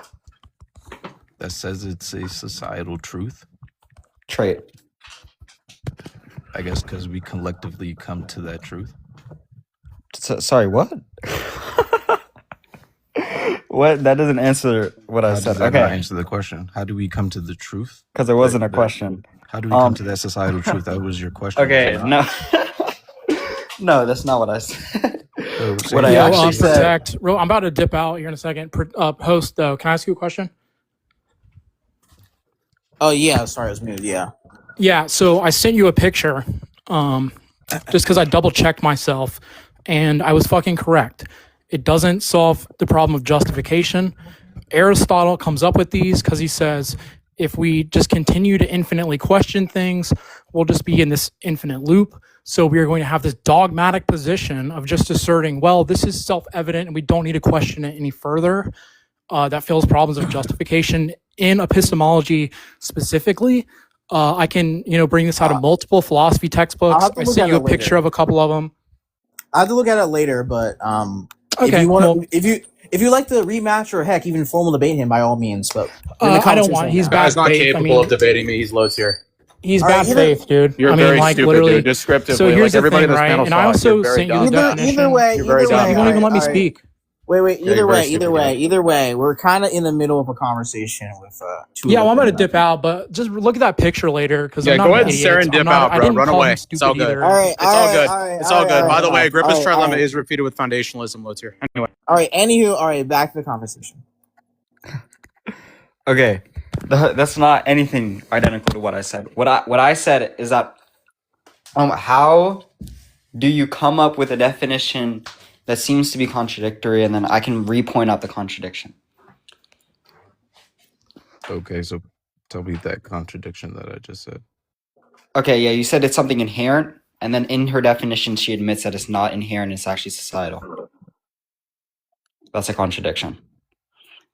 Speaker 14: That says it's a societal truth.
Speaker 13: Trait.
Speaker 14: I guess because we collectively come to that truth.
Speaker 13: Sorry, what? What? That doesn't answer what I
Speaker 14: How
Speaker 13: said.
Speaker 14: does that not
Speaker 13: Okay,
Speaker 14: answer the question? How do we come to the truth?
Speaker 13: because it wasn't a question.
Speaker 14: How do we come to that societal truth? That was your question. was it
Speaker 13: Okay,
Speaker 14: not?
Speaker 13: no. No, that's not what I said.
Speaker 14: So, say
Speaker 13: What I
Speaker 14: it.
Speaker 13: actually said.
Speaker 2: Protect. I'm about to dip out here in a second. Host, though, can I ask you a question?
Speaker 4: Oh yeah, sorry, I was muted. Yeah.
Speaker 2: Yeah, so I sent you a picture just because I double checked myself and I was fucking correct. It doesn't solve the problem of justification. Aristotle comes up with these because he says if we just continue to infinitely question things, we'll just be in this infinite loop. So we are going to have this dogmatic position of just asserting, well, this is self-evident and we don't need to question it any further. That fills problems of justification in epistemology specifically. I can, bring this out of multiple philosophy textbooks.
Speaker 4: I'll have to
Speaker 2: I
Speaker 4: look
Speaker 2: sent
Speaker 4: at
Speaker 2: you a
Speaker 4: it later.
Speaker 2: picture of a couple of them.
Speaker 4: I have to look at it later, but
Speaker 2: Okay,
Speaker 4: if you want,
Speaker 2: well-
Speaker 4: if you like to rematch or heck even formal debate him, by all means. But we're in the
Speaker 2: I don't
Speaker 4: conversation
Speaker 2: want.
Speaker 4: right
Speaker 2: He's
Speaker 4: now.
Speaker 2: bad
Speaker 1: Guy's not
Speaker 2: faith.
Speaker 1: capable of debating me. He's low tier.
Speaker 2: He's
Speaker 4: All
Speaker 2: bad
Speaker 4: right, either-
Speaker 2: faith, dude.
Speaker 1: You're
Speaker 2: I mean,
Speaker 1: very
Speaker 2: like
Speaker 1: stupid,
Speaker 2: literally.
Speaker 1: dude. Descriptively,
Speaker 2: So here's
Speaker 1: like
Speaker 2: the
Speaker 1: everybody
Speaker 2: thing,
Speaker 1: in this
Speaker 2: right?
Speaker 1: panel
Speaker 2: And I
Speaker 1: saw it.
Speaker 2: also
Speaker 1: You're very
Speaker 2: sent you
Speaker 1: dumb.
Speaker 2: the definition.
Speaker 4: Either way,
Speaker 1: You're very dumb.
Speaker 2: You won't even let me
Speaker 4: all right.
Speaker 2: speak.
Speaker 4: Wait,
Speaker 1: Yeah,
Speaker 4: either
Speaker 1: you're very
Speaker 4: way,
Speaker 1: stupid,
Speaker 4: either way, we're kind of in the middle of a conversation with two.
Speaker 2: Yeah, well, I'm
Speaker 4: of
Speaker 2: gonna
Speaker 4: them.
Speaker 2: dip out, but just look at that picture later because
Speaker 1: Yeah,
Speaker 2: I'm not
Speaker 1: go
Speaker 2: an
Speaker 1: ahead and
Speaker 2: idiot.
Speaker 1: serendip
Speaker 2: I'm not-
Speaker 1: out,
Speaker 2: I
Speaker 1: bro.
Speaker 2: didn't
Speaker 1: Run
Speaker 2: call
Speaker 1: away.
Speaker 2: him
Speaker 1: It's
Speaker 2: stupid
Speaker 1: all good.
Speaker 2: either.
Speaker 4: All right,
Speaker 1: It's all good. It's all good. By the way,
Speaker 4: all
Speaker 1: Griffith's
Speaker 4: right,
Speaker 1: trilemma is repeated with foundationalism, low tier. Anyway.
Speaker 4: All right, anywho, all right, back to the conversation.
Speaker 13: Okay, that's not anything identical to what I said. What I said is that how do you come up with a definition that seems to be contradictory, and then I can re-point out the contradiction.
Speaker 14: Okay, so tell me that contradiction that I just said.
Speaker 13: Okay, yeah, you said it's something inherent, and then in her definition, she admits that it's not inherent; it's actually societal. That's a contradiction.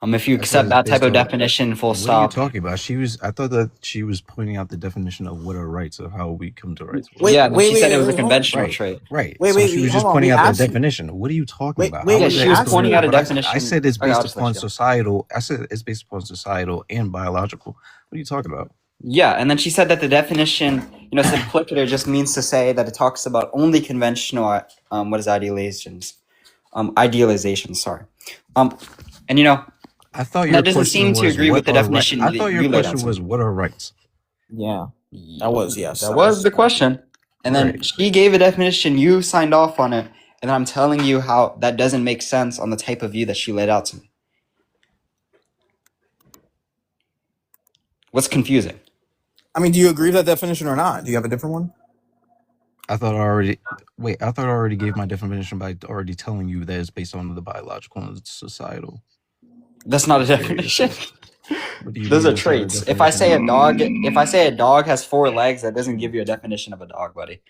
Speaker 13: If you accept that type of definition, full stop.
Speaker 14: What are you talking about? I thought that she was pointing out the definition of what are rights, of how we come to rights.
Speaker 13: She said it was a conventional trait.
Speaker 14: Right.
Speaker 4: Wait,
Speaker 14: She was just pointing out the definition. What are you talking about?
Speaker 13: Yeah, she was pointing out a definition.
Speaker 14: I said it's
Speaker 13: Okay, I'll
Speaker 14: based
Speaker 13: just let
Speaker 14: upon
Speaker 13: you go.
Speaker 14: societal. I said it's based upon societal and biological. What are you talking about?
Speaker 13: Yeah, and then she said that the definition, simplicator just means to say that it talks about only conventional, idealizations, sorry.
Speaker 14: I thought your
Speaker 13: that doesn't
Speaker 14: question
Speaker 13: seem to
Speaker 14: was
Speaker 13: agree
Speaker 14: what
Speaker 13: with the
Speaker 14: are
Speaker 13: definition.
Speaker 14: rights. I
Speaker 13: that
Speaker 14: thought your
Speaker 13: you laid out
Speaker 14: question
Speaker 13: to
Speaker 14: was
Speaker 13: me.
Speaker 14: what are rights.
Speaker 4: Yeah, that was yes.
Speaker 13: That was the question, and then
Speaker 14: Right.
Speaker 13: she gave a definition. You signed off on it, and I'm telling you how that doesn't make sense on the type of view that she laid out to me. What's confusing?
Speaker 4: I mean, do you agree with that definition or not? Do you have a different one?
Speaker 14: I thought I already gave my definition by already telling you that it's based on the biological and societal.
Speaker 13: That's not a definition.
Speaker 14: What do you
Speaker 13: Those
Speaker 14: mean
Speaker 13: are
Speaker 14: that's not a
Speaker 13: traits. If I say
Speaker 14: definition?
Speaker 13: a dog has 4 legs, that doesn't give you a definition of a dog, buddy.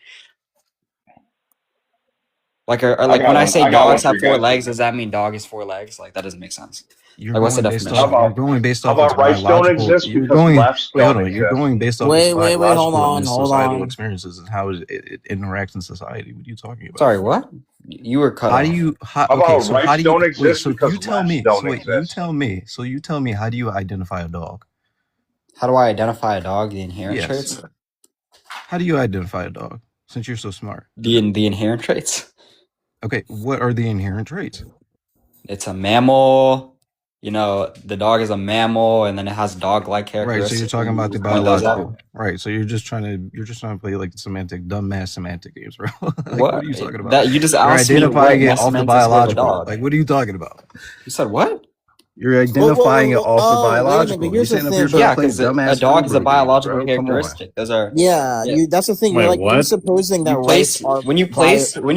Speaker 13: Like, or
Speaker 15: I
Speaker 13: like
Speaker 15: got
Speaker 13: when I
Speaker 15: one.
Speaker 13: say
Speaker 15: I got one
Speaker 13: dogs
Speaker 15: for
Speaker 13: have
Speaker 15: you
Speaker 13: four
Speaker 15: guys.
Speaker 13: legs, does that mean dog is 4 legs? Like that doesn't make sense.
Speaker 14: You're
Speaker 13: Like, what's the
Speaker 14: going based
Speaker 13: definition?
Speaker 14: off. You're going based
Speaker 15: How
Speaker 14: off its
Speaker 15: about rights don't
Speaker 14: biological.
Speaker 15: exist
Speaker 14: You're
Speaker 15: because
Speaker 14: going.
Speaker 15: lefts
Speaker 14: Wait, hold
Speaker 15: don't
Speaker 14: on. You're
Speaker 15: exist?
Speaker 14: going based off its
Speaker 4: Wait, hold
Speaker 14: biological
Speaker 4: on,
Speaker 14: and its
Speaker 4: hold
Speaker 14: societal
Speaker 4: on.
Speaker 14: experiences and how it interacts in society. What are you talking about?
Speaker 13: Sorry, what? You were cut
Speaker 14: How
Speaker 13: off.
Speaker 14: do you?
Speaker 15: How
Speaker 14: Okay,
Speaker 15: about
Speaker 14: so how
Speaker 15: rights
Speaker 14: do
Speaker 15: don't
Speaker 14: you? Wait,
Speaker 15: exist
Speaker 14: so
Speaker 15: because
Speaker 14: you tell
Speaker 15: lefts
Speaker 14: me.
Speaker 15: don't
Speaker 14: So wait, you
Speaker 15: exist?
Speaker 14: tell me. So you tell me. How do you identify a dog?
Speaker 13: How do I identify a dog? The inherent
Speaker 14: Yes.
Speaker 13: traits?
Speaker 14: How do you identify a dog? Since you're so smart.
Speaker 13: The inherent traits?
Speaker 14: Okay, what are the inherent traits?
Speaker 13: It's a mammal. You know, the dog is a mammal, and then it has dog-like
Speaker 14: Right, so
Speaker 13: characteristics.
Speaker 14: you're talking about the
Speaker 13: When does that?
Speaker 14: biological. Right, so you're just trying to play like semantic, dumbass semantic games, bro. Like,
Speaker 13: What?
Speaker 14: what are you talking about?
Speaker 13: That you just
Speaker 14: You're
Speaker 13: asked me
Speaker 14: identifying
Speaker 13: what
Speaker 14: it off the
Speaker 13: semantics give a
Speaker 14: biological.
Speaker 13: dog.
Speaker 14: Like, what are you talking about?
Speaker 13: You said what?
Speaker 14: You're
Speaker 4: Whoa,
Speaker 14: identifying it off the
Speaker 4: oh, wait a minute,
Speaker 14: biological.
Speaker 4: but
Speaker 14: You're
Speaker 4: here's the
Speaker 14: sitting up
Speaker 4: thing,
Speaker 14: here
Speaker 4: bro.
Speaker 14: trying
Speaker 13: Yeah,
Speaker 14: to play
Speaker 13: because a
Speaker 14: dumbass
Speaker 13: dog is a
Speaker 14: Uber games,
Speaker 13: biological
Speaker 14: bro. Come on.
Speaker 13: characteristic. Those are
Speaker 4: Yeah,
Speaker 13: yeah.
Speaker 4: you. That's the thing.
Speaker 7: Wait,
Speaker 4: You're
Speaker 7: what?
Speaker 4: supposing that
Speaker 13: You place
Speaker 4: rights are
Speaker 13: when you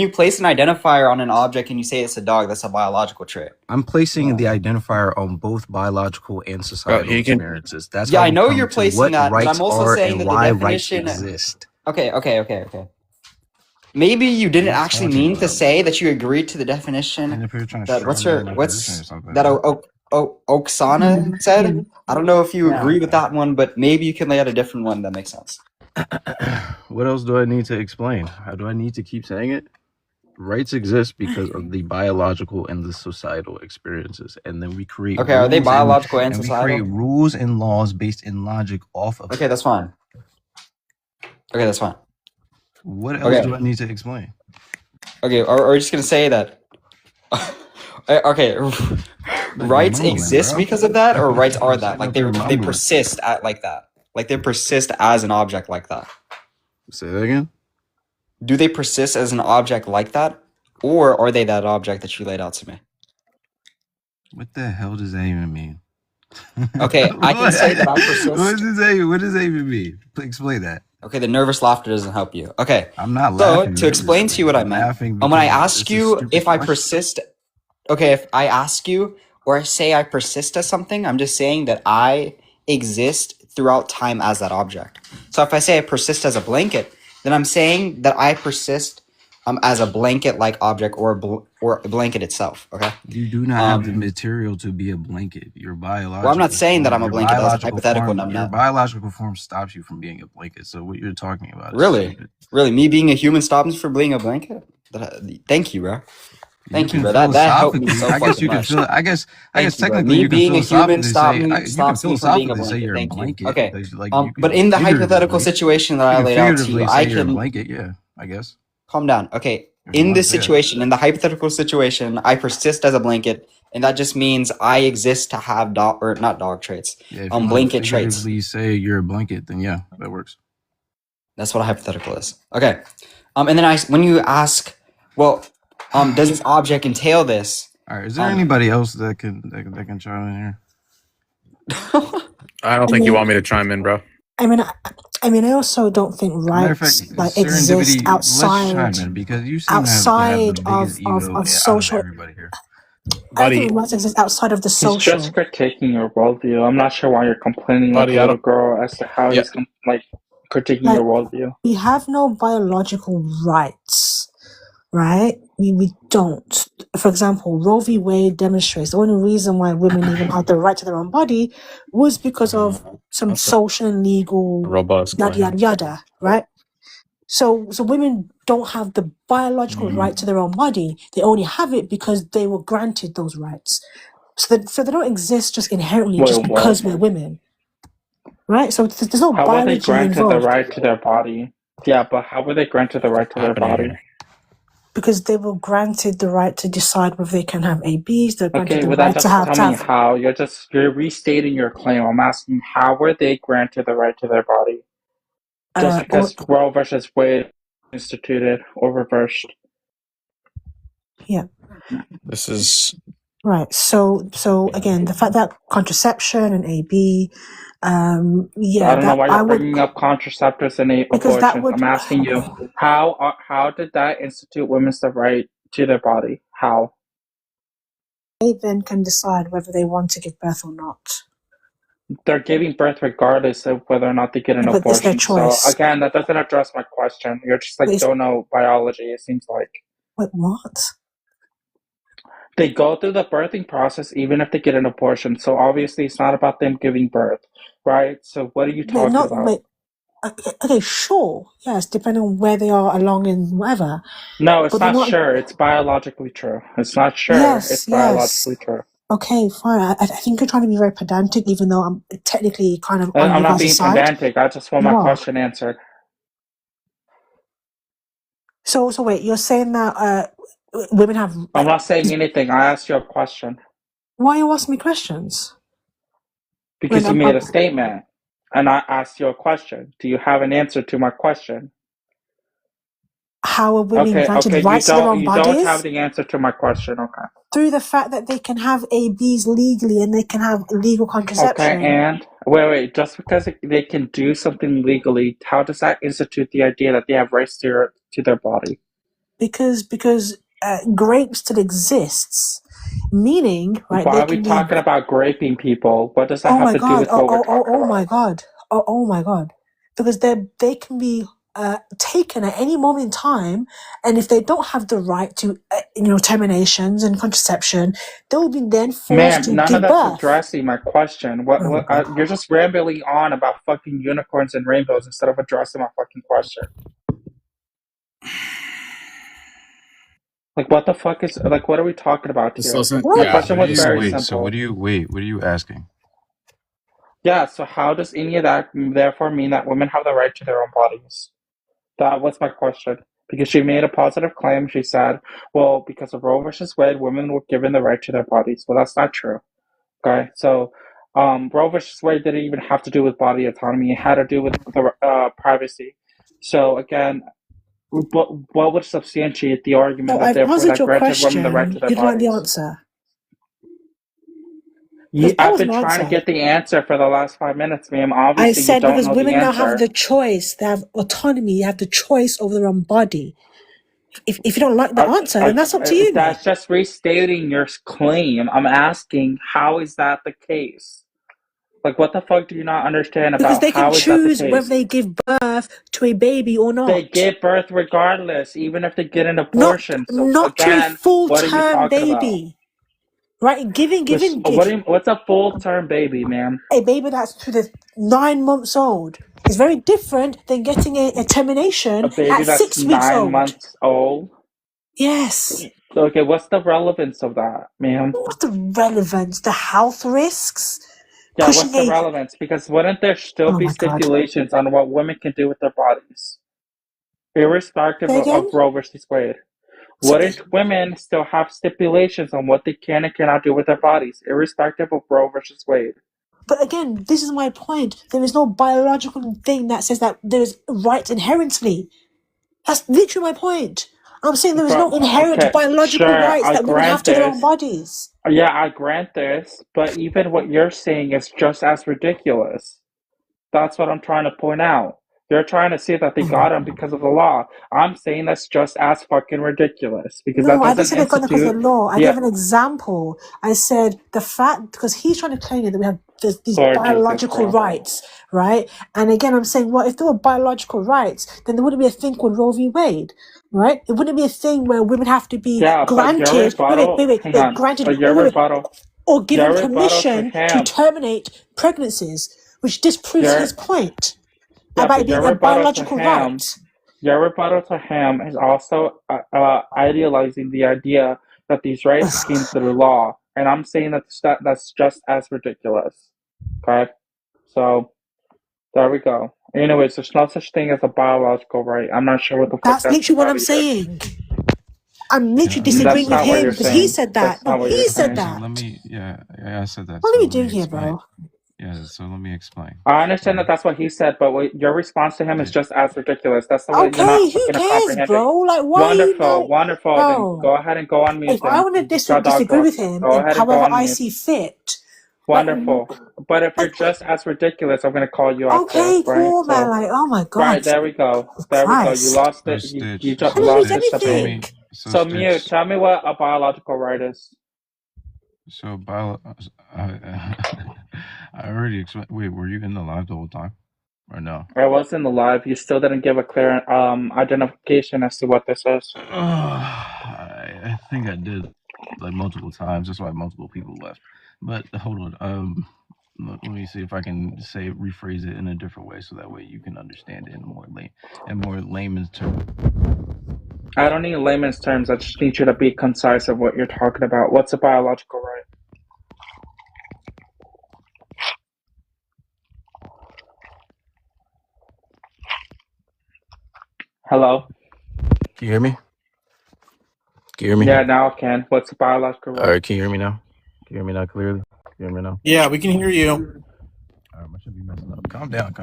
Speaker 13: place an identifier on an object and you say it's a dog, that's a biological trait.
Speaker 14: I'm placing the identifier on both biological and
Speaker 7: Bro,
Speaker 14: societal
Speaker 7: he can.
Speaker 14: experiences. That's
Speaker 13: Yeah,
Speaker 14: how
Speaker 13: I
Speaker 14: we
Speaker 13: know
Speaker 14: come
Speaker 13: you're
Speaker 14: to
Speaker 13: placing
Speaker 14: what
Speaker 13: that, but
Speaker 14: rights
Speaker 13: I'm also
Speaker 14: are
Speaker 13: saying
Speaker 14: and
Speaker 13: that the
Speaker 14: why rights
Speaker 13: definition.
Speaker 14: exist.
Speaker 13: Okay. Maybe you
Speaker 14: What
Speaker 13: didn't
Speaker 14: are you
Speaker 13: actually
Speaker 14: talking
Speaker 13: mean to
Speaker 14: about,
Speaker 13: say
Speaker 14: bro?
Speaker 13: that you agreed to the definition
Speaker 14: And if you're trying to
Speaker 13: that
Speaker 14: straw man my position or
Speaker 13: what's
Speaker 14: something,
Speaker 13: that
Speaker 14: bro.
Speaker 13: Oksana said. I don't know if you agree with that one, but maybe you can lay out a different one that makes sense.
Speaker 14: What else do I need to explain? How do I need to keep saying it? Rights exist because of the biological and the societal experiences, and then we create
Speaker 13: Okay, are they
Speaker 14: rules
Speaker 13: biological and
Speaker 14: and we create
Speaker 13: societal?
Speaker 14: rules and laws based in logic off of
Speaker 13: Okay,
Speaker 14: that.
Speaker 13: that's fine. Okay, that's fine.
Speaker 14: What else do
Speaker 13: Okay,
Speaker 14: I need to explain?
Speaker 13: okay. Are we just gonna say that? Okay,
Speaker 14: Like
Speaker 13: rights
Speaker 14: mumbling,
Speaker 13: exist
Speaker 14: bro.
Speaker 13: because of that, or rights are
Speaker 14: You're
Speaker 13: that?
Speaker 14: sitting
Speaker 13: Like
Speaker 14: up here
Speaker 13: they
Speaker 14: mumbling.
Speaker 13: persist at like that. Like they persist as an object like that.
Speaker 14: Say that again.
Speaker 13: Do they persist as an object like that, or are they that object that you laid out to me?
Speaker 14: What the hell does that even mean?
Speaker 13: Okay, I can say that I
Speaker 14: What
Speaker 13: persist.
Speaker 14: does that? What does that even mean? Explain that.
Speaker 13: Okay, the nervous laughter doesn't help you. Okay,
Speaker 14: I'm not
Speaker 13: so
Speaker 14: laughing
Speaker 13: to explain to you what I
Speaker 14: I'm
Speaker 13: meant,
Speaker 14: laughing
Speaker 13: when I
Speaker 14: because
Speaker 13: ask
Speaker 14: it's a
Speaker 13: you
Speaker 14: stupid
Speaker 13: if I
Speaker 14: question.
Speaker 13: persist, okay, if I ask you or I say I persist as something, I'm just saying that I exist throughout time as that object. So if I say I persist as a blanket, then I'm saying that I persist as a blanket-like object or a blanket itself. Okay.
Speaker 14: You do not have the material to be a blanket. Your biological.
Speaker 13: Well, I'm not saying that I'm a
Speaker 14: your
Speaker 13: blanket. That was a
Speaker 14: biological
Speaker 13: hypothetical,
Speaker 14: form.
Speaker 13: and I'm
Speaker 14: Your
Speaker 13: not.
Speaker 14: biological form stops you from being a blanket. So what you're talking about is
Speaker 13: Really,
Speaker 14: stupid.
Speaker 13: really, me being a human stops me from being a blanket. Thank you, bro.
Speaker 14: You
Speaker 13: Thank you,
Speaker 14: can
Speaker 13: bro. That helped me
Speaker 14: philosophically.
Speaker 13: so
Speaker 14: I guess
Speaker 13: fucking
Speaker 14: you can
Speaker 13: much.
Speaker 14: feel. I guess
Speaker 13: Thank you, bro.
Speaker 14: technically
Speaker 13: Me
Speaker 14: you can
Speaker 13: being a human
Speaker 14: philosophically say.
Speaker 13: you
Speaker 14: You
Speaker 13: can
Speaker 14: can
Speaker 13: stops me from being a
Speaker 14: philosophically say
Speaker 13: blanket.
Speaker 14: you're a
Speaker 13: Thank you.
Speaker 14: blanket.
Speaker 13: Okay.
Speaker 14: Like you
Speaker 13: But
Speaker 14: can
Speaker 13: in the hypothetical
Speaker 14: figuratively.
Speaker 13: situation that
Speaker 14: You
Speaker 13: I
Speaker 14: can
Speaker 13: laid out to you,
Speaker 14: figuratively
Speaker 13: I
Speaker 14: say you're a
Speaker 13: can
Speaker 14: blanket. Yeah, I guess.
Speaker 13: calm down. Okay.
Speaker 14: If you
Speaker 13: In
Speaker 14: want to
Speaker 13: this
Speaker 14: say that.
Speaker 13: situation, in the hypothetical situation, I persist as a blanket, and that just means I exist to have dog or not dog traits,
Speaker 14: Yeah, if you want to
Speaker 13: blanket traits.
Speaker 14: figuratively say you're a blanket, then yeah, that works.
Speaker 13: That's what a hypothetical is. Okay. And then when you ask, well, does this object entail this?
Speaker 14: All right. Is there anybody else that can chime in here?
Speaker 7: I don't think you want me to chime in, bro.
Speaker 11: I mean, I also don't think
Speaker 14: Matter of
Speaker 11: rights
Speaker 14: fact,
Speaker 11: like exist
Speaker 14: serendipity. Let's chime
Speaker 11: outside
Speaker 14: in because you seem to have the biggest ego out of
Speaker 11: social.
Speaker 14: everybody here.
Speaker 11: I don't think rights exist outside of the
Speaker 12: He's
Speaker 11: social.
Speaker 12: just critiquing your worldview. I'm not sure why you're complaining like
Speaker 7: Buddy,
Speaker 12: a
Speaker 7: I
Speaker 12: little
Speaker 7: don't.
Speaker 12: girl as to how
Speaker 7: Yeah.
Speaker 12: he's critiquing
Speaker 11: Like
Speaker 12: your worldview.
Speaker 11: we have no biological rights, right? We don't. For example, Roe v. Wade demonstrates the only reason why women even had the right to their own body was because of some
Speaker 7: That's a
Speaker 11: social and legal
Speaker 7: robust
Speaker 11: yada
Speaker 7: claim.
Speaker 11: yada yada, right? So women don't have the biological right to their own body. They only have it because they were granted those rights. So they don't exist just inherently just
Speaker 12: Wait,
Speaker 11: because
Speaker 12: what?
Speaker 11: we're women, right? So there's no
Speaker 12: How were they
Speaker 11: biology
Speaker 12: granted the
Speaker 11: involved
Speaker 12: right to their body? Yeah, but how were they granted the right to their
Speaker 7: Happening
Speaker 12: body?
Speaker 7: here.
Speaker 11: because they were granted the right to decide whether they can have ABs. They're granted
Speaker 12: Okay,
Speaker 11: the
Speaker 12: well that
Speaker 11: right to
Speaker 12: doesn't tell me
Speaker 11: have.
Speaker 12: how. You're restating your claim. I'm asking how were they granted the right to their body? Just because Roe versus Wade instituted or reversed.
Speaker 11: Yeah.
Speaker 7: This is
Speaker 11: Right. So again, the fact that contraception and AB,
Speaker 12: I don't know why you're bringing up contraceptives and
Speaker 11: because that
Speaker 12: abortions.
Speaker 11: would
Speaker 12: I'm asking you, how did that institute women's the right to their body? How?
Speaker 11: they then can decide whether they want to give birth or not.
Speaker 12: They're giving birth regardless of whether or not they get an
Speaker 11: But it's their
Speaker 12: abortion. So
Speaker 11: choice.
Speaker 12: again, that doesn't address my question. You're just like
Speaker 11: It's-
Speaker 12: don't know biology. It seems like.
Speaker 11: Wait, what?
Speaker 12: They go through the birthing process even if they get an abortion. So obviously it's not about them giving birth, right? So what are you
Speaker 11: Wait,
Speaker 12: talking
Speaker 11: not
Speaker 12: about?
Speaker 11: wait. Okay, sure. Yes, depending on where they are along in whatever.
Speaker 12: No, it's
Speaker 11: But they're
Speaker 12: not
Speaker 11: not.
Speaker 12: sure. It's biologically true. It's not sure.
Speaker 11: Yes,
Speaker 12: It's
Speaker 11: yes.
Speaker 12: biologically true.
Speaker 11: Okay, fine. I think you're trying to be very pedantic, even though I'm technically kind of on
Speaker 12: I'm
Speaker 11: your
Speaker 12: not
Speaker 11: guys'
Speaker 12: being
Speaker 11: side.
Speaker 12: pedantic. I just want
Speaker 11: You
Speaker 12: my
Speaker 11: are.
Speaker 12: question answered.
Speaker 11: So wait, you're saying that women have.
Speaker 12: I'm not saying anything. I asked you a question
Speaker 11: Why are you asking me questions?
Speaker 12: because
Speaker 11: When
Speaker 12: you made a statement, and I asked you a question. Do you have an answer to my question?
Speaker 11: how are women
Speaker 12: Okay,
Speaker 11: granted
Speaker 12: okay.
Speaker 11: rights to their own
Speaker 12: You don't have
Speaker 11: bodies
Speaker 12: the answer to my question. Okay.
Speaker 11: through the fact that they can have ABs legally and they can have legal
Speaker 12: Okay,
Speaker 11: contraception?
Speaker 12: and wait. Just because they can do something legally, how does that institute the idea that they have rights to their body?
Speaker 11: Because grape still exists, meaning right
Speaker 12: Why
Speaker 11: they
Speaker 12: are we
Speaker 11: can be.
Speaker 12: talking about graping people? What does that
Speaker 11: Oh
Speaker 12: have
Speaker 11: my
Speaker 12: to do
Speaker 11: god!
Speaker 12: with what we're talking
Speaker 11: Oh
Speaker 12: about?
Speaker 11: my god! Oh my god! Because they can be taken at any moment in time, and if they don't have the right to terminations and contraception, they will be then forced
Speaker 12: Ma'am,
Speaker 11: to
Speaker 12: none of
Speaker 11: give
Speaker 12: that's
Speaker 11: birth.
Speaker 12: addressing my question. What you're just rambling on about fucking unicorns and rainbows instead of addressing my fucking question. Like, what the fuck is like? What are we talking about here? My question was very
Speaker 8: So
Speaker 12: simple.
Speaker 8: what are you asking?
Speaker 12: Yeah. So how does any of that therefore mean that women have the right to their own bodies? That was my question. Because she made a positive claim. She said, "Well, because of Roe versus Wade, women were given the right to their bodies." Well, that's not true. Okay, so Roe versus Wade didn't even have to do with body autonomy; it had to do with the privacy. So again, what would substantiate the argument
Speaker 11: So
Speaker 12: that
Speaker 11: I've
Speaker 12: therefore
Speaker 11: answered
Speaker 12: that
Speaker 11: your
Speaker 12: granted women the right
Speaker 11: question.
Speaker 12: to their
Speaker 11: You don't like the
Speaker 12: bodies?
Speaker 11: answer. Because that
Speaker 12: I've
Speaker 11: was
Speaker 12: been
Speaker 11: an
Speaker 12: trying to
Speaker 11: answer.
Speaker 12: get the answer for the last 5 minutes, ma'am.
Speaker 11: I
Speaker 12: Obviously, you
Speaker 11: said
Speaker 12: don't
Speaker 11: because
Speaker 12: know the
Speaker 11: women now have the
Speaker 12: answer.
Speaker 11: choice. They have autonomy. They have the choice over their own body. If you don't like the answer, then that's up to you, mate.
Speaker 12: That's just restating your claim. I'm asking, how is that the case? Like, what the fuck do you not understand
Speaker 11: Because
Speaker 12: about
Speaker 11: they can
Speaker 12: how is that the
Speaker 11: choose whether
Speaker 12: case?
Speaker 11: they give birth to a baby or not.
Speaker 12: They give birth regardless, even if they get an abortion. So
Speaker 11: Not to a
Speaker 12: again, what are you
Speaker 11: full-term
Speaker 12: talking about?
Speaker 11: baby. Right?
Speaker 12: What's a full-term baby, ma'am?
Speaker 11: A baby that's to the 9 months old is very different than getting a termination
Speaker 12: A baby
Speaker 11: at
Speaker 12: that's
Speaker 11: 6 weeks
Speaker 12: 9
Speaker 11: old.
Speaker 12: months old?
Speaker 11: Yes.
Speaker 12: Okay, what's the relevance of that, ma'am?
Speaker 11: What's the relevance? The health risks?
Speaker 12: Yeah,
Speaker 11: Pushing
Speaker 12: what's the relevance? Because wouldn't there still
Speaker 11: Oh
Speaker 12: be
Speaker 11: my God.
Speaker 12: stipulations on what women can do with their bodies? Irrespective
Speaker 11: Say again?
Speaker 12: of Roe versus Wade.
Speaker 11: So-
Speaker 12: Wouldn't women still have stipulations on what they can and cannot do with their bodies, irrespective of Roe versus Wade?
Speaker 11: But again, this is my point. There is no biological thing that says that there's rights inherently. That's literally my point. I'm saying there is no inherent biological rights that women have to their own bodies.
Speaker 12: Yeah, I grant this, but even what you're saying is just as ridiculous. That's what I'm trying to point out. You're trying to say that they got him because of the law. I'm saying that's just as fucking ridiculous because
Speaker 11: No,
Speaker 12: that
Speaker 11: I didn't
Speaker 12: doesn't
Speaker 11: say they got them because of the
Speaker 12: institute.
Speaker 11: law. I
Speaker 12: Yeah.
Speaker 11: gave an example. I said the fact, because he's trying to claim that we have these
Speaker 12: Lord Jesus,
Speaker 11: biological
Speaker 12: bro.
Speaker 11: rights, right? And again, I'm saying, well, if there were biological rights, then there wouldn't be a thing called Roe v. Wade, right? It wouldn't be a thing where women have to be
Speaker 12: Yeah, but your
Speaker 11: granted,
Speaker 12: rebuttal, hang on,
Speaker 11: granted,
Speaker 12: your rebuttal,
Speaker 11: or given
Speaker 12: your rebuttal to
Speaker 11: permission to
Speaker 12: him,
Speaker 11: terminate pregnancies, which disproves
Speaker 12: Your-
Speaker 11: his point
Speaker 12: yeah,
Speaker 11: about
Speaker 12: but
Speaker 11: it being
Speaker 12: your
Speaker 11: a
Speaker 12: rebuttal to
Speaker 11: biological
Speaker 12: him,
Speaker 11: right.
Speaker 12: your rebuttal to him is also idealizing the idea that these rights came through law, and I'm saying that's just as ridiculous. Okay, so there we go. Anyways, there's no such thing as a biological right. I'm not sure what the fuck
Speaker 11: That's
Speaker 12: that's
Speaker 11: literally what I'm
Speaker 12: about either.
Speaker 11: saying. I'm literally
Speaker 12: That's
Speaker 11: disagreeing with
Speaker 12: not what
Speaker 11: him
Speaker 12: you're
Speaker 11: because he
Speaker 12: saying.
Speaker 11: said that.
Speaker 12: That's not
Speaker 11: No,
Speaker 12: what
Speaker 11: he
Speaker 12: you're
Speaker 11: said
Speaker 12: saying.
Speaker 11: that.
Speaker 8: Let me, I said that.
Speaker 11: What
Speaker 8: so
Speaker 11: are we
Speaker 8: let
Speaker 11: doing
Speaker 8: me
Speaker 11: here,
Speaker 8: explain.
Speaker 11: bro?
Speaker 8: Yeah, so let me explain.
Speaker 12: I understand that that's what he said, but your response to him is just as ridiculous. That's the way you're
Speaker 11: Okay,
Speaker 12: not
Speaker 11: who
Speaker 12: fucking
Speaker 11: cares,
Speaker 12: comprehending.
Speaker 11: bro? Like, why are you
Speaker 12: Wonderful,
Speaker 11: now?
Speaker 12: wonderful. Then
Speaker 11: Bro,
Speaker 12: go ahead and go on mute.
Speaker 11: if I want to disagree with him,
Speaker 12: Go ahead and go
Speaker 11: however
Speaker 12: on
Speaker 11: I
Speaker 12: mute.
Speaker 11: see fit.
Speaker 12: Wonderful. But if you're just as ridiculous, I'm gonna call you out
Speaker 11: Okay,
Speaker 12: there, right?
Speaker 11: cool, man. Like, oh my God.
Speaker 12: Right, there we go. There we go. You
Speaker 11: Christ.
Speaker 12: lost
Speaker 8: So
Speaker 12: it.
Speaker 8: Stitch,
Speaker 12: You
Speaker 8: so
Speaker 12: just
Speaker 11: I didn't lose
Speaker 12: lost it.
Speaker 8: Stitch, tell
Speaker 11: anything.
Speaker 8: me.
Speaker 12: So mute.
Speaker 8: Stitch,
Speaker 12: Tell me what a biological right is.
Speaker 8: so I already explained. Wait, were you in the live the whole time, or no?
Speaker 12: I was in the live. You still didn't give a clear identification as to what this is.
Speaker 14: I think I did like multiple times. That's why multiple people left. But hold on. Let me see if I can rephrase it in a different way, so that way you can understand it in more layman's terms.
Speaker 12: I don't need layman's terms. I just need you to be concise of what you're talking about. What's a biological right? Hello?
Speaker 14: Can you hear me? Can you hear me?
Speaker 12: Yeah, now I can. What's a biological right?
Speaker 14: All right, can you hear me now? Can you hear me now clearly? Can you hear me now?
Speaker 4: Yeah, we can hear you.
Speaker 14: All right, I should be messing up. Calm down.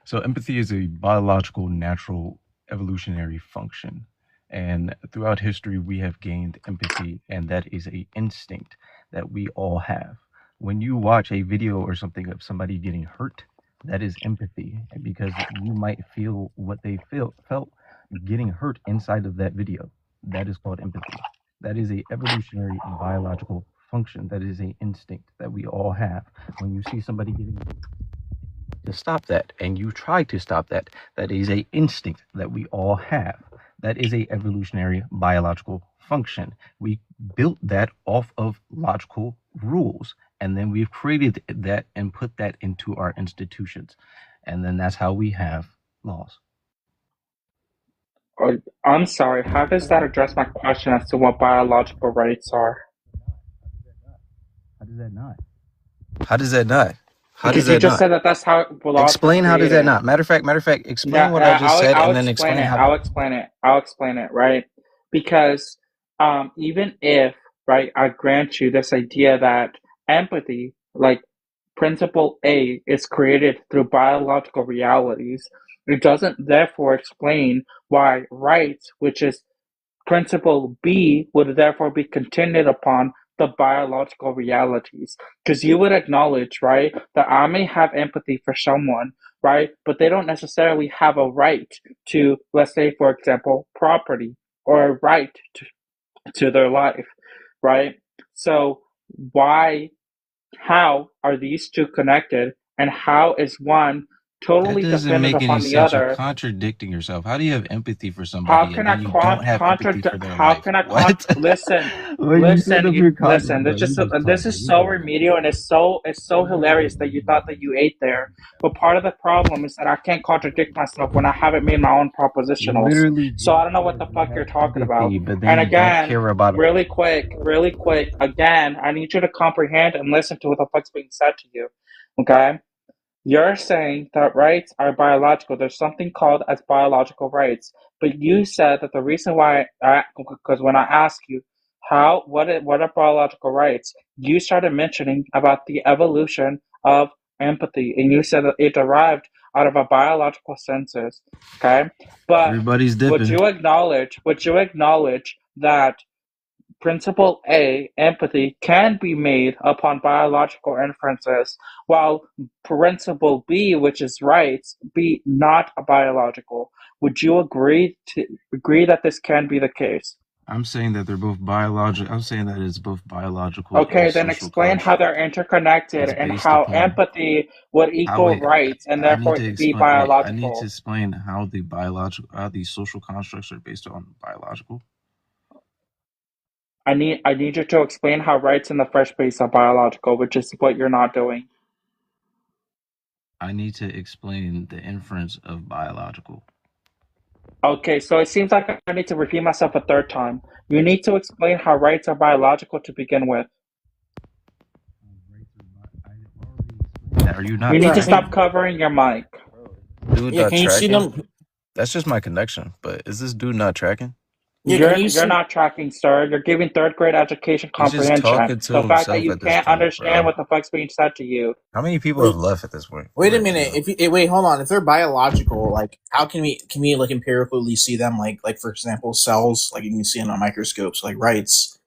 Speaker 14: So empathy is a biological, natural, evolutionary function. And throughout history, we have gained empathy, and that is an instinct that we all have. When you watch a video or something of somebody getting hurt, that is empathy, because you might feel what they felt getting hurt inside of that video. That is called empathy. That is a evolutionary biological function. That is an instinct that we all have. When you see somebody getting to stop that, and you try to stop that, that is a instinct that we all have. That is a evolutionary biological function. We built that off of logical rules, and then we've created that and put that into our institutions, and then that's how we have laws.
Speaker 12: I'm sorry, how does that address my question as to what biological rights are?
Speaker 14: How does that not? How does that not? How
Speaker 12: Because
Speaker 14: does
Speaker 12: you
Speaker 14: that
Speaker 12: just
Speaker 14: not?
Speaker 12: said that that's how laws
Speaker 14: Explain
Speaker 12: were
Speaker 14: how does that
Speaker 12: created.
Speaker 14: not? Matter of fact, explain
Speaker 12: Yeah,
Speaker 14: what I just said,
Speaker 12: I'll
Speaker 14: and then
Speaker 12: explain
Speaker 14: explain
Speaker 12: it.
Speaker 14: how.
Speaker 12: I'll explain it, right? Because even if, right, I grant you this idea that empathy, like principle A, is created through biological realities, it doesn't therefore explain why rights, which is principle B, would therefore be contingent upon the biological realities. Because you would acknowledge, right, that I may have empathy for someone, right, but they don't necessarily have a right to, let's say, for example, property or a right to their life, right? So how are these two connected, and how is one
Speaker 14: That
Speaker 12: totally
Speaker 14: doesn't
Speaker 12: dependent
Speaker 14: make any
Speaker 12: upon the
Speaker 14: sense. You're
Speaker 12: other?
Speaker 14: contradicting yourself. How do you have empathy for
Speaker 12: How
Speaker 14: somebody
Speaker 12: can
Speaker 14: and
Speaker 12: I
Speaker 14: then you don't have empathy for their
Speaker 12: how
Speaker 14: life?
Speaker 12: can I
Speaker 14: What?
Speaker 12: listen,
Speaker 14: Well, you said up your
Speaker 12: listen,
Speaker 14: bro.
Speaker 12: this is so remedial, and it's so hilarious that you thought that you ate there. But part of the problem is that I can't contradict myself when I haven't made my own
Speaker 14: You
Speaker 12: propositionals.
Speaker 14: literally
Speaker 12: So I
Speaker 14: just
Speaker 12: don't know what
Speaker 14: said
Speaker 12: the
Speaker 14: you
Speaker 12: fuck you're
Speaker 14: have
Speaker 12: talking about.
Speaker 14: empathy, but then
Speaker 12: And
Speaker 14: you don't
Speaker 12: again,
Speaker 14: care about.
Speaker 12: really quick, again, I need you to comprehend and listen to what the fuck's being said to you. Okay? You're saying that rights are biological. There's something called as biological rights. But you said that the reason why, because when I ask you what are biological rights, you started mentioning about the evolution of empathy, and you said that it derived out of a biological census. Okay, but
Speaker 14: Everybody's
Speaker 12: would
Speaker 14: dipping.
Speaker 12: you acknowledge that principle A, empathy, can be made upon biological inferences, while principle B, which is rights, be not biological? Would you agree that this can be the case?
Speaker 14: I'm saying that they're both biological. I'm saying that it's both biological
Speaker 12: Okay,
Speaker 14: and
Speaker 12: then
Speaker 14: social
Speaker 12: explain how
Speaker 14: construct.
Speaker 12: they're interconnected
Speaker 14: It's
Speaker 12: and
Speaker 14: based
Speaker 12: how
Speaker 14: upon
Speaker 12: empathy would
Speaker 14: how
Speaker 12: equal
Speaker 14: it.
Speaker 12: rights and
Speaker 14: I need
Speaker 12: therefore
Speaker 14: to
Speaker 12: be
Speaker 14: explain. Wait, I need to
Speaker 12: biological.
Speaker 14: explain how these social constructs are based on biological.
Speaker 12: I need you to explain how rights in the first place are biological, which is what you're not doing.
Speaker 14: I need to explain the inference of biological.
Speaker 12: Okay, so it seems like I need to repeat myself a third time. You need to explain how rights are biological to begin with.
Speaker 14: Are you not
Speaker 12: You need to
Speaker 14: tracking?
Speaker 12: stop covering your mic.
Speaker 14: Dude
Speaker 4: Yeah,
Speaker 14: not
Speaker 4: can you see
Speaker 14: tracking?
Speaker 4: them?
Speaker 14: That's just my connection. But is this dude not tracking?
Speaker 4: Yeah, can you
Speaker 12: You're
Speaker 4: see?
Speaker 12: not tracking, sir. You're giving third grade education
Speaker 14: He's just
Speaker 12: comprehension.
Speaker 14: talking to
Speaker 12: The fact that
Speaker 14: himself
Speaker 12: you
Speaker 14: at this
Speaker 12: can't
Speaker 14: point,
Speaker 12: understand
Speaker 14: bro.
Speaker 12: what the fuck's being said to you.
Speaker 14: How many people
Speaker 4: Wait,
Speaker 14: have left at this point?
Speaker 4: wait a
Speaker 14: Like,
Speaker 4: minute. Wait, hold on. If they're biological, like, how can we like empirically see them? Like for example, cells, like you can see in a microscope. So, like rights,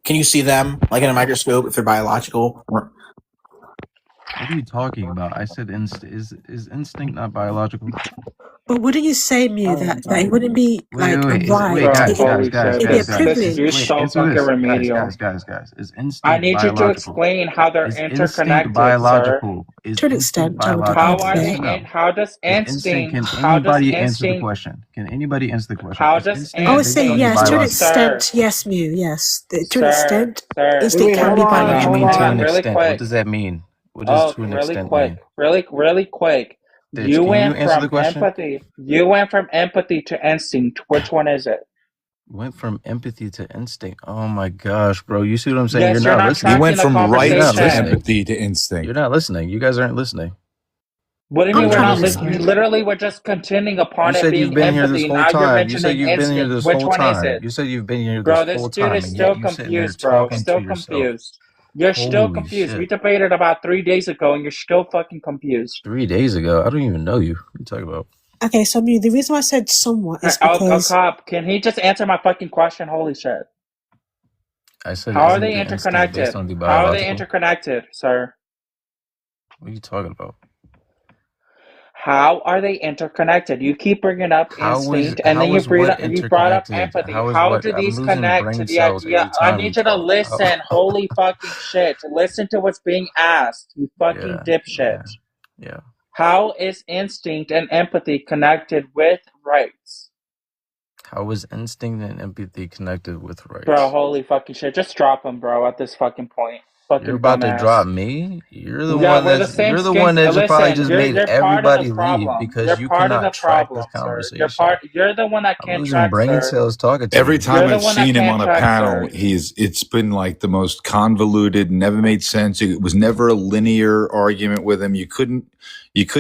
Speaker 4: can you see them like in a microscope if they're biological?
Speaker 14: what are you talking about? I said is instinct not biological?
Speaker 11: But wouldn't you say, Mew,
Speaker 12: Oh
Speaker 11: that
Speaker 12: my
Speaker 11: it wouldn't be
Speaker 14: Wait,
Speaker 11: like a
Speaker 14: wait,
Speaker 11: right?
Speaker 12: Bro,
Speaker 14: guys,
Speaker 12: holy
Speaker 14: guys,
Speaker 12: shit.
Speaker 11: It'd be a
Speaker 14: guys, guys,
Speaker 12: This you're
Speaker 11: privilege.
Speaker 14: wait,
Speaker 12: so
Speaker 14: answer
Speaker 12: fucking
Speaker 14: this,
Speaker 12: remedial.
Speaker 14: guys. Is
Speaker 12: I
Speaker 14: instinct
Speaker 12: need you to
Speaker 14: biological?
Speaker 12: explain how they're
Speaker 14: Is instinct
Speaker 12: interconnected, sir.
Speaker 14: biological? Is
Speaker 11: To an
Speaker 14: instinct
Speaker 11: extent, I would
Speaker 14: biological?
Speaker 12: How
Speaker 11: agree
Speaker 12: are
Speaker 11: to
Speaker 12: they
Speaker 14: Yes or
Speaker 11: that.
Speaker 14: no?
Speaker 12: in? How does
Speaker 14: Is instinct?
Speaker 12: instinct?
Speaker 14: Can
Speaker 12: How does
Speaker 14: anybody answer the
Speaker 12: instinct?
Speaker 14: question? Can anybody answer the question?
Speaker 12: How
Speaker 14: Is
Speaker 12: does
Speaker 14: instinct
Speaker 11: I would say
Speaker 14: based on your
Speaker 11: yes. To an
Speaker 14: biology?
Speaker 12: Sir,
Speaker 11: extent, yes, Mew. Yes. To an
Speaker 12: sir,
Speaker 11: extent,
Speaker 12: sir.
Speaker 11: instinct
Speaker 4: Wait,
Speaker 11: can
Speaker 4: hold
Speaker 11: be
Speaker 4: on,
Speaker 14: What do you
Speaker 11: biological.
Speaker 14: mean
Speaker 12: Hang
Speaker 14: to
Speaker 12: on,
Speaker 14: an
Speaker 12: really
Speaker 14: extent? What
Speaker 12: quick.
Speaker 14: does that mean? What does
Speaker 12: Oh,
Speaker 14: to an
Speaker 12: really
Speaker 14: extent
Speaker 12: quick.
Speaker 14: mean?
Speaker 12: Really quick.
Speaker 14: Stitch,
Speaker 12: You
Speaker 14: can you
Speaker 12: went
Speaker 14: answer the
Speaker 12: from
Speaker 14: question?
Speaker 12: empathy. You went from empathy to instinct. Which one is it?
Speaker 14: Went from empathy to instinct. Oh my gosh, bro. You see what I'm saying?
Speaker 12: Yes,
Speaker 14: You're
Speaker 12: you're
Speaker 14: not
Speaker 12: not
Speaker 14: listening.
Speaker 15: You went
Speaker 12: tracking the
Speaker 15: from
Speaker 14: You're
Speaker 15: rights
Speaker 14: not
Speaker 15: to
Speaker 12: conversation.
Speaker 14: listening.
Speaker 15: empathy to instinct.
Speaker 14: You're not listening. You guys aren't listening.
Speaker 12: What do you mean
Speaker 11: I'm
Speaker 12: we're
Speaker 11: trying
Speaker 12: not
Speaker 11: to
Speaker 12: listening?
Speaker 11: listen.
Speaker 12: Literally, we're just continuing
Speaker 14: You
Speaker 12: upon it
Speaker 14: said you've
Speaker 12: being
Speaker 14: been here this
Speaker 12: empathy.
Speaker 14: whole
Speaker 12: Now you're
Speaker 14: time. You said
Speaker 12: mentioning
Speaker 14: you've been here
Speaker 12: instinct.
Speaker 14: this
Speaker 12: Which
Speaker 14: whole
Speaker 12: one is
Speaker 14: time.
Speaker 12: it?
Speaker 14: You said you've been here
Speaker 12: Bro,
Speaker 14: this
Speaker 12: this
Speaker 14: whole
Speaker 12: dude
Speaker 14: time,
Speaker 12: is
Speaker 14: and
Speaker 12: still
Speaker 14: yet you sitting there
Speaker 12: confused, bro.
Speaker 14: talking to
Speaker 12: Still
Speaker 14: yourself.
Speaker 12: confused. You're still
Speaker 14: Holy
Speaker 12: confused. We
Speaker 14: shit.
Speaker 12: debated about 3 days ago and you're still fucking confused.
Speaker 14: 3 days ago. I don't even know you. What are you talking about?
Speaker 11: Okay, so Mew, the reason why I said somewhat is
Speaker 12: Oh,
Speaker 11: because
Speaker 12: cop, can he just answer my fucking question? Holy shit.
Speaker 14: I said,
Speaker 12: How are
Speaker 14: isn't
Speaker 12: they
Speaker 14: the instinct
Speaker 12: interconnected?
Speaker 14: based on the
Speaker 12: How are they
Speaker 14: biological?
Speaker 12: interconnected, sir?
Speaker 14: What are you talking about?
Speaker 12: How are they interconnected? You keep bringing up instinct, and then you brought up empathy. How do
Speaker 14: I'm
Speaker 12: these
Speaker 14: losing
Speaker 12: connect to
Speaker 14: brain
Speaker 12: the
Speaker 14: cells
Speaker 12: idea?
Speaker 14: every
Speaker 12: I
Speaker 14: time you
Speaker 12: need you to
Speaker 14: talk.
Speaker 12: listen. Holy fucking shit! Listen to what's being asked. You fucking dipshit.
Speaker 14: Yeah.
Speaker 12: How is instinct and empathy connected with rights?
Speaker 14: How is instinct and empathy connected with rights?
Speaker 12: Bro, holy fucking shit! Just drop him, bro. At this fucking point, fucking
Speaker 14: You're about
Speaker 12: dumbass.
Speaker 14: to drop me? You're the
Speaker 12: Yeah,
Speaker 14: one
Speaker 12: we're the
Speaker 14: that's
Speaker 12: same
Speaker 14: you're the
Speaker 12: skin.
Speaker 14: one that just probably
Speaker 12: Listen,
Speaker 14: just
Speaker 12: you're
Speaker 14: made
Speaker 12: part of
Speaker 14: everybody
Speaker 12: the
Speaker 14: leave
Speaker 12: problem.
Speaker 14: because
Speaker 12: You're
Speaker 14: you
Speaker 12: part of the
Speaker 14: cannot track this
Speaker 12: problem, sir.
Speaker 14: conversation.
Speaker 12: You're the one that
Speaker 14: I'm
Speaker 12: can't
Speaker 14: losing
Speaker 12: track,
Speaker 14: brain
Speaker 12: sir.
Speaker 14: cells talking to
Speaker 15: Every
Speaker 14: you.
Speaker 15: time
Speaker 12: You're the
Speaker 15: I've
Speaker 12: one that
Speaker 15: seen him
Speaker 12: can't
Speaker 15: on a
Speaker 12: track,
Speaker 15: panel,
Speaker 12: sir.
Speaker 15: it's been like the most convoluted, never made sense. It was never a linear argument with him. You couldn't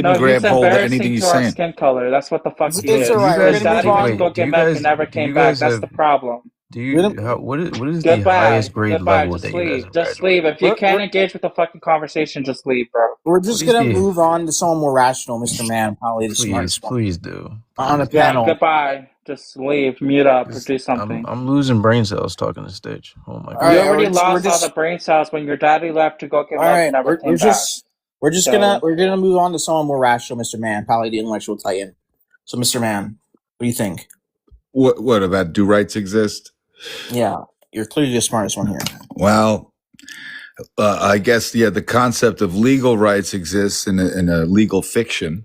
Speaker 12: No,
Speaker 15: grab
Speaker 12: he's
Speaker 15: hold of anything
Speaker 12: embarrassing
Speaker 15: he's
Speaker 12: to our
Speaker 15: saying.
Speaker 12: skin color. That's what the fuck he
Speaker 4: It's
Speaker 12: is.
Speaker 4: all right.
Speaker 14: Do you
Speaker 4: We're
Speaker 12: His
Speaker 14: guys
Speaker 4: gonna move
Speaker 12: daddy went to
Speaker 4: on.
Speaker 12: go get back and never came back. That's the problem.
Speaker 14: do
Speaker 4: We're
Speaker 14: you
Speaker 4: gonna,
Speaker 14: how, what is the
Speaker 12: Goodbye.
Speaker 14: highest grade
Speaker 12: Goodbye.
Speaker 14: level
Speaker 12: Just
Speaker 14: that you guys
Speaker 12: leave.
Speaker 14: have
Speaker 12: Just
Speaker 14: graduated?
Speaker 12: leave. If you
Speaker 4: we're,
Speaker 12: can't
Speaker 4: we're,
Speaker 12: engage with the fucking conversation, just leave, bro.
Speaker 4: we're
Speaker 14: What
Speaker 4: just
Speaker 14: is
Speaker 4: gonna
Speaker 14: the
Speaker 4: move on to someone more rational, Mr. Man, probably the smartest one
Speaker 14: please do.
Speaker 4: on the
Speaker 14: Please do.
Speaker 12: Yeah,
Speaker 4: panel.
Speaker 12: goodbye. Just leave. Mute up or
Speaker 14: 'Cause
Speaker 12: do something.
Speaker 14: I'm losing brain cells talking to Stitch. Oh my
Speaker 4: All
Speaker 14: god.
Speaker 12: You
Speaker 4: right,
Speaker 12: already
Speaker 4: we're
Speaker 12: lost all the
Speaker 4: just
Speaker 12: brain cells when your daddy left to go get
Speaker 4: all
Speaker 12: milk and
Speaker 4: right.
Speaker 12: never
Speaker 4: We're
Speaker 12: came back.
Speaker 4: just gonna
Speaker 12: So
Speaker 4: move on to someone more rational, Mr. Man, probably the intellectual titan. So, Mr. Man, what do you think?
Speaker 15: What about do rights exist?
Speaker 4: Yeah, you're clearly the smartest one here.
Speaker 15: Well, I guess the concept of legal rights exists in a legal fiction.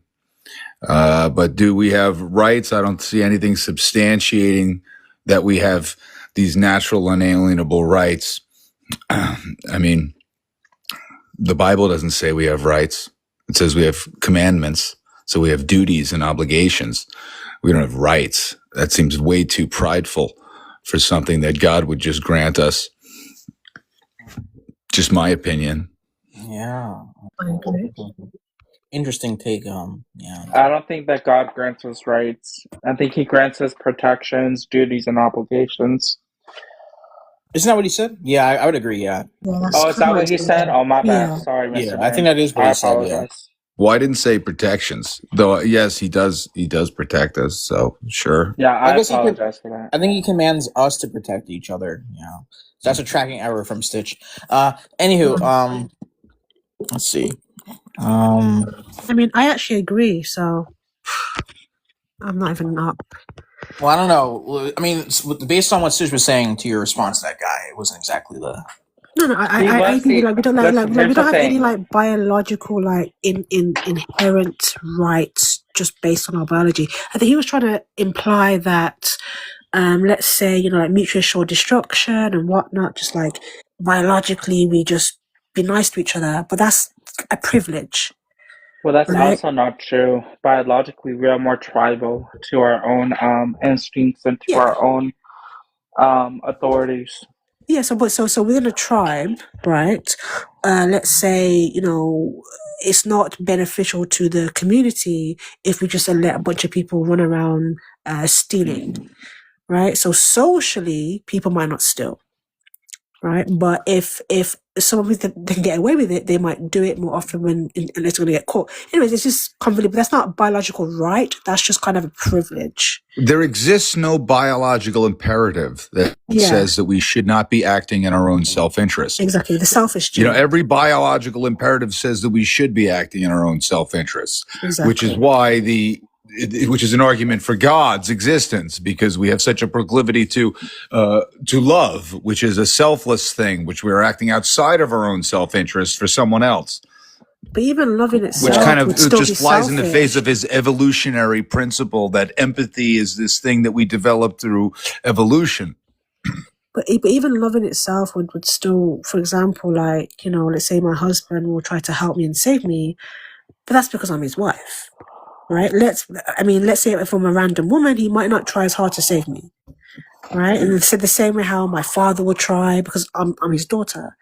Speaker 15: But do we have rights? I don't see anything substantiating that we have these natural unalienable rights. I mean, the Bible doesn't say we have rights. It says we have commandments. So we have duties and obligations. We don't have rights. That seems way too prideful for something that God would just grant us. Just my opinion.
Speaker 4: Yeah. Interesting take. Yeah.
Speaker 12: I don't think that God grants us rights. I think He grants us protections, duties, and obligations.
Speaker 4: Isn't that what he said? Yeah, I would agree. Yeah.
Speaker 12: Oh, is that what he said? Oh, my bad. Sorry, Mr.
Speaker 4: Yeah,
Speaker 12: Man.
Speaker 4: I think that is what
Speaker 12: I
Speaker 4: he said. Yeah.
Speaker 12: apologize.
Speaker 15: Well, I didn't say protections, though. Yes, he does protect us. So sure.
Speaker 12: Yeah, I
Speaker 4: guess
Speaker 12: apologize for that.
Speaker 4: I think he commands us to protect each other. Yeah. So that's a tracking error from Stitch. Anywho, let's see.
Speaker 11: I mean, I actually agree. So I'm not even up.
Speaker 4: Well, I don't know. I mean, based on what Stitch was saying to your response to that guy, it wasn't exactly the.
Speaker 11: No, I think like we don't we don't have any like biological like inherent rights just based on our biology. I think he was trying to imply that, let's say like mutual assured destruction and whatnot, just like biologically we just be nice to each other, but that's a privilege.
Speaker 12: Well, that's
Speaker 11: right?
Speaker 12: also not true. Biologically, we are more tribal to our own instincts and to our own authorities.
Speaker 11: Yeah, so within a tribe, right? Let's say it's not beneficial to the community if we just let a bunch of people run around stealing, right? So socially, people might not steal, right? But if some people they can get away with it, they might do it more often when unless they're going to get caught. Anyways, it's just convoluted, but that's not a biological right. That's just kind of a privilege.
Speaker 15: There exists no biological imperative that says that we should not be acting in our own self-interest.
Speaker 11: Exactly, the selfish gene.
Speaker 15: Every biological imperative says that we should be acting in our own self-interest,
Speaker 11: Exactly.
Speaker 15: which is why the which is an argument for God's existence, because we have such a proclivity to love, which is a selfless thing, which we're acting outside of our own self-interest for someone else.
Speaker 11: But even loving itself
Speaker 15: Which kind of
Speaker 11: would still
Speaker 15: just
Speaker 11: be
Speaker 15: flies in the face
Speaker 11: selfish.
Speaker 15: of his evolutionary principle that empathy is this thing that we develop through evolution.
Speaker 11: But even loving itself would still, for example, like, let's say my husband will try to help me and save me, but that's because I'm his wife, right? Let's say if I'm a random woman, he might not try as hard to save me, right? And it's the same way how my father will try because I'm his daughter.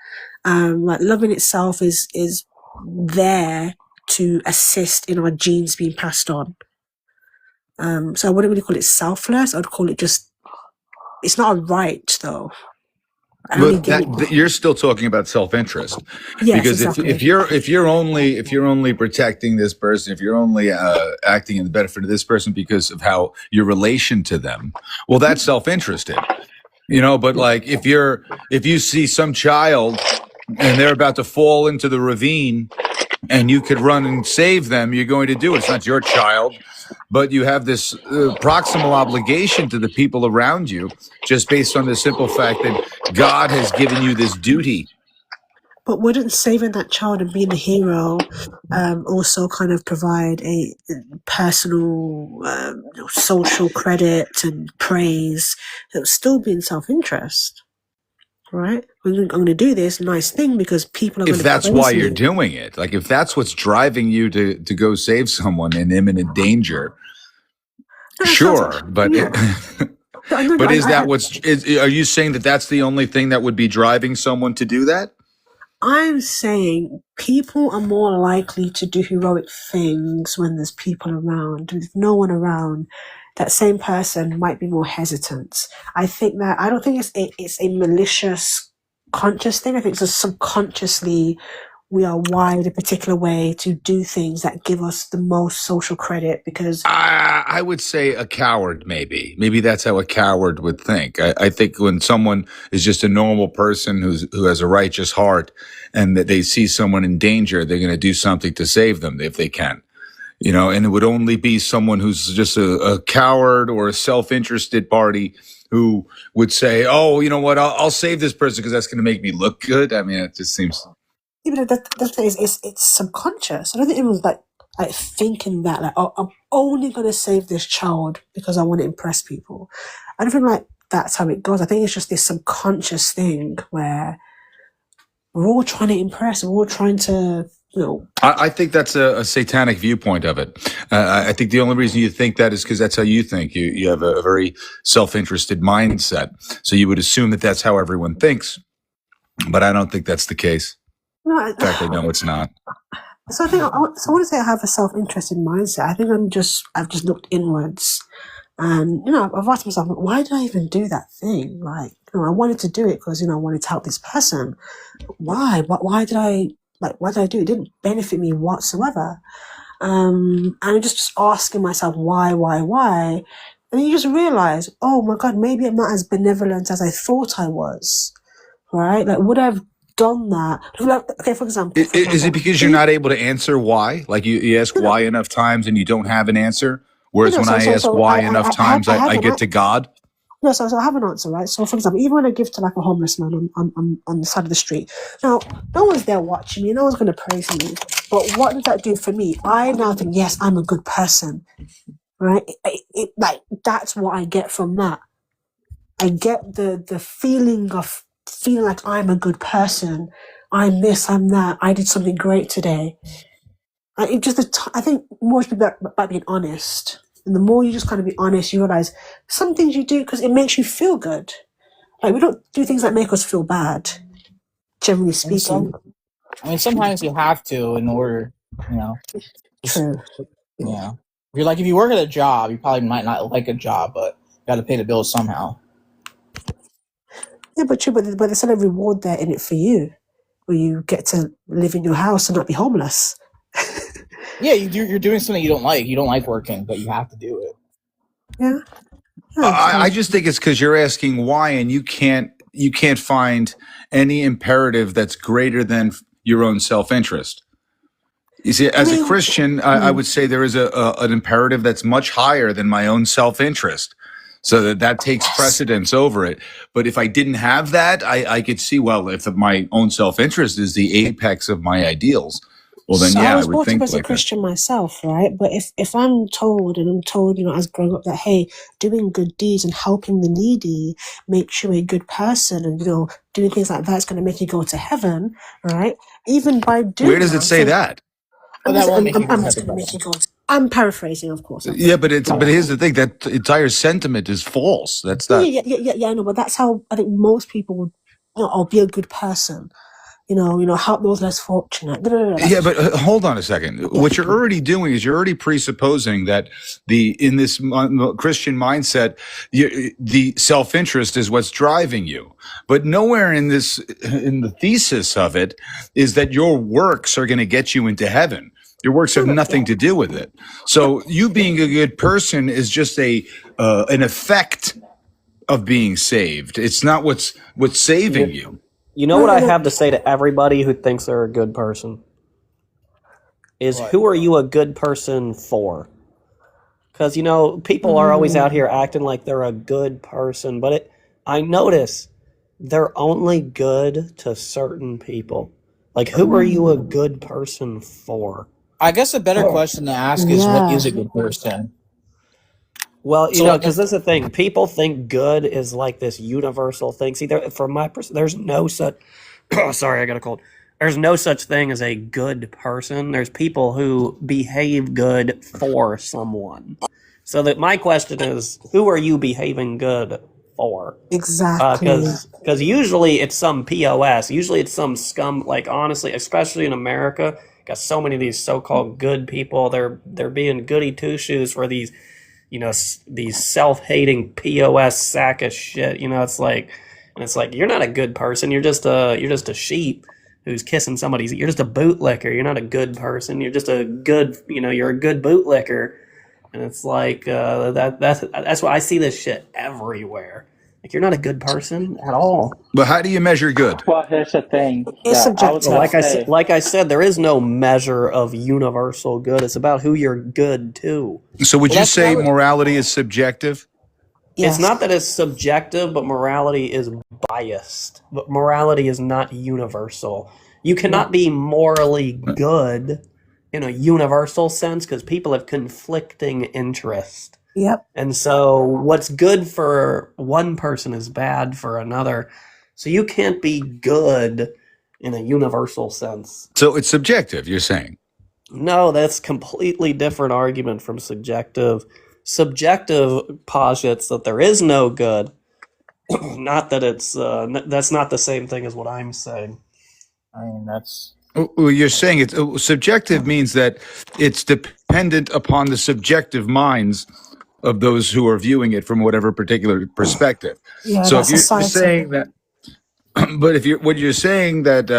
Speaker 11: Like loving itself is there to assist in our genes being passed on. So I wouldn't really call it selfless. I'd call it just, it's not a right though.
Speaker 15: But you're still talking about self-interest,
Speaker 11: Yes,
Speaker 15: because
Speaker 11: exactly.
Speaker 15: if you're only protecting this person, if you're only acting in the benefit of this person because of how your relation to them, well, that's self-interested, But like if you see some child and they're about to fall into the ravine, and you could run and save them, you're going to do it. It's not your child, but you have this proximal obligation to the people around you, just based on the simple fact that God has given you this duty.
Speaker 11: But wouldn't saving that child and being the hero also kind of provide a personal social credit and praise that would still be in self-interest, right? I'm going to do this nice thing because people are going
Speaker 15: If
Speaker 11: to
Speaker 15: that's
Speaker 11: praise
Speaker 15: why
Speaker 11: me.
Speaker 15: you're doing it, like if that's what's driving you to go save someone in imminent danger, sure. But but is that are you saying that that's the only thing that would be driving someone to do that?
Speaker 11: I'm saying people are more likely to do heroic things when there's people around. With no one around, that same person might be more hesitant. I don't think it's a malicious conscious thing. I think it's just subconsciously we are wired a particular way to do things that give us the most social credit because
Speaker 15: I would say a coward, maybe that's how a coward would think. I think when someone is just a normal person who has a righteous heart and that they see someone in danger, they're going to do something to save them if they can, and it would only be someone who's just a coward or a self-interested party who would say, oh, you know what, I'll save this person because that's going to make me look good. I mean, it just seems...
Speaker 11: Even the thing is, it's subconscious. I don't think anyone's like thinking that oh, I'm only gonna save this child because I want to impress people. I don't think like that's how it goes. I think it's just this subconscious thing where we're all trying to impress. We're all trying to,
Speaker 15: I think that's a satanic viewpoint of it. I think the only reason you think that is because that's how you think. You have a very self-interested mindset, so you would assume that that's how everyone thinks. But I don't think that's the case.
Speaker 11: No,
Speaker 15: In fact, I know it's not.
Speaker 11: So I think I want to say I have a self-interested mindset. I think I've just looked inwards, and I've asked myself, why did I even do that thing? Like, I wanted to do it because I wanted to help this person. Why? Why did I do it? It didn't benefit me whatsoever. And I'm just asking myself why, and then you just realize, oh my God, maybe I'm not as benevolent as I thought I was. Right? Like, would I have done that? Okay, for example.
Speaker 15: Is it because you're not able to answer why? Like you ask why enough times and you don't have an answer? Whereas when I ask why enough times, I get to God?
Speaker 11: No, so I have an answer, right? So, for example, even when I give to like a homeless man on the side of the street, now, no one's there watching me, no one's going to praise me. But what did that do for me? I now think, yes, I'm a good person, right? Like, that's what I get from that. I get the feeling of feeling like I'm a good person. I'm this, I'm that. I did something great today. I think more should be about being honest. And the more you just kind of be honest, you realize some things you do because it makes you feel good. Like, we don't do things that make us feel bad, generally speaking.
Speaker 4: Sometimes you have to in order,
Speaker 11: True.
Speaker 4: Yeah. If you work at a job, you probably might not like a job, but you got to pay the bills somehow.
Speaker 11: Yeah, but true. But there's still a reward there in it for you, where you get to live in your house and not be homeless.
Speaker 4: Yeah, you're doing something you don't like. You don't like working, but you have to do it.
Speaker 11: Yeah.
Speaker 15: I just think it's because you're asking why, and you can't find any imperative that's greater than your own self-interest. You see, as a
Speaker 11: mean,
Speaker 15: Christian, I would say there is an imperative that's much higher than my own self-interest. So that takes precedence over it. But if I didn't have that, I could see, well, if my own self-interest is the apex of my ideals, well, then,
Speaker 11: so I
Speaker 15: yeah, I
Speaker 11: was
Speaker 15: would
Speaker 11: brought up
Speaker 15: think
Speaker 11: as a
Speaker 15: like that.
Speaker 11: Christian myself, right? But if I'm told, and I'm told, as growing up, that hey, doing good deeds and helping the needy makes you a good person, and doing things like that's going to make you go to heaven, right? Even by doing
Speaker 15: Where does it say that?
Speaker 11: I'm
Speaker 4: But that
Speaker 11: just,
Speaker 4: won't
Speaker 11: I'm,
Speaker 4: make
Speaker 11: I'm,
Speaker 4: you go
Speaker 11: I'm
Speaker 4: to
Speaker 11: just
Speaker 4: heaven,
Speaker 11: going to
Speaker 4: brother.
Speaker 11: make you go. I'm paraphrasing, of course.
Speaker 15: Yeah, but here's the thing, that entire sentiment is false. That's
Speaker 11: Yeah,
Speaker 15: not.
Speaker 11: yeah, I know, but that's how I think most people would, I'll be a good person, help those less fortunate. That's
Speaker 15: Yeah, but hold on a second. What you're already doing is you're already presupposing that in this Christian mindset, the self-interest is what's driving you. But nowhere in the thesis of it is that your works are going to get you into heaven. Your works have nothing to do with it. So you being a good person is just an effect of being saved. It's not what's saving you.
Speaker 16: You know what I have to say to everybody who thinks they're a good person? Is who are you a good person for? Because, people are always out here acting like they're a good person, but I notice they're only good to certain people. Like, who are you a good person for?
Speaker 4: I guess a better question to ask is, what is a good person?
Speaker 16: Well,
Speaker 4: So,
Speaker 16: because that's the thing. People think good is like this universal thing. See, from my perspective, there's no such. Sorry, I got a cold. There's no such thing as a good person. There's people who behave good for someone. So that my question is, who are you behaving good for?
Speaker 11: Exactly.
Speaker 16: Because usually it's some POS. Usually it's some scum. Like, honestly, especially in America, got so many of these so-called good people. They're being goody two shoes for these. These self-hating POS sack of shit. It's like you're not a good person. You're just a sheep who's kissing somebody's. You're just a bootlicker. You're not a good person. You're just a good. You're a good bootlicker, and it's like that's why I see this shit everywhere. Like, you're not a good person at all.
Speaker 15: But how do you measure good?
Speaker 12: Well, here's the thing.
Speaker 11: It's
Speaker 12: I was
Speaker 11: subjective.
Speaker 12: gonna
Speaker 16: Like I said, there is no measure of universal good. It's about who you're good to.
Speaker 15: So would
Speaker 4: Well,
Speaker 15: you
Speaker 4: that's
Speaker 15: say
Speaker 4: valid.
Speaker 15: morality is subjective?
Speaker 11: Yes.
Speaker 16: It's not that it's subjective, but morality is biased. But morality is not universal. You cannot be morally good in a universal sense because people have conflicting interests.
Speaker 11: Yep.
Speaker 16: And so what's good for one person is bad for another. So you can't be good in a universal sense.
Speaker 15: So it's subjective, you're saying.
Speaker 16: No, that's completely different argument from subjective. Subjective posits that there is no good. Not that it's that's not the same thing as what I'm saying.
Speaker 4: I mean, that's
Speaker 15: Well, you're saying it's subjective means that it's dependent upon the subjective minds of those who are viewing it from whatever particular perspective.
Speaker 11: Yeah,
Speaker 15: So if
Speaker 11: that's
Speaker 15: you're
Speaker 11: society.
Speaker 15: saying that, but if you're saying that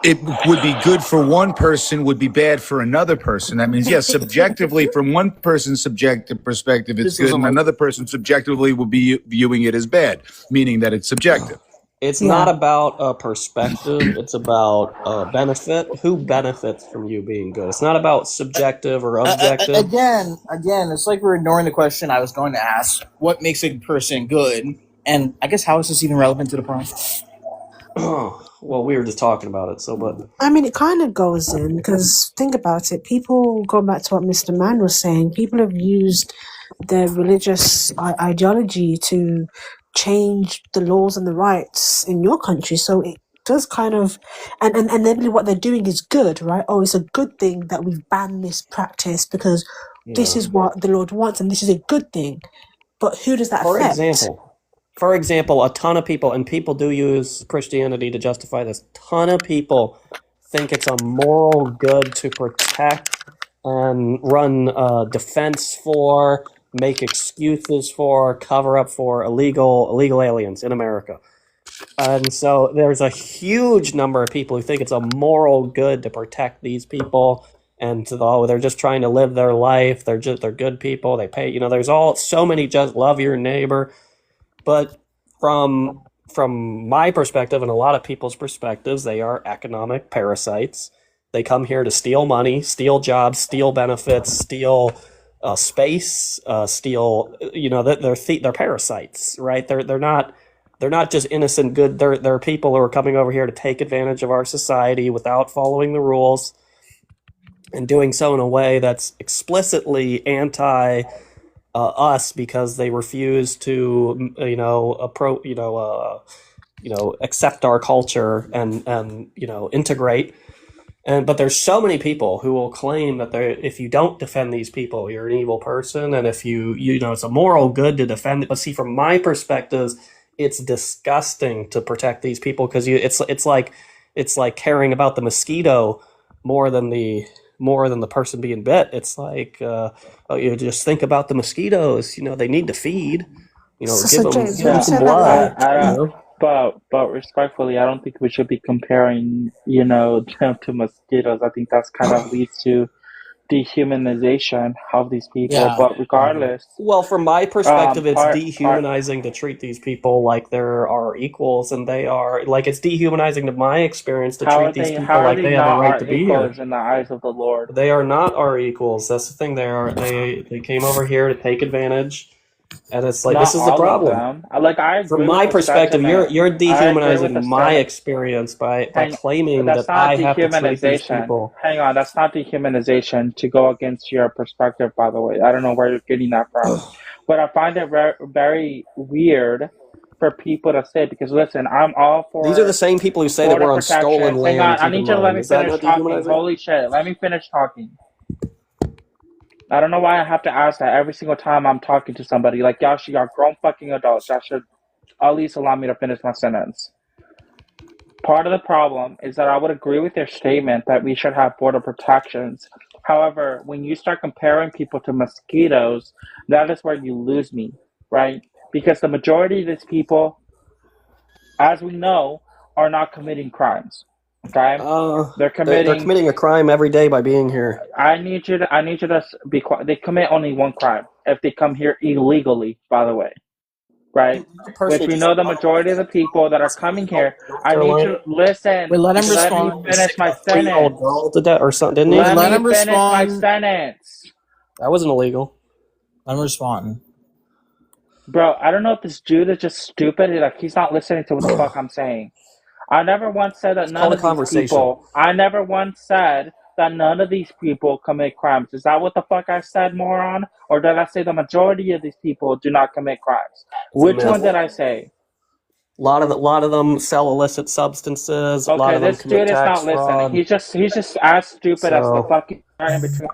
Speaker 15: it would be good for one person would be bad for another person, that means yes, subjectively from one person's subjective perspective it's good, and another person subjectively will be viewing it as bad, meaning that it's subjective.
Speaker 16: It's
Speaker 11: Yeah.
Speaker 16: not about a perspective. It's about benefit. Who benefits from you being good? It's not about subjective or objective.
Speaker 4: again, it's like we're ignoring the question I was going to ask. What makes a person good? And I guess how is this even relevant to the point?
Speaker 16: Well, we were just talking about it. So, but
Speaker 11: I mean, it kind of goes in because think about it. People, going back to what Mr. Mann was saying, people have used their religious ideology to change the laws and the rights in your country. So it does kind of, and then what they're doing is good, right? Oh, it's a good thing that we've banned this practice because this is what the Lord wants and this is a good thing. But who does that affect?
Speaker 16: For example, a ton of people, and people do use Christianity to justify this, ton of people think it's a moral good to protect and run defense for, make excuses for, cover up for illegal aliens in America. And so there's a huge number of people who think it's a moral good to protect these people, and they're just trying to live their life. They're good people. They pay. There's so many just love your neighbor. But from my perspective and a lot of people's perspectives, they are economic parasites, They come here to steal money, steal jobs, steal benefits, steal space, steal. They're parasites, right? They're not just innocent good. They're people who are coming over here to take advantage of our society without following the rules, and doing so in a way that's explicitly anti us because they refuse to accept our culture and integrate. But there's so many people who will claim that if you don't defend these people, you're an evil person, and if it's a moral good to defend it. But see, from my perspective, it's disgusting to protect these people because it's like caring about the mosquito more than the person being bit. It's like you just think about the mosquitoes. They need to feed.
Speaker 11: So
Speaker 16: Give them
Speaker 11: James, when you
Speaker 16: some
Speaker 11: said that,
Speaker 16: blood.
Speaker 11: like,
Speaker 12: But respectfully, I don't think we should be comparing, them to mosquitoes. I think that's kind of leads to dehumanization of these people.
Speaker 16: Yeah.
Speaker 12: But regardless,
Speaker 16: Well, from my perspective, it's
Speaker 12: part
Speaker 16: dehumanizing to treat these people like they're our equals, and they are like it's dehumanizing to my experience to treat these people like they have a right to be here.
Speaker 12: equals in the eyes of the Lord?
Speaker 16: They are not our equals. That's the thing. They came over here to take advantage, and it's like
Speaker 12: Not
Speaker 16: this is the
Speaker 12: all of
Speaker 16: problem.
Speaker 12: them. I agree
Speaker 16: From my
Speaker 12: with the
Speaker 16: perspective,
Speaker 12: sentiment.
Speaker 16: you're
Speaker 12: I agree with
Speaker 16: dehumanizing
Speaker 12: the
Speaker 16: my
Speaker 12: sentiment.
Speaker 16: experience by
Speaker 12: Hang-
Speaker 16: claiming
Speaker 12: That's
Speaker 16: that
Speaker 12: not
Speaker 16: I have to treat these
Speaker 12: dehumanization.
Speaker 16: people.
Speaker 12: Hang on, that's not dehumanization to go against your perspective, by the way. I don't know where you're getting that from. But I find it very weird for people to say, because listen, I'm all for
Speaker 16: These are the same people who say that
Speaker 12: border
Speaker 16: we're on
Speaker 12: protection.
Speaker 16: stolen
Speaker 12: Hang
Speaker 16: land.
Speaker 12: on, I
Speaker 16: keep
Speaker 12: need
Speaker 16: in
Speaker 12: you to let
Speaker 16: mind.
Speaker 12: me
Speaker 16: Is that
Speaker 12: finish
Speaker 16: not
Speaker 12: talking.
Speaker 16: dehumanizing?
Speaker 12: Holy shit, let me finish talking. I don't know why I have to ask that every single time I'm talking to somebody. Like, y'all should, y'all grown fucking adults. Y'all should at least allow me to finish my sentence. Part of the problem is that I would agree with your statement that we should have border protections. However, when you start comparing people to mosquitoes, that is where you lose me, right? Because the majority of these people, as we know, are not committing crimes. Okay? They're
Speaker 16: They're
Speaker 12: committing.
Speaker 16: committing a crime every day by being here.
Speaker 12: I need you to be quiet. They commit only one crime if they come here illegally, by the way. Right? Which we know the majority of the people that are coming here. I need you to listen.
Speaker 16: Wait, let him
Speaker 12: Let
Speaker 16: respond.
Speaker 12: me finish my
Speaker 16: 3-year-old
Speaker 12: sentence.
Speaker 16: girl to death or something, didn't he?
Speaker 12: Let me finish my sentence.
Speaker 16: That wasn't illegal.
Speaker 4: Let him respond.
Speaker 12: Bro, I don't know if this dude is just stupid. Like, he's not listening to what the fuck I'm saying. I never once said that none
Speaker 16: called a
Speaker 12: of these
Speaker 16: conversation.
Speaker 12: people. I never once said that none of these people commit crimes. Is that what the fuck I said, moron? Or did I say the majority of these people do not commit crimes? Which
Speaker 16: myth.
Speaker 12: one did I say?
Speaker 16: A lot of them sell illicit substances. A lot
Speaker 12: Okay,
Speaker 16: of them
Speaker 12: this
Speaker 16: commit
Speaker 12: dude is
Speaker 16: tax
Speaker 12: not
Speaker 16: fraud.
Speaker 12: listening. He's just as stupid as the
Speaker 16: So-
Speaker 12: fucking guy in between.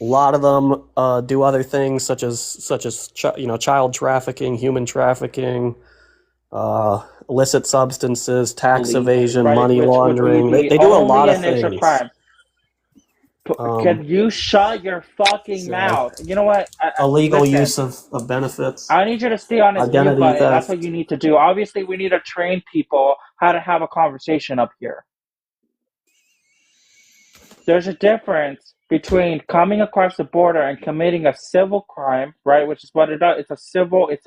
Speaker 16: A lot of them do other things such as child trafficking, human trafficking, illicit substances, tax evasion,
Speaker 12: Right,
Speaker 16: money
Speaker 12: which would
Speaker 16: laundering.
Speaker 12: be
Speaker 16: They do a
Speaker 12: only
Speaker 16: lot of
Speaker 12: initial
Speaker 16: things.
Speaker 12: crimes. Can you shut your fucking mouth? You know what?
Speaker 16: Illegal
Speaker 12: Listen.
Speaker 16: use of benefits.
Speaker 12: I need you to stay on this mute
Speaker 16: Identity
Speaker 12: button. That's
Speaker 16: theft.
Speaker 12: what you need to do. Obviously, we need to train people how to have a conversation up here. There's a difference between coming across the border and committing a civil crime, right? Which is what it does. It's a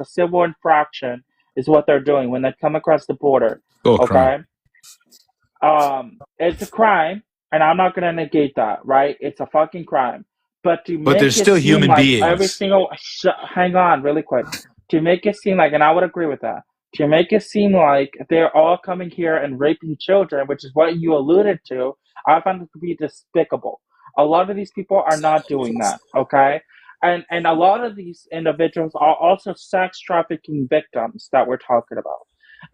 Speaker 12: civil infraction is what they're doing when they come across the border.
Speaker 15: Oh,
Speaker 12: Okay?
Speaker 15: crime.
Speaker 12: It's a crime, and I'm not gonna negate that, right? It's a fucking crime. But to
Speaker 15: But
Speaker 12: make
Speaker 15: they're
Speaker 12: it
Speaker 15: still
Speaker 12: seem
Speaker 15: human
Speaker 12: like
Speaker 15: beings.
Speaker 12: every single hang on really quick. To make it seem like, and I would agree with that, to make it seem like they're all coming here and raping children, which is what you alluded to, I find it to be despicable. A lot of these people are not doing that, okay? And a lot of these individuals are also sex trafficking victims that we're talking about.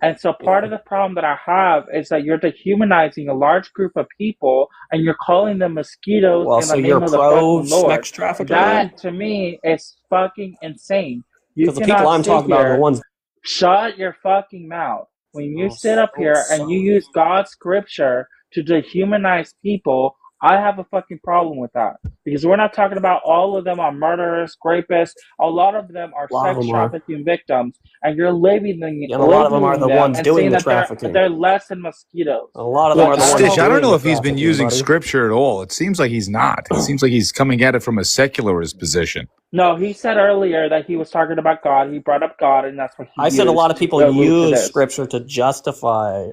Speaker 12: And so part of the problem that I have is that you're dehumanizing a large group of people and you're calling them mosquitoes
Speaker 16: Well,
Speaker 12: in
Speaker 16: so
Speaker 12: the
Speaker 16: you're
Speaker 12: name of the
Speaker 16: pro
Speaker 12: fucking Lord.
Speaker 16: sex trafficker then?
Speaker 12: That to me is fucking insane. You
Speaker 16: Because the people
Speaker 12: cannot
Speaker 16: I'm
Speaker 12: sit
Speaker 16: talking about are the
Speaker 12: here.
Speaker 16: ones.
Speaker 12: Shut your fucking mouth. When you sit up here and you use God's scripture to dehumanize people, I have a fucking problem with that. Because we're not talking about all of them are murderers, rapists. A lot of them are
Speaker 16: A lot of
Speaker 12: sex
Speaker 16: them are.
Speaker 12: trafficking victims, and you're labeling
Speaker 16: And a lot of them are the ones
Speaker 12: and
Speaker 16: doing
Speaker 12: saying
Speaker 16: the
Speaker 12: that
Speaker 16: trafficking.
Speaker 12: they're less than mosquitoes.
Speaker 16: A lot of them
Speaker 15: Well,
Speaker 16: are the ones
Speaker 15: Stitch, I don't
Speaker 16: doing
Speaker 15: know
Speaker 16: the
Speaker 15: if he's been
Speaker 16: trafficking,
Speaker 15: using
Speaker 16: buddy.
Speaker 15: scripture at all. It seems like he's not. It seems like he's coming at it from a secularist position.
Speaker 12: No, he said earlier that he was talking about God. He brought up God, and that's what he
Speaker 16: I said a lot of
Speaker 12: used
Speaker 16: people
Speaker 12: to allude to
Speaker 16: use
Speaker 12: this.
Speaker 16: scripture to justify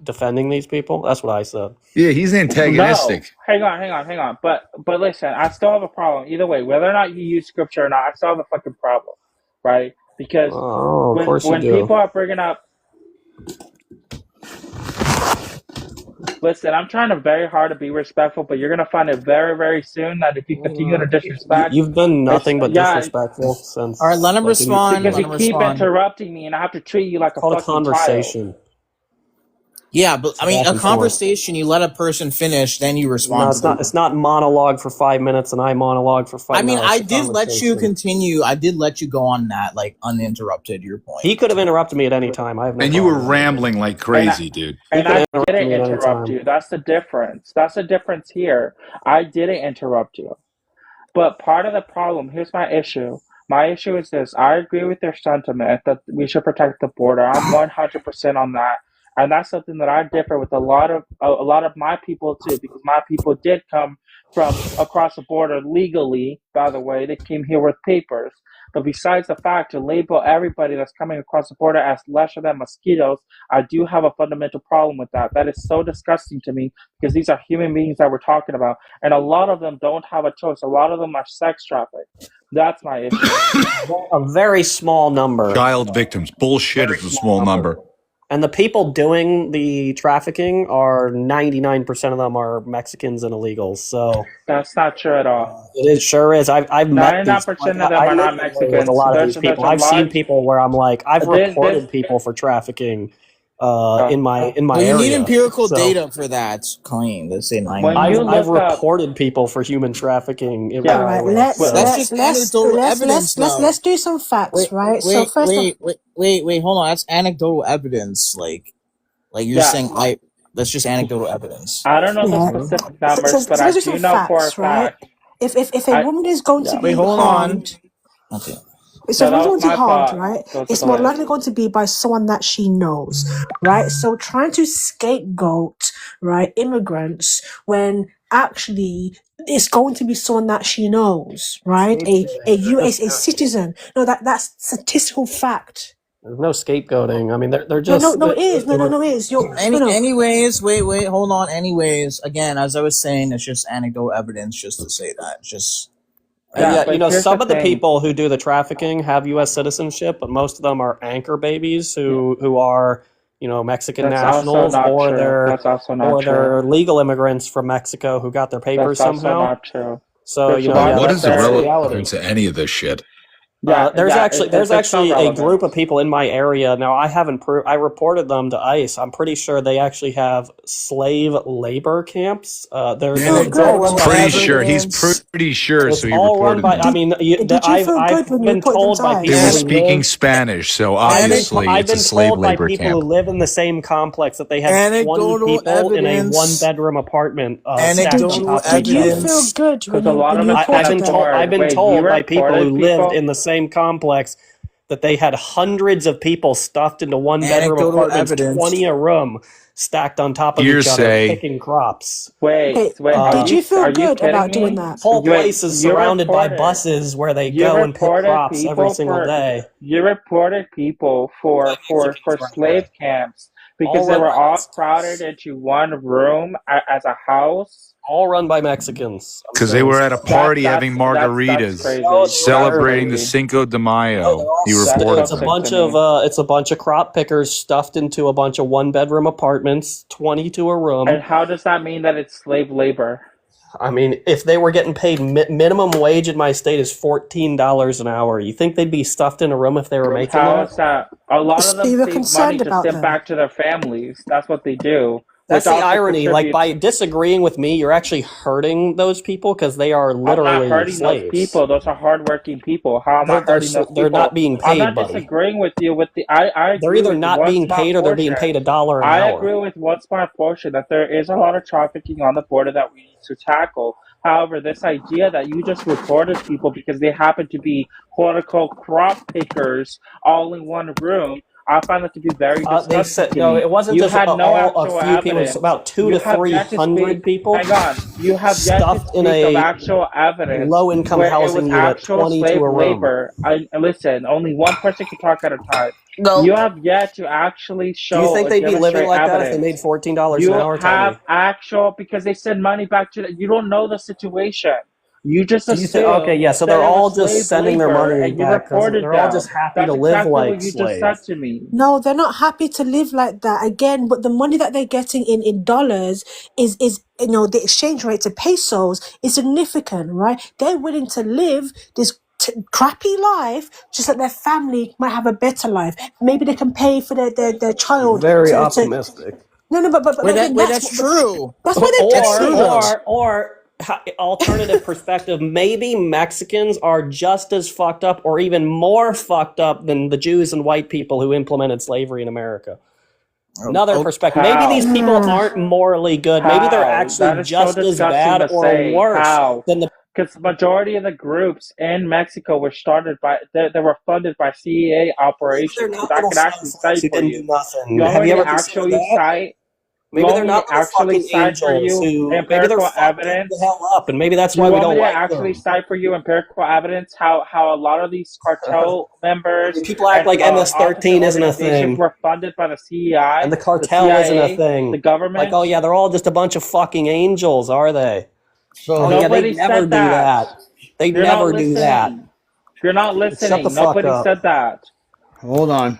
Speaker 16: defending these people. That's what I said.
Speaker 15: Yeah, he's antagonistic.
Speaker 12: No, hang on. But listen, I still have a problem. Either way, whether or not you use scripture or not, I still have a fucking problem, right? Because
Speaker 16: Oh, of course you
Speaker 12: when
Speaker 16: do.
Speaker 12: people are bringing up, listen, I'm trying very hard to be respectful, but you're gonna find it very, very soon that if you continue to disrespect,
Speaker 16: You've been nothing but
Speaker 12: yeah,
Speaker 16: disrespectful since.
Speaker 4: All right, let him
Speaker 16: like, in your
Speaker 4: respond.
Speaker 12: because
Speaker 4: Let
Speaker 12: you
Speaker 4: him
Speaker 12: keep
Speaker 4: respond.
Speaker 12: interrupting me, and I have to treat you like
Speaker 16: It's
Speaker 12: a
Speaker 16: called a
Speaker 12: fucking child.
Speaker 16: conversation.
Speaker 4: Yeah, but I mean,
Speaker 16: Back
Speaker 4: a
Speaker 16: and forth.
Speaker 4: conversation. You let a person finish, then you respond.
Speaker 16: No,
Speaker 4: to
Speaker 16: it's
Speaker 4: them.
Speaker 16: not. It's not monologue for 5 minutes and I monologue for 5
Speaker 4: I mean,
Speaker 16: minutes.
Speaker 4: I
Speaker 16: It's a
Speaker 4: did let you
Speaker 16: conversation.
Speaker 4: continue. I did let you go on that, like, uninterrupted. Your point.
Speaker 16: He could have interrupted me at any time. I have no
Speaker 15: And you were
Speaker 16: problem with it.
Speaker 15: rambling like crazy, dude.
Speaker 16: He
Speaker 12: And
Speaker 16: could
Speaker 12: I
Speaker 16: have interrupted
Speaker 12: didn't
Speaker 16: me at any
Speaker 12: interrupt
Speaker 16: time.
Speaker 12: you. That's the difference. That's the difference here. I didn't interrupt you. But part of the problem, here's my issue. My issue is this. I agree with their sentiment that we should protect the border. I'm 100% on that. And that's something that I differ with a lot of my people too, because my people did come from across the border legally, by the way. They came here with papers. But besides the fact to label everybody that's coming across the border as lesser than mosquitoes, I do have a fundamental problem with that. That is so disgusting to me because these are human beings that we're talking about. And a lot of them don't have a choice. A lot of them are sex trafficked. That's my issue.
Speaker 16: A very small number.
Speaker 15: Child victims. Bullshit is a small number.
Speaker 16: And the people doing the trafficking are 99% of them are Mexicans and illegals. So
Speaker 12: That's not true at all.
Speaker 16: it sure is. I've met these.
Speaker 12: 99% of them are not Mexicans.
Speaker 16: With a lot of
Speaker 12: There's-
Speaker 16: these people.
Speaker 12: there's a
Speaker 16: I've seen
Speaker 12: large-
Speaker 16: people where I'm like, I've
Speaker 12: There's-
Speaker 16: reported
Speaker 12: there's-
Speaker 16: people for trafficking in my
Speaker 4: Well, you
Speaker 16: area.
Speaker 4: need empirical
Speaker 16: So
Speaker 4: data for that claim. Let's say 90.
Speaker 12: When you
Speaker 16: I've
Speaker 12: look up-
Speaker 16: reported people for human trafficking. In
Speaker 12: Yeah.
Speaker 16: my
Speaker 11: Right,
Speaker 16: area.
Speaker 11: let's
Speaker 16: So-
Speaker 4: that's just anecdotal evidence, though.
Speaker 11: let's do some facts, right? So first
Speaker 4: Wait, hold on. That's anecdotal evidence. Like you're
Speaker 12: Yeah.
Speaker 4: saying, that's just anecdotal evidence.
Speaker 12: I don't know
Speaker 11: Yeah.
Speaker 12: the specific numbers,
Speaker 11: So
Speaker 12: but I
Speaker 11: let's do
Speaker 12: do
Speaker 11: some
Speaker 12: know for a
Speaker 11: facts, right?
Speaker 12: fact.
Speaker 11: If a
Speaker 12: I-
Speaker 11: woman is going to
Speaker 12: yeah.
Speaker 11: be
Speaker 4: Wait, hold on.
Speaker 11: harmed,
Speaker 4: Okay.
Speaker 11: so if
Speaker 12: No, that
Speaker 11: it's going
Speaker 12: was
Speaker 11: to be
Speaker 12: my
Speaker 11: harmed,
Speaker 12: fault.
Speaker 11: right?
Speaker 12: Go to
Speaker 11: It's
Speaker 12: the
Speaker 11: more
Speaker 12: list.
Speaker 11: likely going to be by someone that she knows, right? So trying to scapegoat, right, immigrants when actually it's going to be someone that she knows, right? A US a citizen. No, that's statistical fact.
Speaker 16: There's no scapegoating. I mean, they're
Speaker 11: No,
Speaker 16: just.
Speaker 11: it is. No, it is. You're
Speaker 4: Anyways, wait, hold on. Anyways, again, as I was saying, it's just anecdotal evidence just to say that. It's just
Speaker 16: Yeah,
Speaker 12: but
Speaker 16: you know,
Speaker 12: here's
Speaker 16: some
Speaker 12: the
Speaker 16: of the
Speaker 12: thing.
Speaker 16: people who do the trafficking have U.S. citizenship, but most of them are anchor babies who are, you know, Mexican
Speaker 12: That's also
Speaker 16: nationals
Speaker 12: not
Speaker 16: or
Speaker 12: true. That's also not
Speaker 16: or
Speaker 12: true.
Speaker 16: they're legal immigrants from Mexico who got their papers
Speaker 12: That's also
Speaker 16: somehow.
Speaker 12: not true.
Speaker 16: So
Speaker 12: There's
Speaker 16: you
Speaker 12: a
Speaker 16: know,
Speaker 12: lot
Speaker 16: yeah,
Speaker 12: of
Speaker 15: What
Speaker 16: that's
Speaker 15: is the
Speaker 16: the
Speaker 12: very-
Speaker 16: reality.
Speaker 15: relevance to any of this shit?
Speaker 16: There's
Speaker 12: it's
Speaker 16: actually a
Speaker 12: irrelevant.
Speaker 16: group of people in my area now. I haven't I reported them to ICE. I'm pretty sure they actually have slave labor camps. They're it's all run by
Speaker 15: Pretty sure. He's pretty sure.
Speaker 16: It's
Speaker 15: So he
Speaker 16: all run
Speaker 15: reported
Speaker 16: by.
Speaker 15: them.
Speaker 16: I mean,
Speaker 11: Did you
Speaker 16: I've
Speaker 11: feel good when you
Speaker 16: been
Speaker 11: reported them
Speaker 16: told
Speaker 11: to
Speaker 16: by
Speaker 11: ICE?
Speaker 16: people
Speaker 15: They were
Speaker 16: who
Speaker 15: speaking
Speaker 16: live-
Speaker 15: Spanish, so
Speaker 16: I've
Speaker 15: obviously
Speaker 16: been
Speaker 15: it's a slave
Speaker 16: told by
Speaker 15: labor
Speaker 16: people
Speaker 15: camp.
Speaker 16: who live in the same complex that they have 20
Speaker 4: Anecdotal
Speaker 16: people in a
Speaker 4: evidence.
Speaker 16: one-bedroom apartment stacked
Speaker 4: Anecdotal
Speaker 16: on top of
Speaker 11: Did
Speaker 16: each
Speaker 11: you
Speaker 16: other.
Speaker 4: evidence.
Speaker 11: feel good
Speaker 12: Because a lot
Speaker 11: when
Speaker 12: of
Speaker 11: you
Speaker 12: us
Speaker 11: reported
Speaker 12: have
Speaker 11: them?
Speaker 16: I've been
Speaker 12: Wait,
Speaker 16: told
Speaker 12: you
Speaker 16: by people
Speaker 12: reported
Speaker 16: who lived
Speaker 12: people?
Speaker 16: in the same complex that they had hundreds of people stuffed into one-bedroom
Speaker 4: Anecdotal
Speaker 16: apartments,
Speaker 4: evidence.
Speaker 16: 20 a room, stacked on top of each other,
Speaker 15: Hearsay.
Speaker 16: picking crops.
Speaker 12: Wait,
Speaker 11: Did you feel
Speaker 12: are
Speaker 11: good
Speaker 12: kidding
Speaker 11: about
Speaker 12: me?
Speaker 11: doing that?
Speaker 16: Whole
Speaker 12: You-
Speaker 16: place is
Speaker 12: you
Speaker 16: surrounded by
Speaker 12: reported-
Speaker 16: buses where they
Speaker 12: you
Speaker 16: go and pick
Speaker 12: reported
Speaker 16: crops every
Speaker 12: people
Speaker 16: single
Speaker 12: for-
Speaker 16: day.
Speaker 12: You reported people for slave camps because
Speaker 16: All
Speaker 12: they
Speaker 16: run
Speaker 12: were
Speaker 16: by
Speaker 12: all
Speaker 16: Mexicans.
Speaker 12: crowded into one room as a house.
Speaker 16: All run by Mexicans. I'm
Speaker 15: Because they
Speaker 16: saying.
Speaker 15: were at a party
Speaker 12: That's-
Speaker 15: having
Speaker 12: that's
Speaker 15: margaritas,
Speaker 12: crazy.
Speaker 16: No, they
Speaker 15: celebrating the
Speaker 12: That's
Speaker 15: Cinco de Mayo. He
Speaker 12: That's
Speaker 15: reported
Speaker 16: It's a
Speaker 12: so
Speaker 15: them.
Speaker 16: bunch of it's a bunch of crop pickers stuffed into a bunch of one-bedroom apartments, 20 to a room.
Speaker 12: And how does that mean that it's slave labor?
Speaker 16: I mean, if they were getting paid minimum wage in my state is $14 an hour, you think they'd be stuffed in a room if they were making
Speaker 12: How
Speaker 16: that?
Speaker 12: is that? A lot of
Speaker 11: So
Speaker 12: them
Speaker 11: you were
Speaker 12: save money
Speaker 11: concerned
Speaker 12: to
Speaker 11: about
Speaker 12: send
Speaker 11: them.
Speaker 12: back to their families. That's what they do.
Speaker 16: That's
Speaker 12: which
Speaker 16: the
Speaker 12: also
Speaker 16: irony. Like,
Speaker 12: contributes-
Speaker 16: by disagreeing with me, you're actually hurting those people because they are
Speaker 12: I'm
Speaker 16: literally
Speaker 12: not hurting
Speaker 16: slaves.
Speaker 12: those people. Those are hardworking people. How am I
Speaker 16: They're- they're
Speaker 12: hurting
Speaker 16: s-
Speaker 12: those people?
Speaker 16: they're not being
Speaker 12: I'm
Speaker 16: paid,
Speaker 12: not
Speaker 16: buddy.
Speaker 12: disagreeing with you. With the I
Speaker 16: They're
Speaker 12: agree
Speaker 16: either
Speaker 12: with
Speaker 16: not
Speaker 12: one
Speaker 16: being
Speaker 12: small
Speaker 16: paid or they're being
Speaker 12: portion.
Speaker 16: paid $1 an
Speaker 12: I
Speaker 16: hour.
Speaker 12: agree with one small portion that there is a lot of trafficking on the border that we need to tackle. However, this idea that you just reported people because they happen to be quote unquote crop pickers all in one room, I find that to be very disgusting.
Speaker 16: They said
Speaker 12: to
Speaker 16: no.
Speaker 12: me.
Speaker 16: It wasn't
Speaker 12: You
Speaker 16: just
Speaker 12: had no
Speaker 16: a
Speaker 12: actual
Speaker 16: few people.
Speaker 12: evidence.
Speaker 16: It's about 200
Speaker 12: You
Speaker 16: to
Speaker 12: have yet to
Speaker 16: 300
Speaker 12: speak.
Speaker 16: people.
Speaker 12: Hang on. You have yet to
Speaker 16: stuffed
Speaker 12: speak
Speaker 16: in
Speaker 12: of
Speaker 16: a
Speaker 12: actual evidence
Speaker 16: low-income
Speaker 12: where it
Speaker 16: housing
Speaker 12: was
Speaker 16: unit,
Speaker 12: actual
Speaker 16: 20
Speaker 12: slave
Speaker 16: to a room.
Speaker 12: labor. Listen, only one person can talk at a time.
Speaker 16: No.
Speaker 12: You have yet to actually show.
Speaker 16: Do you think
Speaker 12: or
Speaker 16: they'd be living
Speaker 12: demonstrate
Speaker 16: like that
Speaker 12: evidence.
Speaker 16: if they made $14
Speaker 12: You
Speaker 16: an hour?
Speaker 12: have actual because they send money back to. You don't know the situation. You just
Speaker 16: Do you
Speaker 12: assume.
Speaker 16: think, okay, yeah, so
Speaker 12: that
Speaker 16: they're
Speaker 12: it
Speaker 16: all
Speaker 12: was
Speaker 16: just
Speaker 12: slave
Speaker 16: sending their
Speaker 12: labor,
Speaker 16: money
Speaker 12: and you
Speaker 16: back.
Speaker 12: reported
Speaker 16: They're all
Speaker 12: them.
Speaker 16: just happy
Speaker 12: That's
Speaker 16: to live
Speaker 12: exactly
Speaker 16: like
Speaker 12: what you just said
Speaker 16: slaves.
Speaker 12: to me.
Speaker 11: No, they're not happy to live like that again. But the money that they're getting in dollars is the exchange rate to pesos is significant, right? They're willing to live this crappy life just that their family might have a better life. Maybe they can pay for their child.
Speaker 16: Very optimistic.
Speaker 11: No, but
Speaker 4: that's true.
Speaker 11: That's what they're doing.
Speaker 16: Or alternative perspective, maybe Mexicans are just as fucked up or even more fucked up than the Jews and white people who implemented slavery in America. Another perspective. Maybe these people aren't morally good. Maybe they're actually just as bad or worse than the.
Speaker 12: Because majority of the groups in Mexico were started by they were funded by CEA operations. So that could actually cite for you. You
Speaker 16: Have you ever
Speaker 12: actually
Speaker 16: considered that?
Speaker 12: cite.
Speaker 16: Maybe they're not
Speaker 12: actually
Speaker 16: fucking
Speaker 12: cite for
Speaker 16: angels
Speaker 12: you
Speaker 16: who maybe they're
Speaker 12: empirical
Speaker 16: fucking
Speaker 12: evidence.
Speaker 16: the hell up, and maybe that's why
Speaker 12: You
Speaker 16: we
Speaker 12: want
Speaker 16: don't
Speaker 12: me to
Speaker 16: like
Speaker 12: actually
Speaker 16: them.
Speaker 12: cite for you empirical evidence how a lot of these cartel members
Speaker 16: People act like MS-13 isn't a thing,
Speaker 12: were funded by the CEI
Speaker 16: and the cartel
Speaker 12: CIA,
Speaker 16: isn't a thing.
Speaker 12: the government.
Speaker 16: Like, oh yeah, they're all just a bunch of fucking angels, are they?
Speaker 3: So
Speaker 16: oh yeah,
Speaker 12: Nobody
Speaker 16: they never
Speaker 12: said
Speaker 16: do
Speaker 12: that.
Speaker 16: that. They
Speaker 12: You're
Speaker 16: never
Speaker 12: not
Speaker 16: do that.
Speaker 12: listening. You're not listening.
Speaker 16: Shut the fuck
Speaker 12: Nobody
Speaker 16: up.
Speaker 12: said that.
Speaker 3: Hold on.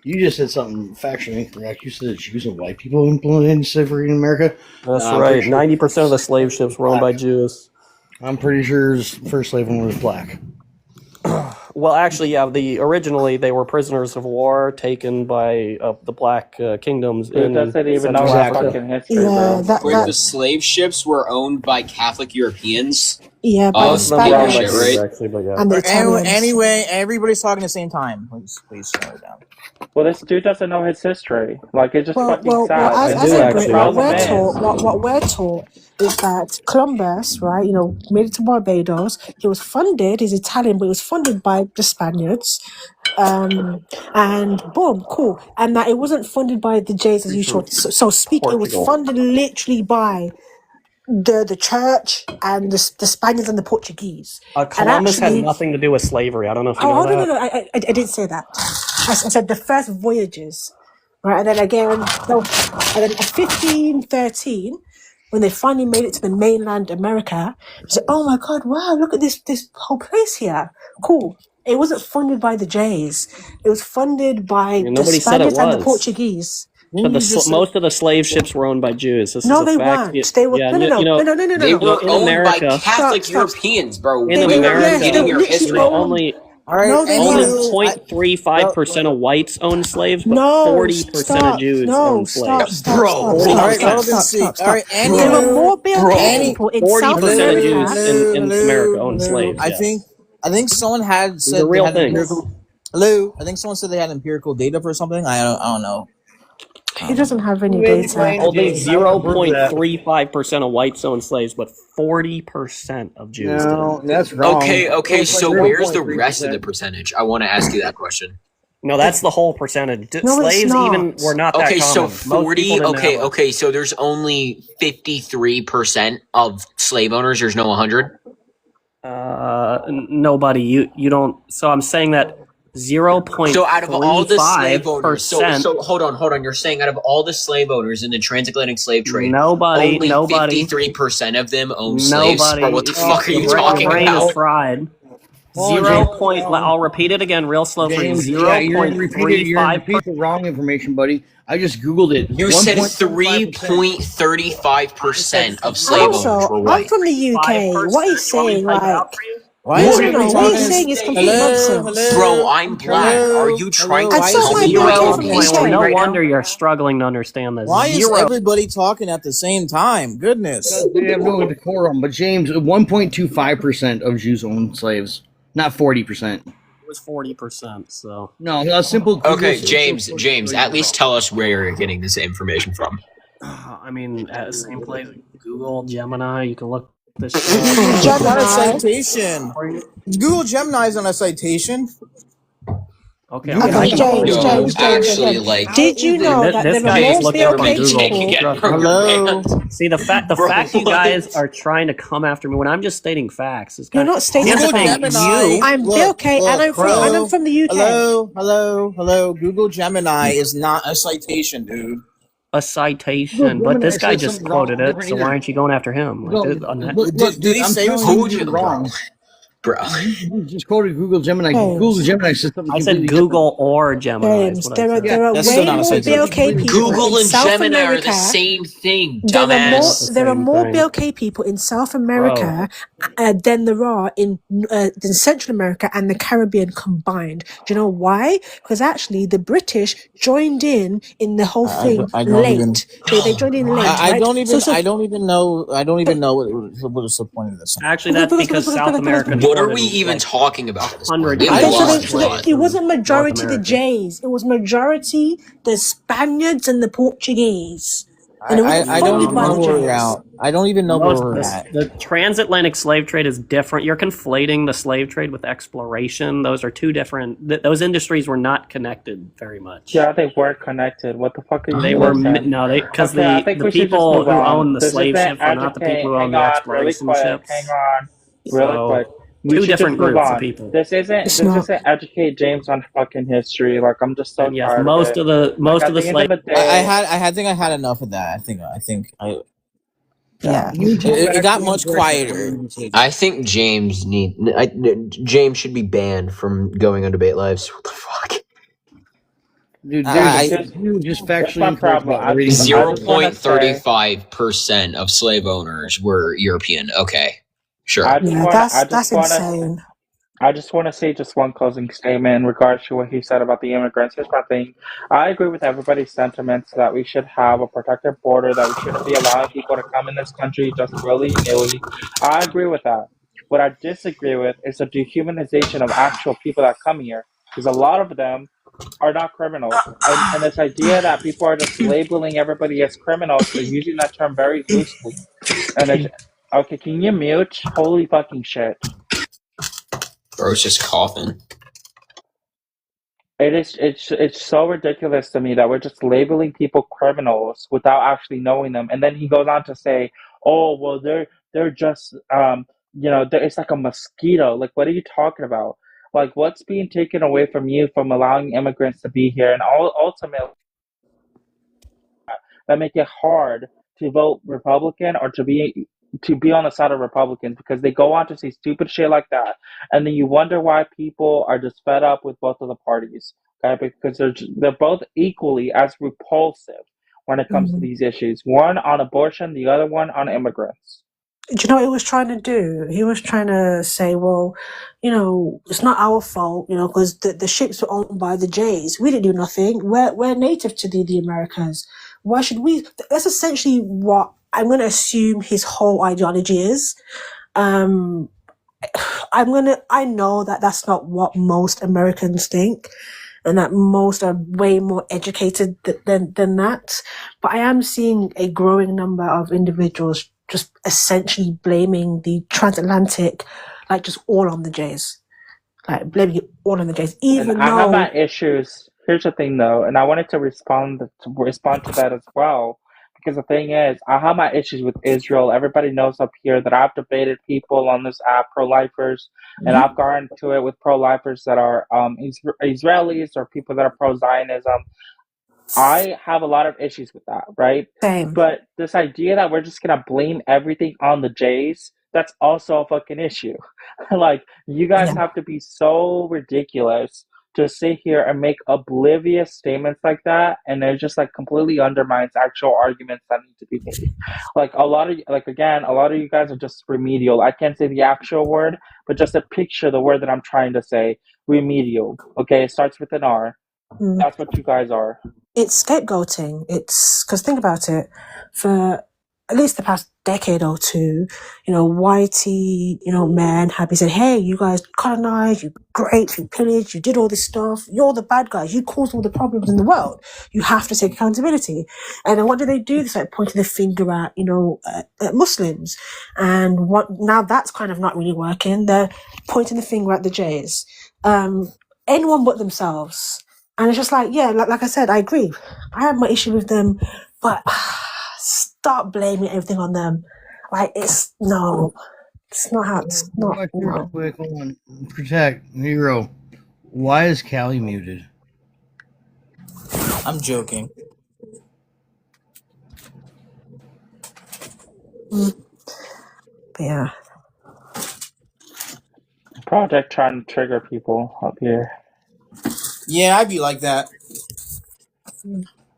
Speaker 3: You just said something factually incorrect. You said that Jews and white people implemented slavery in America.
Speaker 16: That's
Speaker 3: I'm
Speaker 16: right.
Speaker 3: pretty sure
Speaker 16: 90% of the slave ships were owned by Jews.
Speaker 3: I'm pretty sure his first slave owner was black.
Speaker 16: Well, actually, yeah. Originally they were prisoners of war taken by the black kingdoms
Speaker 12: Dude,
Speaker 16: in
Speaker 12: doesn't even
Speaker 16: Central
Speaker 12: know
Speaker 16: Africa.
Speaker 12: fucking history, bro.
Speaker 17: Wait, the slave ships were owned by Catholic Europeans?
Speaker 11: Yeah, by the
Speaker 17: Oh,
Speaker 11: Spaniards.
Speaker 17: shit, right?
Speaker 16: Actually, but yeah.
Speaker 11: And the Italians.
Speaker 4: Anyway, everybody's talking at the same time. Please slow it down.
Speaker 12: Well, this dude doesn't know his history. Like, it's just fucking sad.
Speaker 11: As a Brit, what we're taught is that Columbus, right, made it to Barbados. He was funded, he's Italian, but he was funded by the Spaniards. And boom, cool. And that it wasn't funded by the Jays as usual, so speak. It was
Speaker 16: Portugal.
Speaker 11: funded literally by the church and the Spaniards and the Portuguese.
Speaker 16: Columbus
Speaker 11: actually-
Speaker 16: had nothing to do with slavery. I don't know if you know
Speaker 11: Oh,
Speaker 16: that.
Speaker 11: no. I didn't say that. I said the first voyages, right? And then again, and then in 1513, when they finally made it to the mainland America, they said, "Oh my God, wow! Look at this whole place here. Cool." It wasn't funded by the Jays. It was funded by the
Speaker 16: Nobody said it
Speaker 11: Spaniards and the
Speaker 16: was.
Speaker 11: Portuguese.
Speaker 16: But most of the slave ships were owned by Jews. This
Speaker 11: No,
Speaker 16: is a
Speaker 11: they
Speaker 16: fact.
Speaker 11: weren't. They were
Speaker 16: Yeah,
Speaker 11: no.
Speaker 17: They were
Speaker 16: in
Speaker 17: owned
Speaker 16: America-
Speaker 17: by Catholic
Speaker 11: Stop.
Speaker 17: Europeans, bro.
Speaker 16: In
Speaker 17: We
Speaker 16: America,
Speaker 17: were getting your history.
Speaker 16: only
Speaker 4: All right,
Speaker 11: No, they
Speaker 16: only
Speaker 11: weren't.
Speaker 16: 0.35% of whites own slaves, but
Speaker 11: No,
Speaker 16: 40%
Speaker 11: stop.
Speaker 16: of Jews
Speaker 11: No,
Speaker 16: own
Speaker 11: stop,
Speaker 16: slaves.
Speaker 11: stop,
Speaker 17: Bro.
Speaker 11: stop,
Speaker 17: All
Speaker 11: stop,
Speaker 4: right,
Speaker 11: stop,
Speaker 4: relevancy.
Speaker 11: stop, stop.
Speaker 4: All right,
Speaker 11: There were more Billion people in South
Speaker 16: 40% of Jews
Speaker 11: America.
Speaker 16: in America own slaves.
Speaker 4: I
Speaker 16: yes.
Speaker 4: think someone had
Speaker 16: These
Speaker 4: said
Speaker 16: are real
Speaker 4: they had
Speaker 16: things.
Speaker 4: empirical. Hello, I think someone said they had empirical data for something. I don't know.
Speaker 11: He doesn't have any data.
Speaker 16: Only 0.35% of whites own slaves, but 40% of Jews
Speaker 3: No,
Speaker 16: did.
Speaker 3: that's wrong.
Speaker 17: Okay, so where's the rest of the percentage? I want to ask you that question.
Speaker 16: No, that's the whole percentage.
Speaker 11: No, it's
Speaker 16: Slaves
Speaker 11: not.
Speaker 16: even were not that
Speaker 17: Okay, so
Speaker 16: common. Most
Speaker 17: 40,
Speaker 16: people didn't have them.
Speaker 17: okay, so there's only 53% of slave owners, there's no 100?
Speaker 16: Nobody. You don't. So I'm saying that 0.35%.
Speaker 17: So out of all the slave owners, so hold on, you're saying out of all the slave owners in the transatlantic slave trade,
Speaker 16: nobody,
Speaker 17: 53% of them own slaves? Bro, what the fuck are you
Speaker 16: your
Speaker 17: talking
Speaker 16: brain
Speaker 17: about?
Speaker 16: is fried.
Speaker 3: Hold on,
Speaker 16: 0.
Speaker 3: James.
Speaker 16: Point, I'll repeat it again real slow for you.
Speaker 3: James, you're repeating the wrong information, buddy. I just Googled it.
Speaker 17: You said
Speaker 3: 1.35%.
Speaker 17: 3.35% of slave owners
Speaker 11: Also,
Speaker 17: were
Speaker 11: I'm
Speaker 17: white.
Speaker 11: from the UK. What are you saying? Like,
Speaker 4: Why
Speaker 11: no,
Speaker 4: is
Speaker 11: no,
Speaker 4: everybody
Speaker 11: no. What are you
Speaker 4: talking-
Speaker 11: saying is complete
Speaker 4: Hello,
Speaker 11: nonsense.
Speaker 17: Bro, I'm black. Are you trying to
Speaker 11: And so
Speaker 17: tell
Speaker 11: am I.
Speaker 17: me
Speaker 11: You
Speaker 17: I
Speaker 11: came
Speaker 17: don't
Speaker 11: from the
Speaker 17: history
Speaker 11: UK.
Speaker 16: No
Speaker 17: right now?
Speaker 16: wonder you're struggling to understand this.
Speaker 4: Why is
Speaker 16: 0.
Speaker 4: everybody talking at the same time? Goodness.
Speaker 3: They have no decorum. But James, 1.25% of Jews own slaves, not 40%.
Speaker 16: It was 40%. So
Speaker 3: No, a simple. Google
Speaker 17: Okay,
Speaker 3: search
Speaker 17: James,
Speaker 3: shows
Speaker 17: at least tell us where you're getting this information from.
Speaker 16: I mean, at the same place, Google, Gemini, you can look this shit
Speaker 4: It's
Speaker 16: up.
Speaker 4: not a citation. Google Gemini is on a citation.
Speaker 16: Okay,
Speaker 4: Google
Speaker 16: I'm
Speaker 4: Gemini.
Speaker 10: James,
Speaker 17: actually, like,
Speaker 10: did you know that
Speaker 16: this
Speaker 10: there
Speaker 16: guy
Speaker 10: are
Speaker 16: just
Speaker 10: more
Speaker 16: looked up on
Speaker 10: BLK
Speaker 16: Google.
Speaker 10: people?
Speaker 4: Hello.
Speaker 16: See the fact you guys are trying to come after me when I'm just stating facts. This guy,
Speaker 10: You're not stating
Speaker 16: here's the thing,
Speaker 4: Gemini.
Speaker 16: you
Speaker 10: I'm
Speaker 4: Look,
Speaker 10: BLK and I'm from the UK.
Speaker 4: Hello. Google Gemini is not a citation, dude.
Speaker 16: a citation, but this guy just quoted it, so why aren't you going after him? Like,
Speaker 4: Did he say
Speaker 17: You're wrong, bro.
Speaker 18: You just quoted Google Gemini.
Speaker 10: James.
Speaker 18: Google Gemini says something
Speaker 16: I said
Speaker 18: completely
Speaker 16: Google or Gemini.
Speaker 10: James,
Speaker 16: Is what I said.
Speaker 10: there are
Speaker 4: that's
Speaker 10: way
Speaker 4: still not a
Speaker 10: more
Speaker 4: citation.
Speaker 10: BLK people
Speaker 17: Google
Speaker 10: in
Speaker 17: and
Speaker 10: South
Speaker 17: Gemini are
Speaker 10: America.
Speaker 17: the same thing,
Speaker 10: There are more.
Speaker 17: dumbass.
Speaker 10: There are
Speaker 16: Same
Speaker 10: more
Speaker 16: thing.
Speaker 10: BLK people in South America than there are in Central America and the Caribbean combined. Do you know why? Because actually, the British joined in the whole thing
Speaker 4: I don't
Speaker 10: late.
Speaker 4: even.
Speaker 10: They joined in late,
Speaker 4: I
Speaker 10: right?
Speaker 4: don't even.
Speaker 10: So
Speaker 4: I don't even know. I don't even know what is the point of this.
Speaker 16: Actually, that's because South America.
Speaker 17: What are we even talking about? At this point?
Speaker 16: 100
Speaker 17: We
Speaker 16: years.
Speaker 17: haven't
Speaker 10: Okay,
Speaker 17: lost
Speaker 10: so
Speaker 17: plot.
Speaker 10: it wasn't majority the
Speaker 16: America.
Speaker 10: Jays. It was majority the Spaniards and the Portuguese. And it wasn't
Speaker 4: I don't
Speaker 10: funded
Speaker 4: even
Speaker 10: by
Speaker 4: know
Speaker 10: the
Speaker 4: where we're
Speaker 10: Jays.
Speaker 4: at. I don't even know where we're at.
Speaker 16: The transatlantic slave trade is different. You're conflating the slave trade with exploration. Those are two different. Those industries were not connected very much.
Speaker 12: Yeah, they were connected. What the fuck are you
Speaker 16: They were
Speaker 12: saying?
Speaker 16: no, they because
Speaker 12: Okay, I think
Speaker 16: the
Speaker 12: we should just
Speaker 16: people
Speaker 12: move
Speaker 16: who
Speaker 12: on.
Speaker 16: own the
Speaker 12: This
Speaker 16: slave
Speaker 12: isn't
Speaker 16: ships are not the people who own
Speaker 12: educating.
Speaker 16: the
Speaker 12: Hang on,
Speaker 16: exploration
Speaker 12: really quick.
Speaker 16: ships.
Speaker 12: Hang on, really
Speaker 16: So,
Speaker 12: quick. We
Speaker 16: two
Speaker 12: should
Speaker 16: different
Speaker 12: just move
Speaker 16: groups of
Speaker 12: on.
Speaker 16: people.
Speaker 12: This isn't educate James on fucking history. Like, I'm just so
Speaker 16: And yes,
Speaker 12: tired
Speaker 16: most
Speaker 12: of
Speaker 16: of
Speaker 12: it.
Speaker 16: the most
Speaker 12: Like,
Speaker 16: of the
Speaker 12: at the
Speaker 16: slave.
Speaker 12: end of the day,
Speaker 4: I think I had enough of that.
Speaker 10: Yeah.
Speaker 4: It got much quieter.
Speaker 17: I think James James should be banned from going on Debate Lives. What the fuck?
Speaker 18: Dude,
Speaker 4: I-
Speaker 18: you just
Speaker 12: that's my
Speaker 18: factually
Speaker 12: problem.
Speaker 18: incorrect about reading.
Speaker 12: I just wanna say-
Speaker 17: 0.35% of slave owners were European. Okay, sure.
Speaker 12: I just
Speaker 10: Yeah,
Speaker 12: wanna,
Speaker 10: that's insane.
Speaker 12: I just want to say just one closing statement in regards to what he said about the immigrants. Here's my thing. I agree with everybody's sentiments that we should have a protected border, that we shouldn't be allowing people to come in this country just willy-nilly. I agree with that. What I disagree with is the dehumanization of actual people that come here, because a lot of them are not criminals. And this idea that people are just labeling everybody as criminals, they're using that term very loosely. And okay, can you mute? Holy fucking shit.
Speaker 17: Bro's just coughing.
Speaker 12: It's so ridiculous to me that we're just labeling people criminals without actually knowing them. And then he goes on to say, "Oh, well, they're just it's like a mosquito. Like, what are you talking about? Like, what's being taken away from you from allowing immigrants to be here? And ultimately, that make it hard to vote Republican or to be on the side of Republicans, because they go on to say stupid shit like that, and then you wonder why people are just fed up with both of the parties. Okay, because they're both equally as repulsive when it comes to these issues. One on abortion, the other one on immigrants.
Speaker 11: Do you know what he was trying to do? He was trying to say, well, it's not our fault, because the ships were owned by the Jays. We didn't do nothing. We're native to the Americas. Why should we? That's essentially what I'm going to assume his whole ideology is. I know that that's not what most Americans think, and that most are way more educated than that. But I am seeing a growing number of individuals just essentially blaming the transatlantic, like just all on the Jays. Like blaming it all on the Jays. Even
Speaker 12: I have
Speaker 11: though
Speaker 12: my issues. Here's the thing though, and I wanted to respond to that as well. Because the thing is, I have my issues with Israel. Everybody knows up here that I've debated people on this app, pro-lifers, and I've gotten to it with pro-lifers that are Israelis or people that are pro-Zionism. I have a lot of issues with that, right?
Speaker 11: Same.
Speaker 12: But this idea that we're just gonna blame everything on the Jays, that's also a fucking issue. Like, you guys have to be so ridiculous to sit here and make oblivious statements like that, and it just completely undermines actual arguments that need to be made. A lot of you guys are just remedial. I can't say the actual word, but just to picture the word that I'm trying to say, remedial. Okay, it starts with an R. That's what you guys are.
Speaker 11: it's scapegoating. It's because think about it. For at least the past decade or two, whitey, men have been saying, hey, you guys colonized, you raped, you pillaged, you did all this stuff. You're the bad guys. You caused all the problems in the world. You have to take accountability. And then what do? They start pointing the finger at, at Muslims. And now that's kind of not really working. They're pointing the finger at the Jays. Anyone but themselves. And it's just like, yeah, like I said, I agree. I have my issue with them, but stop blaming everything on them. Like, it's not how, it's not,
Speaker 18: Real quick, hold on. Protect Negro. Why is Callie muted?
Speaker 4: I'm joking.
Speaker 11: But yeah.
Speaker 12: Project trying to trigger people up here.
Speaker 4: Yeah, I'd be like that.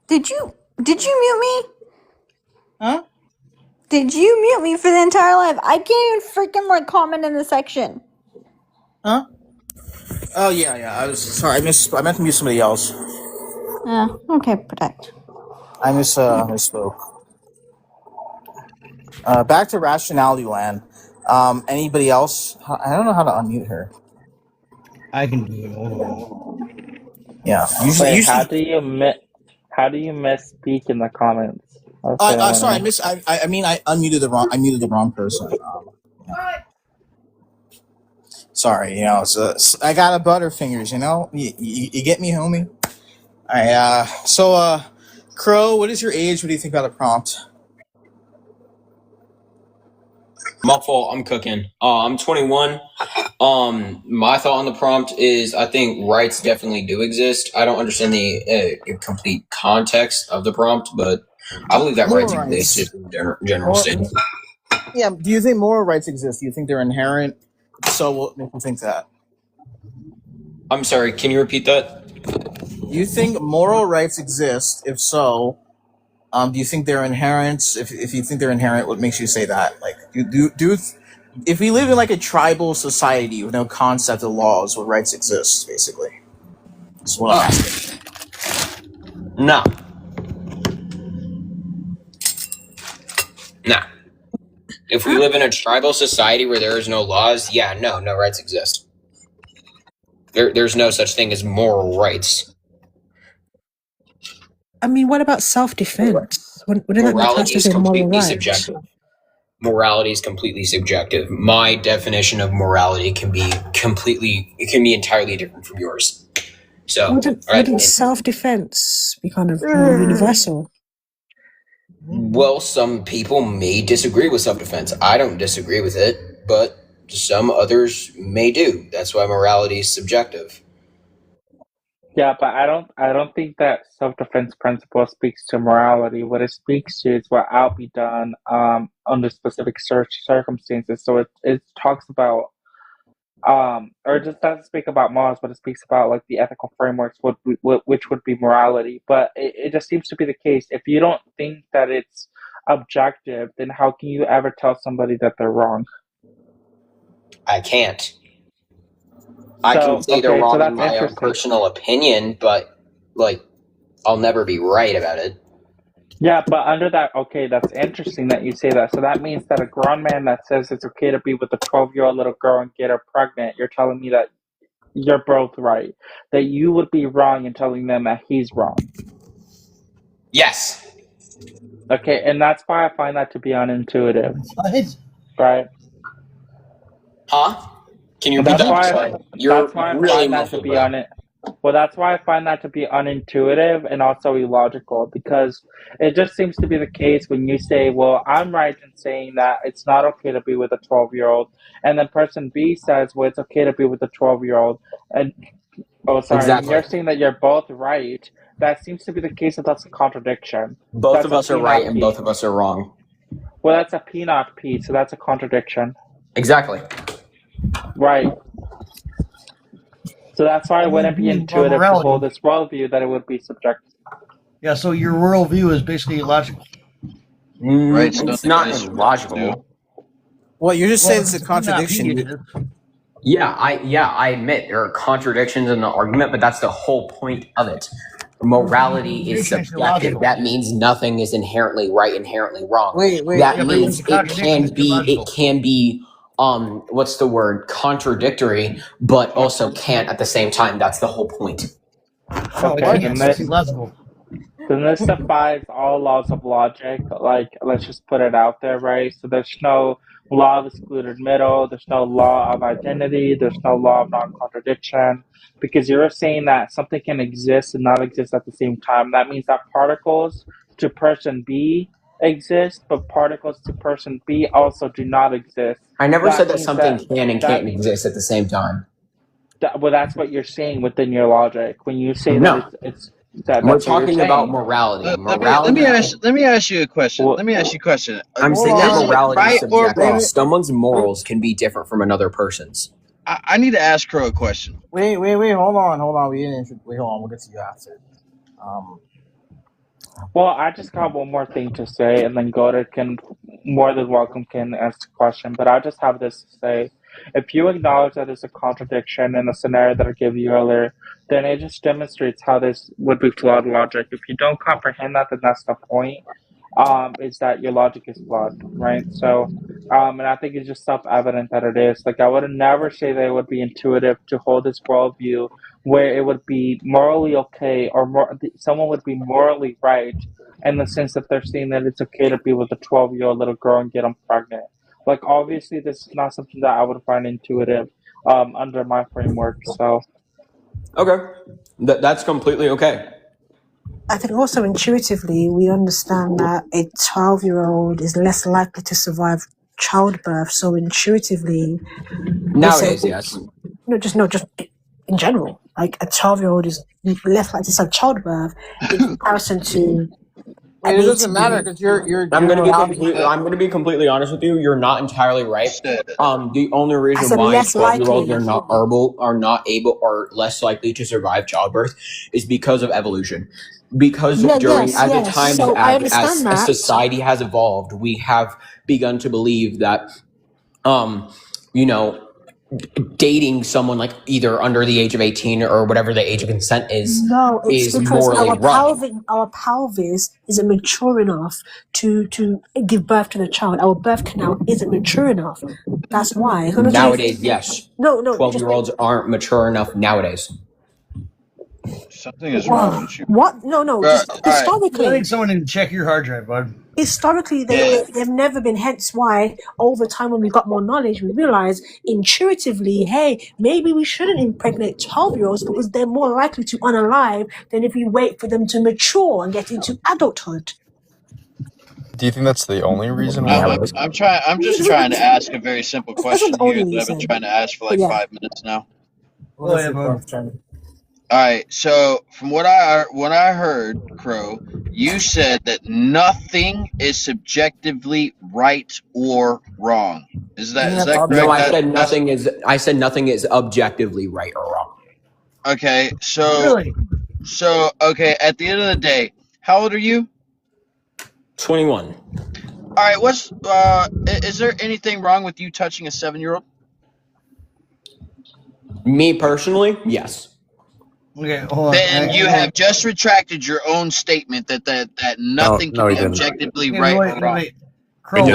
Speaker 19: Did you mute me?
Speaker 4: Huh?
Speaker 19: Did you mute me for the entire live? I can't even freaking comment in the section.
Speaker 4: Huh? Oh yeah. I was sorry. I meant to mute somebody else.
Speaker 19: Okay, Protect.
Speaker 4: I misspoke. Back to Rationality Land. Anybody else? I don't know how to unmute her.
Speaker 18: I can do it. Hold on.
Speaker 4: Yeah.
Speaker 12: Wait, how do you misspeak in the comments?
Speaker 4: Sorry, I unmuted the wrong. I muted the wrong person. Sorry, so I got a butterfingers. You get me, homie. All right. So, Crow, what is your age? What do you think about the prompt?
Speaker 17: My fault. I'm cooking. I'm 21. My thought on the prompt is I think rights definitely do exist. I don't understand the complete context of the prompt, but I believe that rights exist in general statement.
Speaker 4: Yeah. Do you think moral rights exist? Do you think they're inherent? So, what makes you think that?
Speaker 17: I'm sorry. Can you repeat that?
Speaker 4: Do you think moral rights exist? If so, do you think they're inherent? If you think they're inherent, what makes you say that? Like, if we live in like a tribal society with no concept of laws, what rights exist, basically? That's what I'm asking.
Speaker 17: No. If we live in a tribal society where there is no laws, no rights exist. There's no such thing as moral rights.
Speaker 11: I mean, what about self-defense? Wouldn't that be classed
Speaker 17: Morality
Speaker 11: as
Speaker 17: is
Speaker 11: a moral
Speaker 17: completely
Speaker 11: right?
Speaker 17: subjective. Morality is completely subjective. My definition of morality can be entirely different from yours. So,
Speaker 11: Wouldn't self-defense be kind of more universal?
Speaker 17: well, some people may disagree with self-defense. I don't disagree with it, but some others may do. That's why morality is subjective.
Speaker 12: Yeah, but I don't think that self-defense principle speaks to morality. What it speaks to is what ought be done under specific circumstances. So it talks about or it just doesn't speak about morals, but it speaks about like the ethical frameworks, which would be morality. But it just seems to be the case. If you don't think that it's objective, then how can you ever tell somebody that they're wrong?
Speaker 17: I can't. I can say they're wrong in my own personal opinion, but I'll never be right about it.
Speaker 12: Yeah, but under that, okay, that's interesting that you say that. So that means that a grown man that says it's okay to be with a 12-year-old little girl and get her pregnant, you're telling me that you're both right. That you would be wrong in telling them that he's wrong.
Speaker 17: Yes.
Speaker 12: Okay, and that's why I find that to be unintuitive.
Speaker 18: What?
Speaker 12: Right?
Speaker 17: Huh? Can you repeat that?
Speaker 12: That's why I find that to be that's why I find that to be unintuitive and also illogical, because it just seems to be the case when you say, well, I'm right in saying that it's not okay to be with a 12-year-old, and then person B says, well, it's okay to be with a 12-year-old, and
Speaker 17: Exactly.
Speaker 12: you're saying that you're both right. That seems to be the case, that that's a contradiction.
Speaker 17: Both of us are right and both of us are wrong.
Speaker 12: Well, that's a P not P, so that's a contradiction.
Speaker 17: Exactly.
Speaker 12: Right. So that's why it wouldn't be intuitive to hold this worldview that it would be subjective.
Speaker 18: Yeah, so your worldview is basically illogical.
Speaker 17: Right, it's not illogical.
Speaker 4: Well, you just said it's a contradiction.
Speaker 17: Yeah, I admit there are contradictions in the argument, but that's the whole point of it. morality is
Speaker 18: Contradiction is
Speaker 17: subjective.
Speaker 18: illogical.
Speaker 17: That means nothing is inherently right, inherently wrong.
Speaker 4: Wait.
Speaker 17: That
Speaker 18: Yeah, but
Speaker 17: means
Speaker 18: it's a contradiction.
Speaker 17: it can be what's the word, contradictory, but also can't at the same time. That's the whole point.
Speaker 18: No, it
Speaker 12: Okay,
Speaker 18: can't.
Speaker 12: then
Speaker 18: It's
Speaker 12: this
Speaker 18: illogical.
Speaker 12: then this defies all laws of logic. Like, let's just put it out there, right? So there's no law of excluded middle. There's no law of identity. There's no law of non-contradiction. Because you're saying that something can exist and not exist at the same time. That means that particles to person B exist, but particles to person B also do not exist.
Speaker 17: I never
Speaker 12: That
Speaker 17: said that
Speaker 12: means
Speaker 17: something
Speaker 12: that
Speaker 17: can and
Speaker 12: that
Speaker 17: can't exist at the same time.
Speaker 12: well, that's what you're saying within your logic when you say
Speaker 17: No.
Speaker 12: that it's that.
Speaker 17: We're
Speaker 12: That's what you're
Speaker 17: talking about
Speaker 12: saying.
Speaker 17: morality.
Speaker 16: Let me ask you a question.
Speaker 12: Well,
Speaker 16: Let me ask you a question.
Speaker 17: I'm saying that
Speaker 16: Is it
Speaker 17: morality is
Speaker 16: right or
Speaker 17: subjective.
Speaker 16: wrong?
Speaker 17: Someone's morals can be different from another person's.
Speaker 16: I need to ask Crow a question.
Speaker 4: Wait. Hold on. We didn't. Wait, hold on. We'll get to you after.
Speaker 12: Well, I just got one more thing to say, and then Goda can more than welcome can ask the question. But I just have this to say: if you acknowledge that there's a contradiction in the scenario that I gave you earlier, then it just demonstrates how this would be flawed logic. If you don't comprehend that, then that's the point. Is that your logic is flawed, right? So, and I think it's just self-evident that it is. Like, I would never say that it would be intuitive to hold this worldview where it would be morally okay or someone would be morally right in the sense that they're saying that it's okay to be with a 12-year-old little girl and get them pregnant. Like, obviously, this is not something that I would find intuitive under my framework. So,
Speaker 17: okay, that's completely okay.
Speaker 10: I think also intuitively we understand that a 12-year-old is less likely to survive childbirth. So intuitively,
Speaker 17: Nowadays, yes.
Speaker 10: No, just in general. Like a 12-year-old is less likely to survive childbirth in comparison to.
Speaker 4: It doesn't matter because you're.
Speaker 17: I'm going to be completely honest with you. You're not entirely right. The only reason why 12-year-olds are not able or less likely to survive childbirth is because of evolution. Because at the time
Speaker 10: So
Speaker 17: as society has evolved, we have begun to believe that, dating someone like either under the age of 18 or whatever the age of consent is
Speaker 10: because
Speaker 17: morally right.
Speaker 10: our pelvis isn't mature enough to give birth to the child. Our birth canal isn't mature enough. That's why.
Speaker 17: Nowadays, yes.
Speaker 10: No.
Speaker 17: 12-year-olds aren't mature enough nowadays.
Speaker 16: Something is wrong with you.
Speaker 10: What? No. Just historically.
Speaker 18: I think someone didn't check your hard drive, bud.
Speaker 10: Historically, they've never been. Hence why, over time, when we got more knowledge, we realized intuitively, hey, maybe we shouldn't impregnate 12-year-olds because they're more likely to unalive than if we wait for them to mature and get into adulthood.
Speaker 20: Do you think that's the only reason why?
Speaker 16: I'm just trying to ask a very simple question here that I've been trying to ask for 5 minutes now. All right, so from what I heard, Crow, you said that nothing is subjectively right or wrong. Is that correct?
Speaker 17: No, I said nothing is objectively right or wrong.
Speaker 16: Okay, so okay, at the end of the day, how old are you?
Speaker 17: 21.
Speaker 16: All right, is there anything wrong with you touching a 7-year-old?
Speaker 17: Me personally, yes.
Speaker 18: Okay, hold on.
Speaker 16: Then you have just retracted your own statement that nothing can be objectively right or wrong.
Speaker 18: Crow,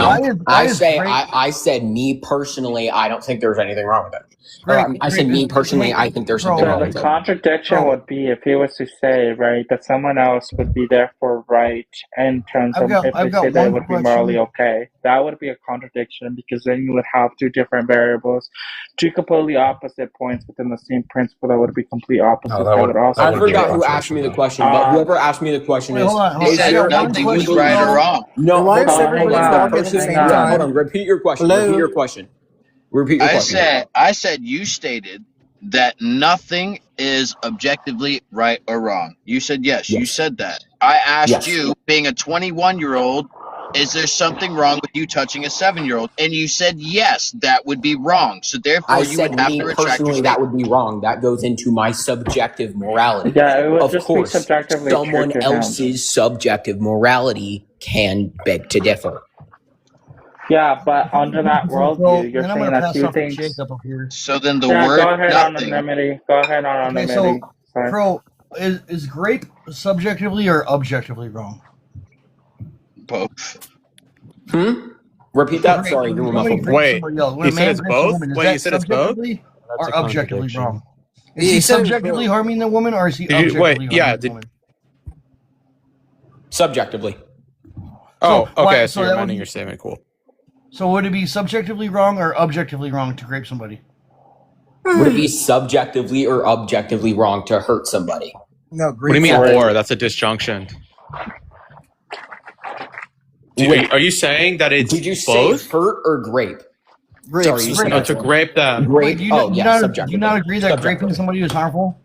Speaker 17: I said me personally, I don't think there's anything wrong with it. I said me personally, I think there's something wrong with it.
Speaker 12: The contradiction would be if he was to say, right, that someone else would be therefore right in terms of if they say that it would be morally okay. That would be a contradiction because then you would have two different variables, two completely opposite points within the same principle that would be complete opposite.
Speaker 17: I forgot who asked me the question, but whoever asked me the question is
Speaker 16: nothing was right or wrong.
Speaker 17: No, hold on. Repeat your question. Repeat your question.
Speaker 16: I said you stated that nothing is objectively right or wrong. You said yes. You said that. I asked you, being a 21-year-old, is there something wrong with you touching a 7-year-old? And you said yes, that would be wrong. So therefore, you would have to retract your statement.
Speaker 17: That would be wrong. That goes into my subjective morality.
Speaker 12: Yeah, it would
Speaker 17: of course,
Speaker 12: be subjectively
Speaker 17: someone else's subjective morality can beg to differ.
Speaker 12: Yeah, but under that worldview, you're saying that two things.
Speaker 16: So then the word
Speaker 12: go ahead
Speaker 16: nothing.
Speaker 12: Go ahead on anonymity.
Speaker 18: Crow, is grape subjectively or objectively wrong?
Speaker 17: Both. Repeat that. Sorry, you were muffled.
Speaker 7: Wait, you said it's both? Wait, you said it's both?
Speaker 18: Or objectively wrong? Is
Speaker 4: He
Speaker 18: he
Speaker 4: said
Speaker 18: subjectively harming the woman, or is he
Speaker 7: Did you-
Speaker 18: objectively
Speaker 7: wait,
Speaker 18: harming
Speaker 7: yeah,
Speaker 18: the
Speaker 7: did-
Speaker 18: woman?
Speaker 12: Subjectively.
Speaker 7: Oh,
Speaker 18: So, why-
Speaker 7: okay.
Speaker 18: so
Speaker 7: So you're
Speaker 18: that would
Speaker 7: amending
Speaker 18: be-
Speaker 7: your statement. Cool.
Speaker 18: So would it be subjectively wrong or objectively wrong to grape somebody?
Speaker 17: Would it be subjectively or objectively wrong to hurt somebody?
Speaker 4: No,
Speaker 7: What do you mean or? That's a disjunction.
Speaker 17: Wait.
Speaker 7: Are you saying that it's
Speaker 17: Did you
Speaker 7: both?
Speaker 17: say hurt or grape?
Speaker 4: Grape.
Speaker 17: Sorry, you said
Speaker 7: No, to grape them.
Speaker 17: grape.
Speaker 18: Do you,
Speaker 17: Oh,
Speaker 18: do
Speaker 17: yeah,
Speaker 18: not, do
Speaker 17: subjectively.
Speaker 18: you not agree that
Speaker 17: Subjectively.
Speaker 18: graping somebody is harmful?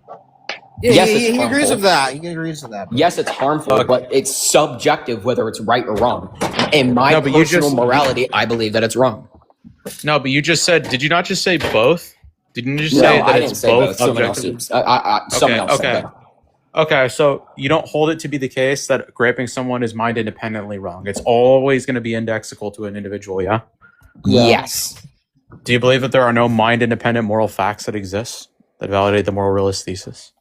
Speaker 4: Yeah,
Speaker 17: Yes,
Speaker 4: he
Speaker 17: it's
Speaker 4: agrees
Speaker 17: harmful.
Speaker 4: with that. He agrees with that.
Speaker 17: Yes, it's harmful, but it's subjective whether it's right or wrong. In my
Speaker 7: No, but you
Speaker 17: personal
Speaker 7: just-
Speaker 17: morality, I believe that it's wrong.
Speaker 7: No, but you just said. Did you not just say both? Didn't you just
Speaker 17: No,
Speaker 7: say that
Speaker 17: I
Speaker 7: it's
Speaker 17: didn't say
Speaker 7: both?
Speaker 17: both. Someone else
Speaker 7: objectively?
Speaker 17: did. Someone else said
Speaker 7: Okay.
Speaker 17: that.
Speaker 7: Okay, so you don't hold it to be the case that graping someone is mind independently wrong. It's always going to be indexical to an individual, yeah?
Speaker 17: Yes.
Speaker 7: Do you believe that there are no mind independent moral facts that exist that validate the moral realist thesis?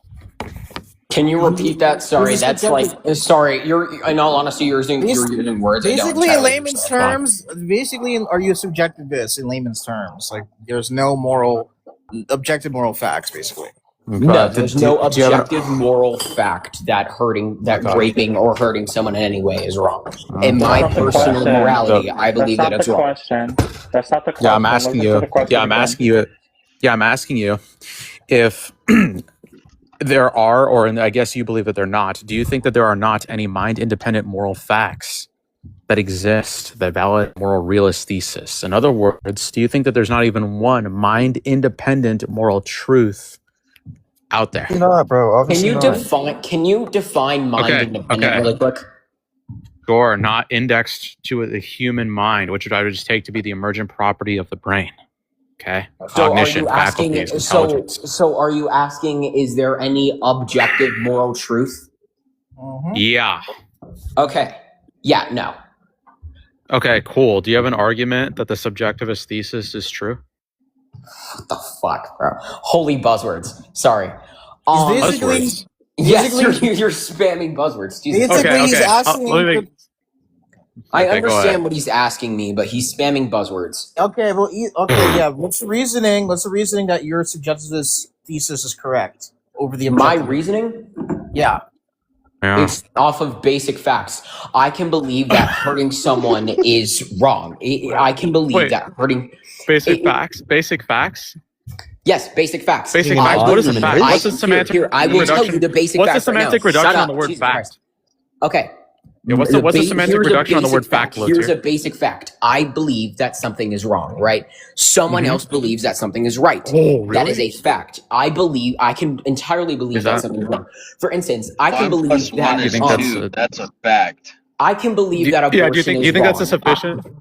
Speaker 17: Can you repeat that? Sorry, that's like sorry. You're in all honesty, you're using words. I don't
Speaker 4: Basically, in
Speaker 17: entirely
Speaker 4: layman's
Speaker 17: understand.
Speaker 4: terms, are you a subjectivist in layman's terms? Like, there's no objective moral facts, basically.
Speaker 17: No, there's no
Speaker 4: do you have a-
Speaker 17: objective moral fact that raping or hurting someone in any way is wrong. In my
Speaker 12: That's not the
Speaker 17: personal
Speaker 12: question.
Speaker 17: morality, I believe that it's
Speaker 12: That's not the
Speaker 17: wrong.
Speaker 12: question. That's not the question.
Speaker 7: Yeah, I'm asking
Speaker 12: Listen to
Speaker 7: you.
Speaker 12: the question
Speaker 7: Yeah, I'm
Speaker 12: again.
Speaker 7: asking you. Yeah, I'm asking you if there are, or I guess you believe that they're not. Do you think that there are not any mind-independent moral facts that exist that validate moral realist thesis? In other words, do you think that there's not even one mind-independent moral truth out there?
Speaker 20: Not, bro.
Speaker 17: Can you define mind
Speaker 7: Okay,
Speaker 17: independent
Speaker 7: okay.
Speaker 17: really quick?
Speaker 7: Sure, not indexed to the human mind, which I would just take to be the emergent property of the brain. Okay,
Speaker 17: So
Speaker 7: cognition,
Speaker 17: are you asking?
Speaker 7: faculties,
Speaker 17: So
Speaker 7: intelligence.
Speaker 17: so are you asking? Is there any objective moral truth?
Speaker 7: Yeah.
Speaker 17: Okay. Yeah. No.
Speaker 7: Okay, cool. Do you have an argument that the subjectivist thesis is true?
Speaker 17: What the fuck, bro? Holy buzzwords. Sorry.
Speaker 4: basically-
Speaker 7: Buzzwords.
Speaker 17: Yes,
Speaker 4: basically-
Speaker 17: you're spamming buzzwords. Jesus.
Speaker 4: Basically, he's asking.
Speaker 7: Let me-
Speaker 17: I
Speaker 7: Okay, go
Speaker 17: understand
Speaker 7: ahead.
Speaker 17: what he's asking me, but he's spamming buzzwords.
Speaker 4: Okay, well, yeah. What's the reasoning? What's the reasoning that your subjectivist thesis is correct over the
Speaker 17: My
Speaker 4: objective?
Speaker 17: reasoning?
Speaker 4: Yeah.
Speaker 7: Yeah.
Speaker 17: It's off of basic facts. I can believe that hurting someone is wrong. I can believe
Speaker 7: Wait.
Speaker 17: that hurting.
Speaker 7: Basic facts. Basic facts.
Speaker 17: Yes, basic facts.
Speaker 7: Basic facts. What is a fact? What's the semantic
Speaker 17: Here, I will tell
Speaker 7: reduction?
Speaker 17: you the basic
Speaker 7: What's the
Speaker 17: facts right now.
Speaker 7: semantic
Speaker 17: Shut
Speaker 7: reduction
Speaker 17: up.
Speaker 7: on the word
Speaker 17: Jesus
Speaker 7: fact?
Speaker 17: Christ. Okay.
Speaker 7: Yeah, what's the semantic
Speaker 17: Here's a
Speaker 7: reduction on the
Speaker 17: basic
Speaker 7: word fact,
Speaker 17: Here's
Speaker 7: Loser?
Speaker 17: a basic fact. I believe that something is wrong, right? Someone
Speaker 7: Mhm.
Speaker 17: else believes that something is right.
Speaker 7: Oh,
Speaker 17: That
Speaker 7: really?
Speaker 17: is a fact. I can entirely believe
Speaker 7: Is
Speaker 17: that
Speaker 7: that-
Speaker 17: something is wrong. For instance, I can
Speaker 21: 1
Speaker 17: believe
Speaker 21: plus
Speaker 17: that
Speaker 21: 1 is
Speaker 7: think that's
Speaker 21: 2. That's a fact.
Speaker 17: I can believe
Speaker 7: Do-
Speaker 17: that abortion
Speaker 7: yeah, do you think
Speaker 17: is
Speaker 7: that's a
Speaker 17: wrong.
Speaker 7: sufficient?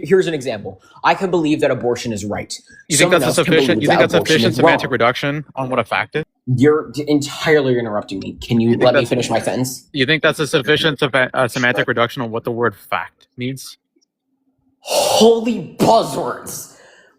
Speaker 17: Here's an example. I can believe that abortion is right.
Speaker 7: You think
Speaker 17: Someone
Speaker 7: that's a
Speaker 17: else can
Speaker 7: sufficient?
Speaker 17: believe
Speaker 7: You think
Speaker 17: that
Speaker 7: that's a
Speaker 17: abortion
Speaker 7: sufficient
Speaker 17: is wrong.
Speaker 7: semantic reduction on what a fact is?
Speaker 17: You're entirely interrupting me. Can you
Speaker 7: think
Speaker 17: let me
Speaker 7: that's-
Speaker 17: finish my sentence?
Speaker 7: You think that's a sufficient semantic reduction on what the word fact means?
Speaker 17: Holy buzzwords!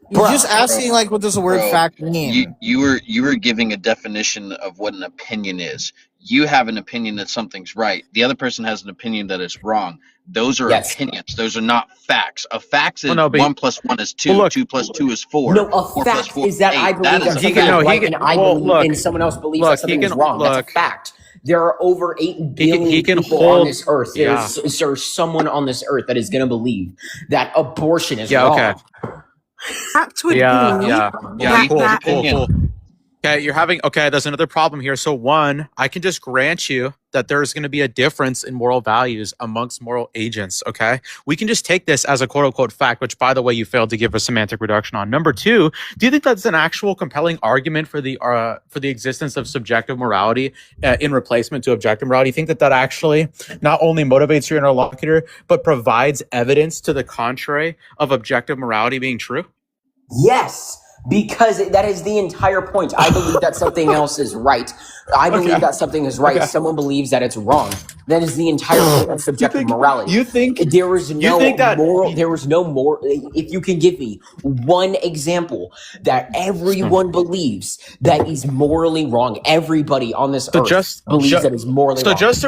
Speaker 4: He's
Speaker 17: Bruh.
Speaker 4: just asking, like, what does the word
Speaker 21: Bro,
Speaker 4: fact mean?
Speaker 21: You were giving a definition of what an opinion is. You have an opinion that something's right. The other person has an opinion that it's wrong. Those are
Speaker 17: Yes.
Speaker 21: opinions. Those are not facts. A fact is
Speaker 7: Well, no, but-
Speaker 21: 1 plus 1 is 2.
Speaker 7: Well, look-
Speaker 21: 2 plus 2 is 4.
Speaker 17: No, a
Speaker 21: 4 plus
Speaker 17: fact
Speaker 21: 4
Speaker 17: is that
Speaker 21: 8.
Speaker 17: I believe
Speaker 21: That
Speaker 17: that
Speaker 21: is a
Speaker 17: something
Speaker 21: fact.
Speaker 7: no,
Speaker 17: is
Speaker 7: he
Speaker 17: right,
Speaker 7: can-
Speaker 17: and I
Speaker 7: well,
Speaker 17: believe,
Speaker 7: look-
Speaker 17: and someone else believes
Speaker 7: look,
Speaker 17: that something
Speaker 7: he
Speaker 17: is
Speaker 7: can-
Speaker 17: wrong. That's
Speaker 7: look.
Speaker 17: a fact. There are over 8 billion
Speaker 7: he can
Speaker 17: people
Speaker 7: hold-
Speaker 17: on this earth. There's someone on this earth that is going to believe that abortion is
Speaker 7: Yeah.
Speaker 17: wrong.
Speaker 7: Okay.
Speaker 10: Fact would
Speaker 7: Yeah.
Speaker 10: be
Speaker 7: Yeah. Yeah.
Speaker 10: that-
Speaker 7: Cool.
Speaker 10: that-
Speaker 7: Cool. Okay, you're having there's another problem here. So one, I can just grant you that there's going to be a difference in moral values amongst moral agents, okay? We can just take this as a quote unquote fact, which by the way, you failed to give a semantic reduction on. Number two, do you think that's an actual compelling argument for the existence of subjective morality in replacement to objective morality? You think that actually not only motivates your interlocutor, but provides evidence to the contrary of objective morality being true?
Speaker 17: Yes, because that is the entire point. I believe that something else is right. I believe
Speaker 7: Okay.
Speaker 17: that something is right.
Speaker 7: Okay.
Speaker 17: Someone believes that it's wrong. That is the entire point of subjective morality.
Speaker 1: You think
Speaker 17: there is no
Speaker 1: that
Speaker 17: moral? There is no moral. If you can give me one example that everyone believes that is morally wrong, everybody on this earth believes that is morally wrong.
Speaker 7: Just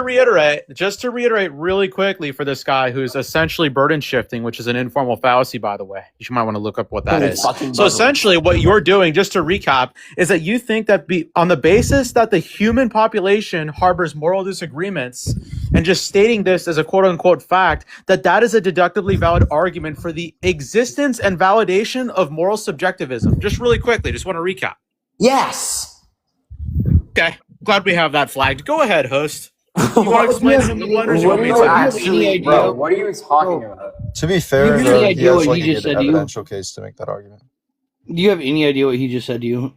Speaker 7: to reiterate really quickly for this guy who's essentially burden shifting, which is an informal fallacy, by the way. You might want to look up what that is. So essentially what you're doing, just to recap, is that you think that on the basis that the human population harbors moral disagreements, and just stating this as a quote-unquote fact, that is a deductively valid argument for the existence and validation of moral subjectivism. Just really quickly, just want to recap.
Speaker 17: Yes.
Speaker 1: Okay, glad we have that flagged. Go ahead, host. You want to explain to him the blunders?
Speaker 17: What are you talking about?
Speaker 20: To be fair,
Speaker 18: Do you have
Speaker 20: though,
Speaker 18: any
Speaker 20: he
Speaker 18: idea
Speaker 20: has
Speaker 18: what
Speaker 20: like
Speaker 18: he
Speaker 20: a
Speaker 18: just
Speaker 20: good
Speaker 18: said to you?
Speaker 20: evidential case to make that argument.
Speaker 18: Do you have any idea what he just said to you?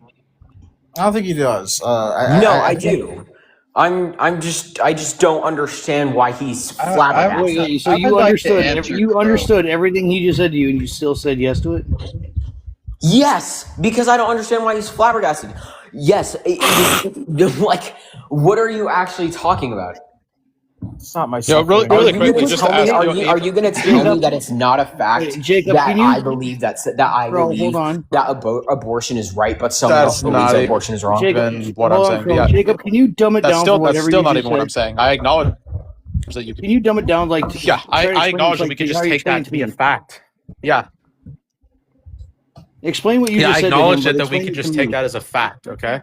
Speaker 4: I don't think he does.
Speaker 17: I do. I just don't understand why he's flabbergasted.
Speaker 18: So you understood everything he just said to you, and you still said yes to it?
Speaker 17: Yes, because I don't understand why he's flabbergasted. Yes, like, what are you actually talking about?
Speaker 4: It's not my.
Speaker 7: Really quickly, just
Speaker 17: are you going to tell me that it's not a fact
Speaker 18: Jacob,
Speaker 17: that I believe that abortion is right, but someone else believes that abortion is wrong?
Speaker 7: Jacob, what I'm saying. Yeah.
Speaker 18: Jacob, can you dumb it down?
Speaker 7: That's still not even what I'm saying. I acknowledge that you.
Speaker 18: Can you dumb it down?
Speaker 7: I acknowledge that we can just take that to be a fact. Yeah.
Speaker 18: Explain what you just said.
Speaker 7: I acknowledge that we can just take that as a fact. Okay.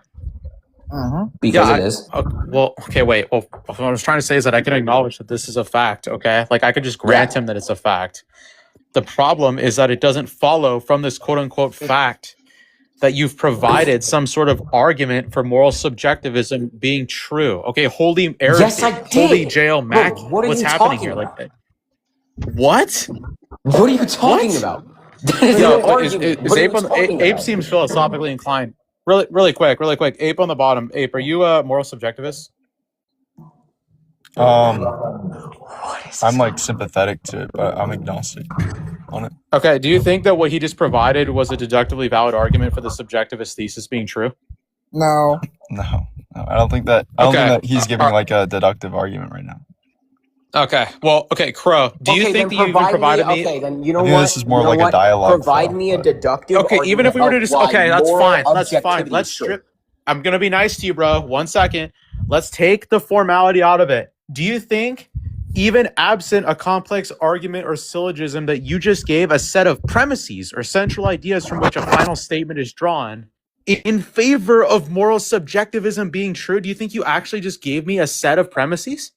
Speaker 17: Because it is.
Speaker 7: Wait. Well, what I was trying to say is that I can acknowledge that this is a fact, okay? Like, I could just grant him that it's a fact. The problem is that it doesn't follow from this quote-unquote fact that you've provided some sort of argument for moral subjectivism being true. Okay, holy Eric,
Speaker 17: yes, I did.
Speaker 7: Holy jail Mac, what's happening here?
Speaker 17: About?
Speaker 7: Like, what?
Speaker 17: What are you talking about?
Speaker 7: Ape seems philosophically inclined. Really quick. Ape on the bottom. Ape, are you a moral subjectivist?
Speaker 20: I'm like sympathetic to it, but I'm agnostic on it.
Speaker 7: Okay, do you think that what he just provided was a deductively valid argument for the subjectivist thesis being true?
Speaker 4: No.
Speaker 20: I don't think that. I don't think that he's giving like a deductive argument right now.
Speaker 7: Okay. Well, okay, Crow. Do you think that you even provided me?
Speaker 17: Okay, then you know
Speaker 20: what? This is more like a dialogue.
Speaker 17: Provide me a deductive.
Speaker 7: Okay, even if we were to just that's fine. That's fine. Let's
Speaker 17: strip.
Speaker 7: strip. I'm gonna be nice to you, bro. 1 second. Let's take the formality out of it. Do you think, even absent a complex argument or syllogism, that you just gave a set of premises or central ideas from which a final statement is drawn in favor of moral subjectivism being true? Do you think you actually just gave me a set of premises?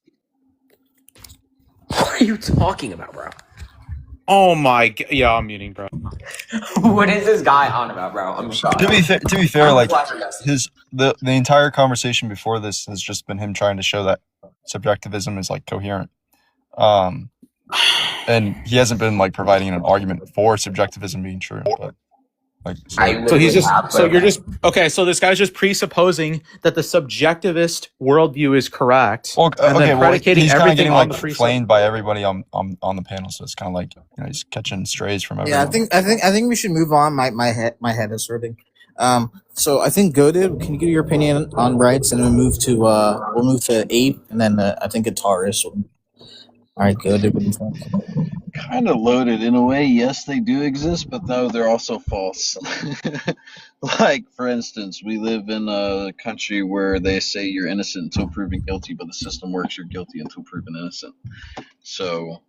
Speaker 17: What are you talking about, bro?
Speaker 7: Oh my god! Yeah, I'm muting, bro.
Speaker 17: What is this guy on about, bro? I'm shocked.
Speaker 20: To be fair, like the entire conversation before this has just been him trying to show that subjectivism is like coherent, and he hasn't been like providing an argument for subjectivism being true. But like,
Speaker 7: so this guy's just presupposing that the subjectivist worldview is correct, and then predicating
Speaker 20: he's
Speaker 7: everything
Speaker 20: getting
Speaker 7: on
Speaker 20: like
Speaker 7: the free
Speaker 20: flamed by everybody on the panel. So it's kind of like he's catching strays from everyone.
Speaker 4: Yeah, I think we should move on. My head is hurting. So I think Godid, can you give your opinion on rights, and then we'll move to Ape, and then I think Guitarist. All right, Godid.
Speaker 21: Kind of loaded in a way. Yes, they do exist, but no, they're also false. Like, for instance, we live in a country where they say you're innocent until proven guilty, but the system works you're guilty until proven innocent. So,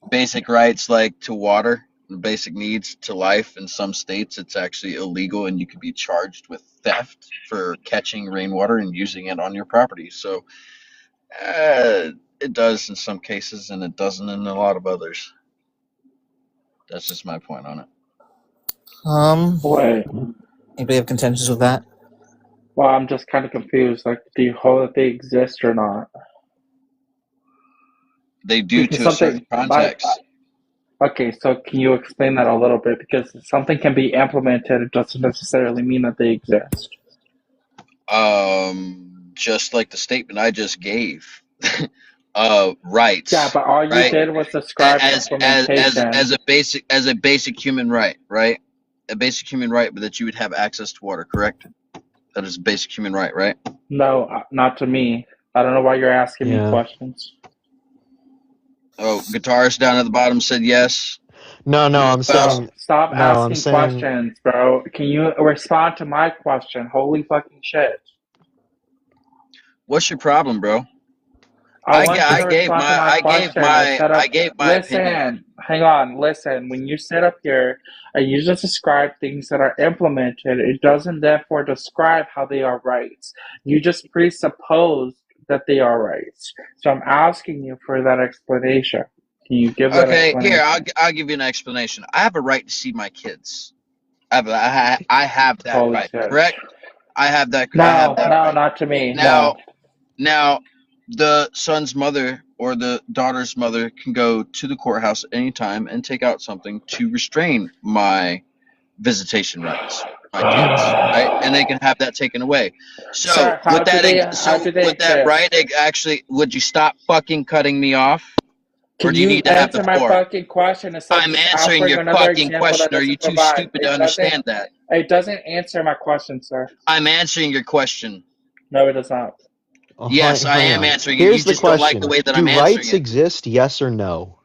Speaker 21: basic rights like to water, basic needs to life. In some states, it's actually illegal, and you could be charged with theft for catching rainwater and using it on your property. So, it does in some cases, and it doesn't in a lot of others. That's just my point on it.
Speaker 4: Anybody have contentions with that?
Speaker 12: Well, I'm just kind of confused. Like, do you hold that they exist or not?
Speaker 21: They do to a certain context.
Speaker 12: Okay, so can you explain that a little bit? Because something can be implemented, it doesn't necessarily mean that they exist.
Speaker 21: Just like the statement I just gave. Rights.
Speaker 12: Yeah, but all you did was describe implementation.
Speaker 21: as a basic human right, right? A basic human right, but that you would have access to water, correct? That is a basic human right, right?
Speaker 12: No, not to me. I don't know why you're asking me
Speaker 6: Yeah.
Speaker 12: questions.
Speaker 21: Oh, guitarist down at the bottom said yes.
Speaker 6: No, I'm saying
Speaker 12: Stop
Speaker 6: no. I'm
Speaker 12: asking
Speaker 6: saying
Speaker 12: questions, bro. Can you respond to my question? Holy fucking shit.
Speaker 21: What's your problem, bro?
Speaker 12: I want you to respond to my
Speaker 21: I
Speaker 12: question. I
Speaker 21: gave my opinion.
Speaker 12: Listen, hang on, listen. When you sit up here and you just describe things that are implemented, it doesn't therefore describe how they are right. You just presuppose that they are right. So I'm asking you for that explanation. Can you give that
Speaker 21: Okay,
Speaker 12: explanation?
Speaker 21: here I'll give you an explanation. I have a right to see my kids. I have that
Speaker 12: Holy
Speaker 21: right,
Speaker 12: shit.
Speaker 21: correct? I have that
Speaker 12: No,
Speaker 21: right.
Speaker 12: not to me.
Speaker 21: Now,
Speaker 12: No.
Speaker 21: the son's mother or the daughter's mother can go to the courthouse at any time and take out something to restrain my visitation rights, my kids, right? And they can have that taken away. So
Speaker 12: Sir, how
Speaker 21: with
Speaker 12: do they
Speaker 21: that right, actually, would you stop fucking cutting me off? Or
Speaker 12: Can
Speaker 21: do you need to have the
Speaker 12: answer my
Speaker 21: floor?
Speaker 12: fucking question instead of
Speaker 21: I'm
Speaker 12: just
Speaker 21: answering
Speaker 12: offering
Speaker 21: your
Speaker 12: another
Speaker 21: fucking
Speaker 12: example
Speaker 21: question.
Speaker 12: that
Speaker 21: Are you
Speaker 12: doesn't
Speaker 21: too
Speaker 12: provide?
Speaker 21: stupid to understand that?
Speaker 12: It doesn't answer my question, sir.
Speaker 21: I'm answering your question.
Speaker 12: No, it does not.
Speaker 21: Yes, I
Speaker 6: hang
Speaker 21: am
Speaker 6: on.
Speaker 21: answering it.
Speaker 6: Here's
Speaker 21: You
Speaker 6: the
Speaker 21: just don't like
Speaker 6: question:
Speaker 21: the way that
Speaker 6: do
Speaker 21: I'm answering
Speaker 6: rights
Speaker 21: it.
Speaker 6: exist? Yes or no?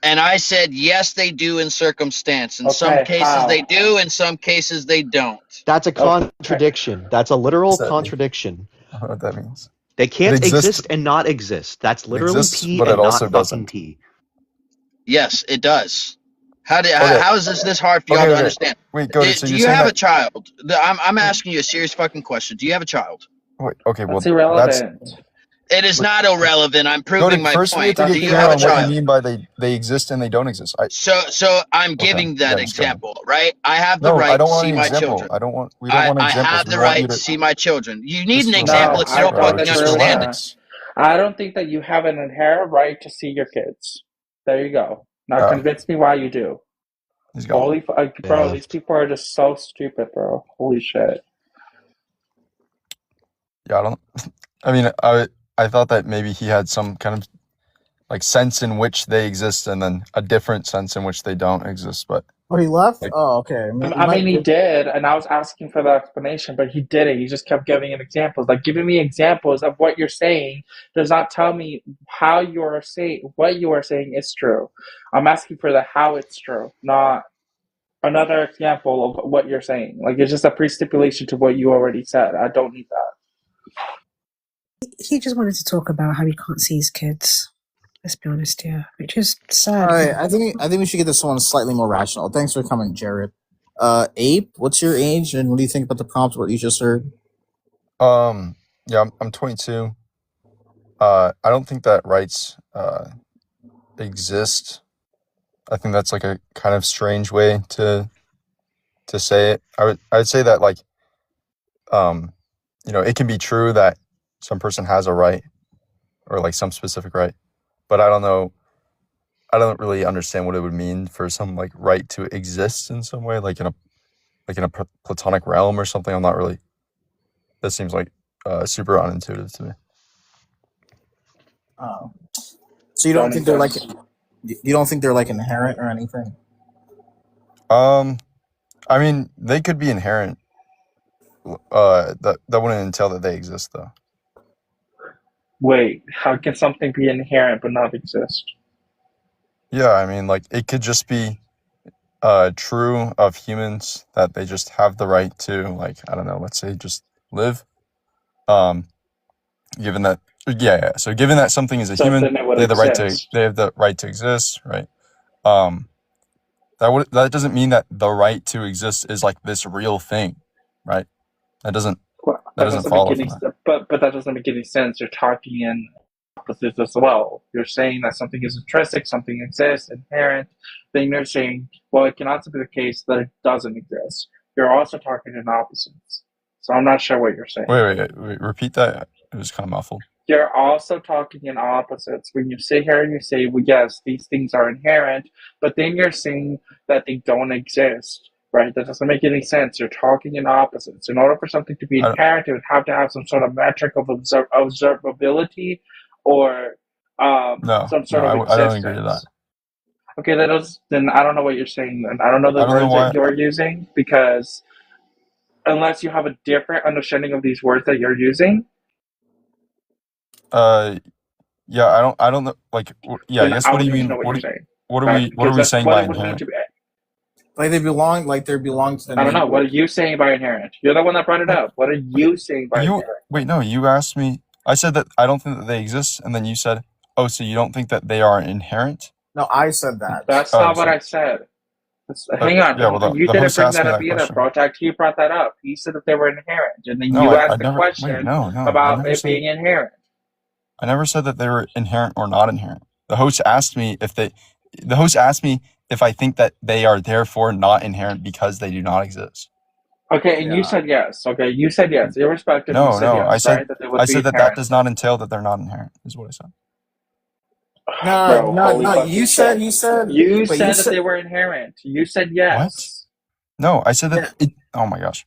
Speaker 21: And I said yes, they do in circumstance. In
Speaker 12: Okay,
Speaker 21: some cases
Speaker 12: how?
Speaker 21: they do, in some cases they don't.
Speaker 6: That's a contradiction. That's a literal
Speaker 20: What's that mean?
Speaker 6: contradiction.
Speaker 20: I don't know what that means.
Speaker 6: They can't
Speaker 20: It exists-
Speaker 6: exist and not exist. That's
Speaker 20: It
Speaker 6: literally
Speaker 20: exists,
Speaker 6: P
Speaker 20: but
Speaker 6: and
Speaker 20: it also
Speaker 6: not fucking
Speaker 20: doesn't.
Speaker 6: P.
Speaker 21: Yes, it does.
Speaker 20: Okay.
Speaker 21: How is this hard for y'all to understand?
Speaker 20: Wait, Goated, so
Speaker 21: Do
Speaker 20: you're
Speaker 21: you
Speaker 20: saying
Speaker 21: have
Speaker 20: that-
Speaker 21: a child? I'm asking you a serious fucking question. Do you have a child?
Speaker 20: Wait, okay, well,
Speaker 12: That's irrelevant.
Speaker 21: It is not irrelevant. I'm proving
Speaker 20: Goated,
Speaker 21: my
Speaker 20: first we have
Speaker 21: point.
Speaker 20: to
Speaker 21: Do
Speaker 20: get
Speaker 21: you
Speaker 20: clear
Speaker 21: have a
Speaker 20: on what you
Speaker 21: child?
Speaker 20: mean by they exist and they don't exist.
Speaker 21: So I'm giving that
Speaker 20: yeah, just go ahead.
Speaker 21: example, right? I have the
Speaker 20: No,
Speaker 21: right
Speaker 20: I don't
Speaker 21: to
Speaker 20: want
Speaker 21: see
Speaker 20: an
Speaker 21: my
Speaker 20: example.
Speaker 21: children.
Speaker 20: We don't want
Speaker 21: I
Speaker 20: examples.
Speaker 21: have
Speaker 20: We
Speaker 21: the
Speaker 20: want you
Speaker 21: right to
Speaker 20: to
Speaker 21: see my children. You need an
Speaker 20: just
Speaker 21: example
Speaker 20: relax,
Speaker 21: if you don't
Speaker 20: bro.
Speaker 21: fucking
Speaker 20: Just
Speaker 21: understand it.
Speaker 20: relax.
Speaker 12: I don't think that you have an inherent right to see your kids. There you go. Now convince me why you do.
Speaker 20: He's gone.
Speaker 12: Holy bro, these people are just so stupid, bro. Holy shit.
Speaker 20: Yeah, I don't. I mean, I thought that maybe he had some kind of like sense in which they exist, and then a different sense in which they don't exist. But
Speaker 4: Oh, he left?
Speaker 20: like,
Speaker 4: Oh, okay.
Speaker 12: I mean, he did, and I was asking for the explanation, but he didn't. He just kept giving an examples. Like, giving me examples of what you're saying does not tell me how you are saying what you are saying is true. I'm asking for the how it's true, not another example of what you're saying. Like, it's just a pre-stipulation to what you already said. I don't need that.
Speaker 11: He just wanted to talk about how he can't see his kids. Let's be honest here, which is
Speaker 4: All
Speaker 11: sad.
Speaker 4: right, I think we should get this one slightly more rational. Thanks for coming, Jared. Ape, what's your age, and what do you think about the prompt? What you just heard?
Speaker 20: yeah, I'm 22. I don't think that rights exist. I think that's like a kind of strange way to say it. I would say that like, it can be true that some person has a right or like some specific right, but I don't really understand what it would mean for some like right to exist in some way, like in a platonic realm or something. I'm not really. That seems like super unintuitive to me.
Speaker 4: Oh, so you don't think they're like, you don't think they're like inherent or anything?
Speaker 20: I mean, they could be inherent. That wouldn't entail that they exist, though.
Speaker 12: Wait, how can something be inherent but not exist?
Speaker 20: Yeah, I mean, like it could just be true of humans that they just have the right to, like, I don't know, let's say just live. Given that, yeah. So given that something is a human, they have the right to exist, right? That doesn't mean that the right to exist is like this real thing, right? That doesn't follow from that.
Speaker 12: But that doesn't make any sense. You're talking in opposites as well. You're saying that something is intrinsic, something exists, inherent. Then you're saying, well, it can also be the case that it doesn't exist. You're also talking in opposites. So I'm not sure what you're saying.
Speaker 20: Wait, repeat that. It was kind of muffled.
Speaker 12: You're also talking in opposites. When you sit here and you say, well, yes, these things are inherent, but then you're saying that they don't exist, right? That doesn't make any sense. You're talking in opposites. In order for something to be inherent, it would have to have some sort of metric of observability or some sort of existence.
Speaker 20: I don't agree to that.
Speaker 12: Okay, then I don't know what you're saying then. I don't know the words that you're using, because unless you have a different understanding of these words that you're using.
Speaker 20: Yeah, I don't know. Like, yeah, I
Speaker 12: Then
Speaker 20: guess.
Speaker 12: I
Speaker 20: What do
Speaker 12: would
Speaker 20: you
Speaker 12: need to
Speaker 20: mean?
Speaker 12: know what you're saying.
Speaker 20: What are
Speaker 12: Right?
Speaker 20: we
Speaker 12: Because that's
Speaker 20: saying
Speaker 12: what
Speaker 20: by
Speaker 12: it would mean
Speaker 20: inherent?
Speaker 12: to be.
Speaker 4: Like they belong to the
Speaker 12: I don't know.
Speaker 4: nature.
Speaker 12: What are you saying by inherent? You're the one that brought it up. What are you saying by
Speaker 20: You
Speaker 12: inherent?
Speaker 20: wait, no, you asked me. I said that I don't think that they exist, and then you said, "Oh, so you don't think that they are inherent?"
Speaker 4: No, I said that.
Speaker 12: That's
Speaker 20: Oh,
Speaker 12: not what
Speaker 20: so
Speaker 12: I said. Hang on.
Speaker 20: yeah. Well,
Speaker 12: You
Speaker 20: the
Speaker 12: didn't
Speaker 20: host
Speaker 12: bring
Speaker 20: asked
Speaker 12: that
Speaker 20: me
Speaker 12: up
Speaker 20: that
Speaker 12: either,
Speaker 20: question.
Speaker 12: Project. He brought that up. He said that they were inherent, and then
Speaker 20: No,
Speaker 12: you
Speaker 20: I
Speaker 12: asked the
Speaker 20: never. Wait,
Speaker 12: question
Speaker 20: no, I
Speaker 12: about
Speaker 20: never
Speaker 12: it
Speaker 20: said.
Speaker 12: being inherent.
Speaker 20: I never said that they were inherent or not inherent. The host asked me if they. The host asked me if I think that they are therefore not inherent because they do not exist.
Speaker 12: Okay, and you said yes. Okay, you said yes. Irrespective, you
Speaker 20: No,
Speaker 12: said yes,
Speaker 20: I said
Speaker 12: right? That they would
Speaker 20: I
Speaker 12: be
Speaker 20: said that
Speaker 12: inherent.
Speaker 20: does not entail that they're not inherent. Is what I said.
Speaker 12: Bro, holy
Speaker 4: no.
Speaker 12: fucking
Speaker 4: You
Speaker 12: shit.
Speaker 4: said
Speaker 12: You
Speaker 4: but
Speaker 12: said that they were inherent. You said yes.
Speaker 20: No, I said that. Oh my gosh.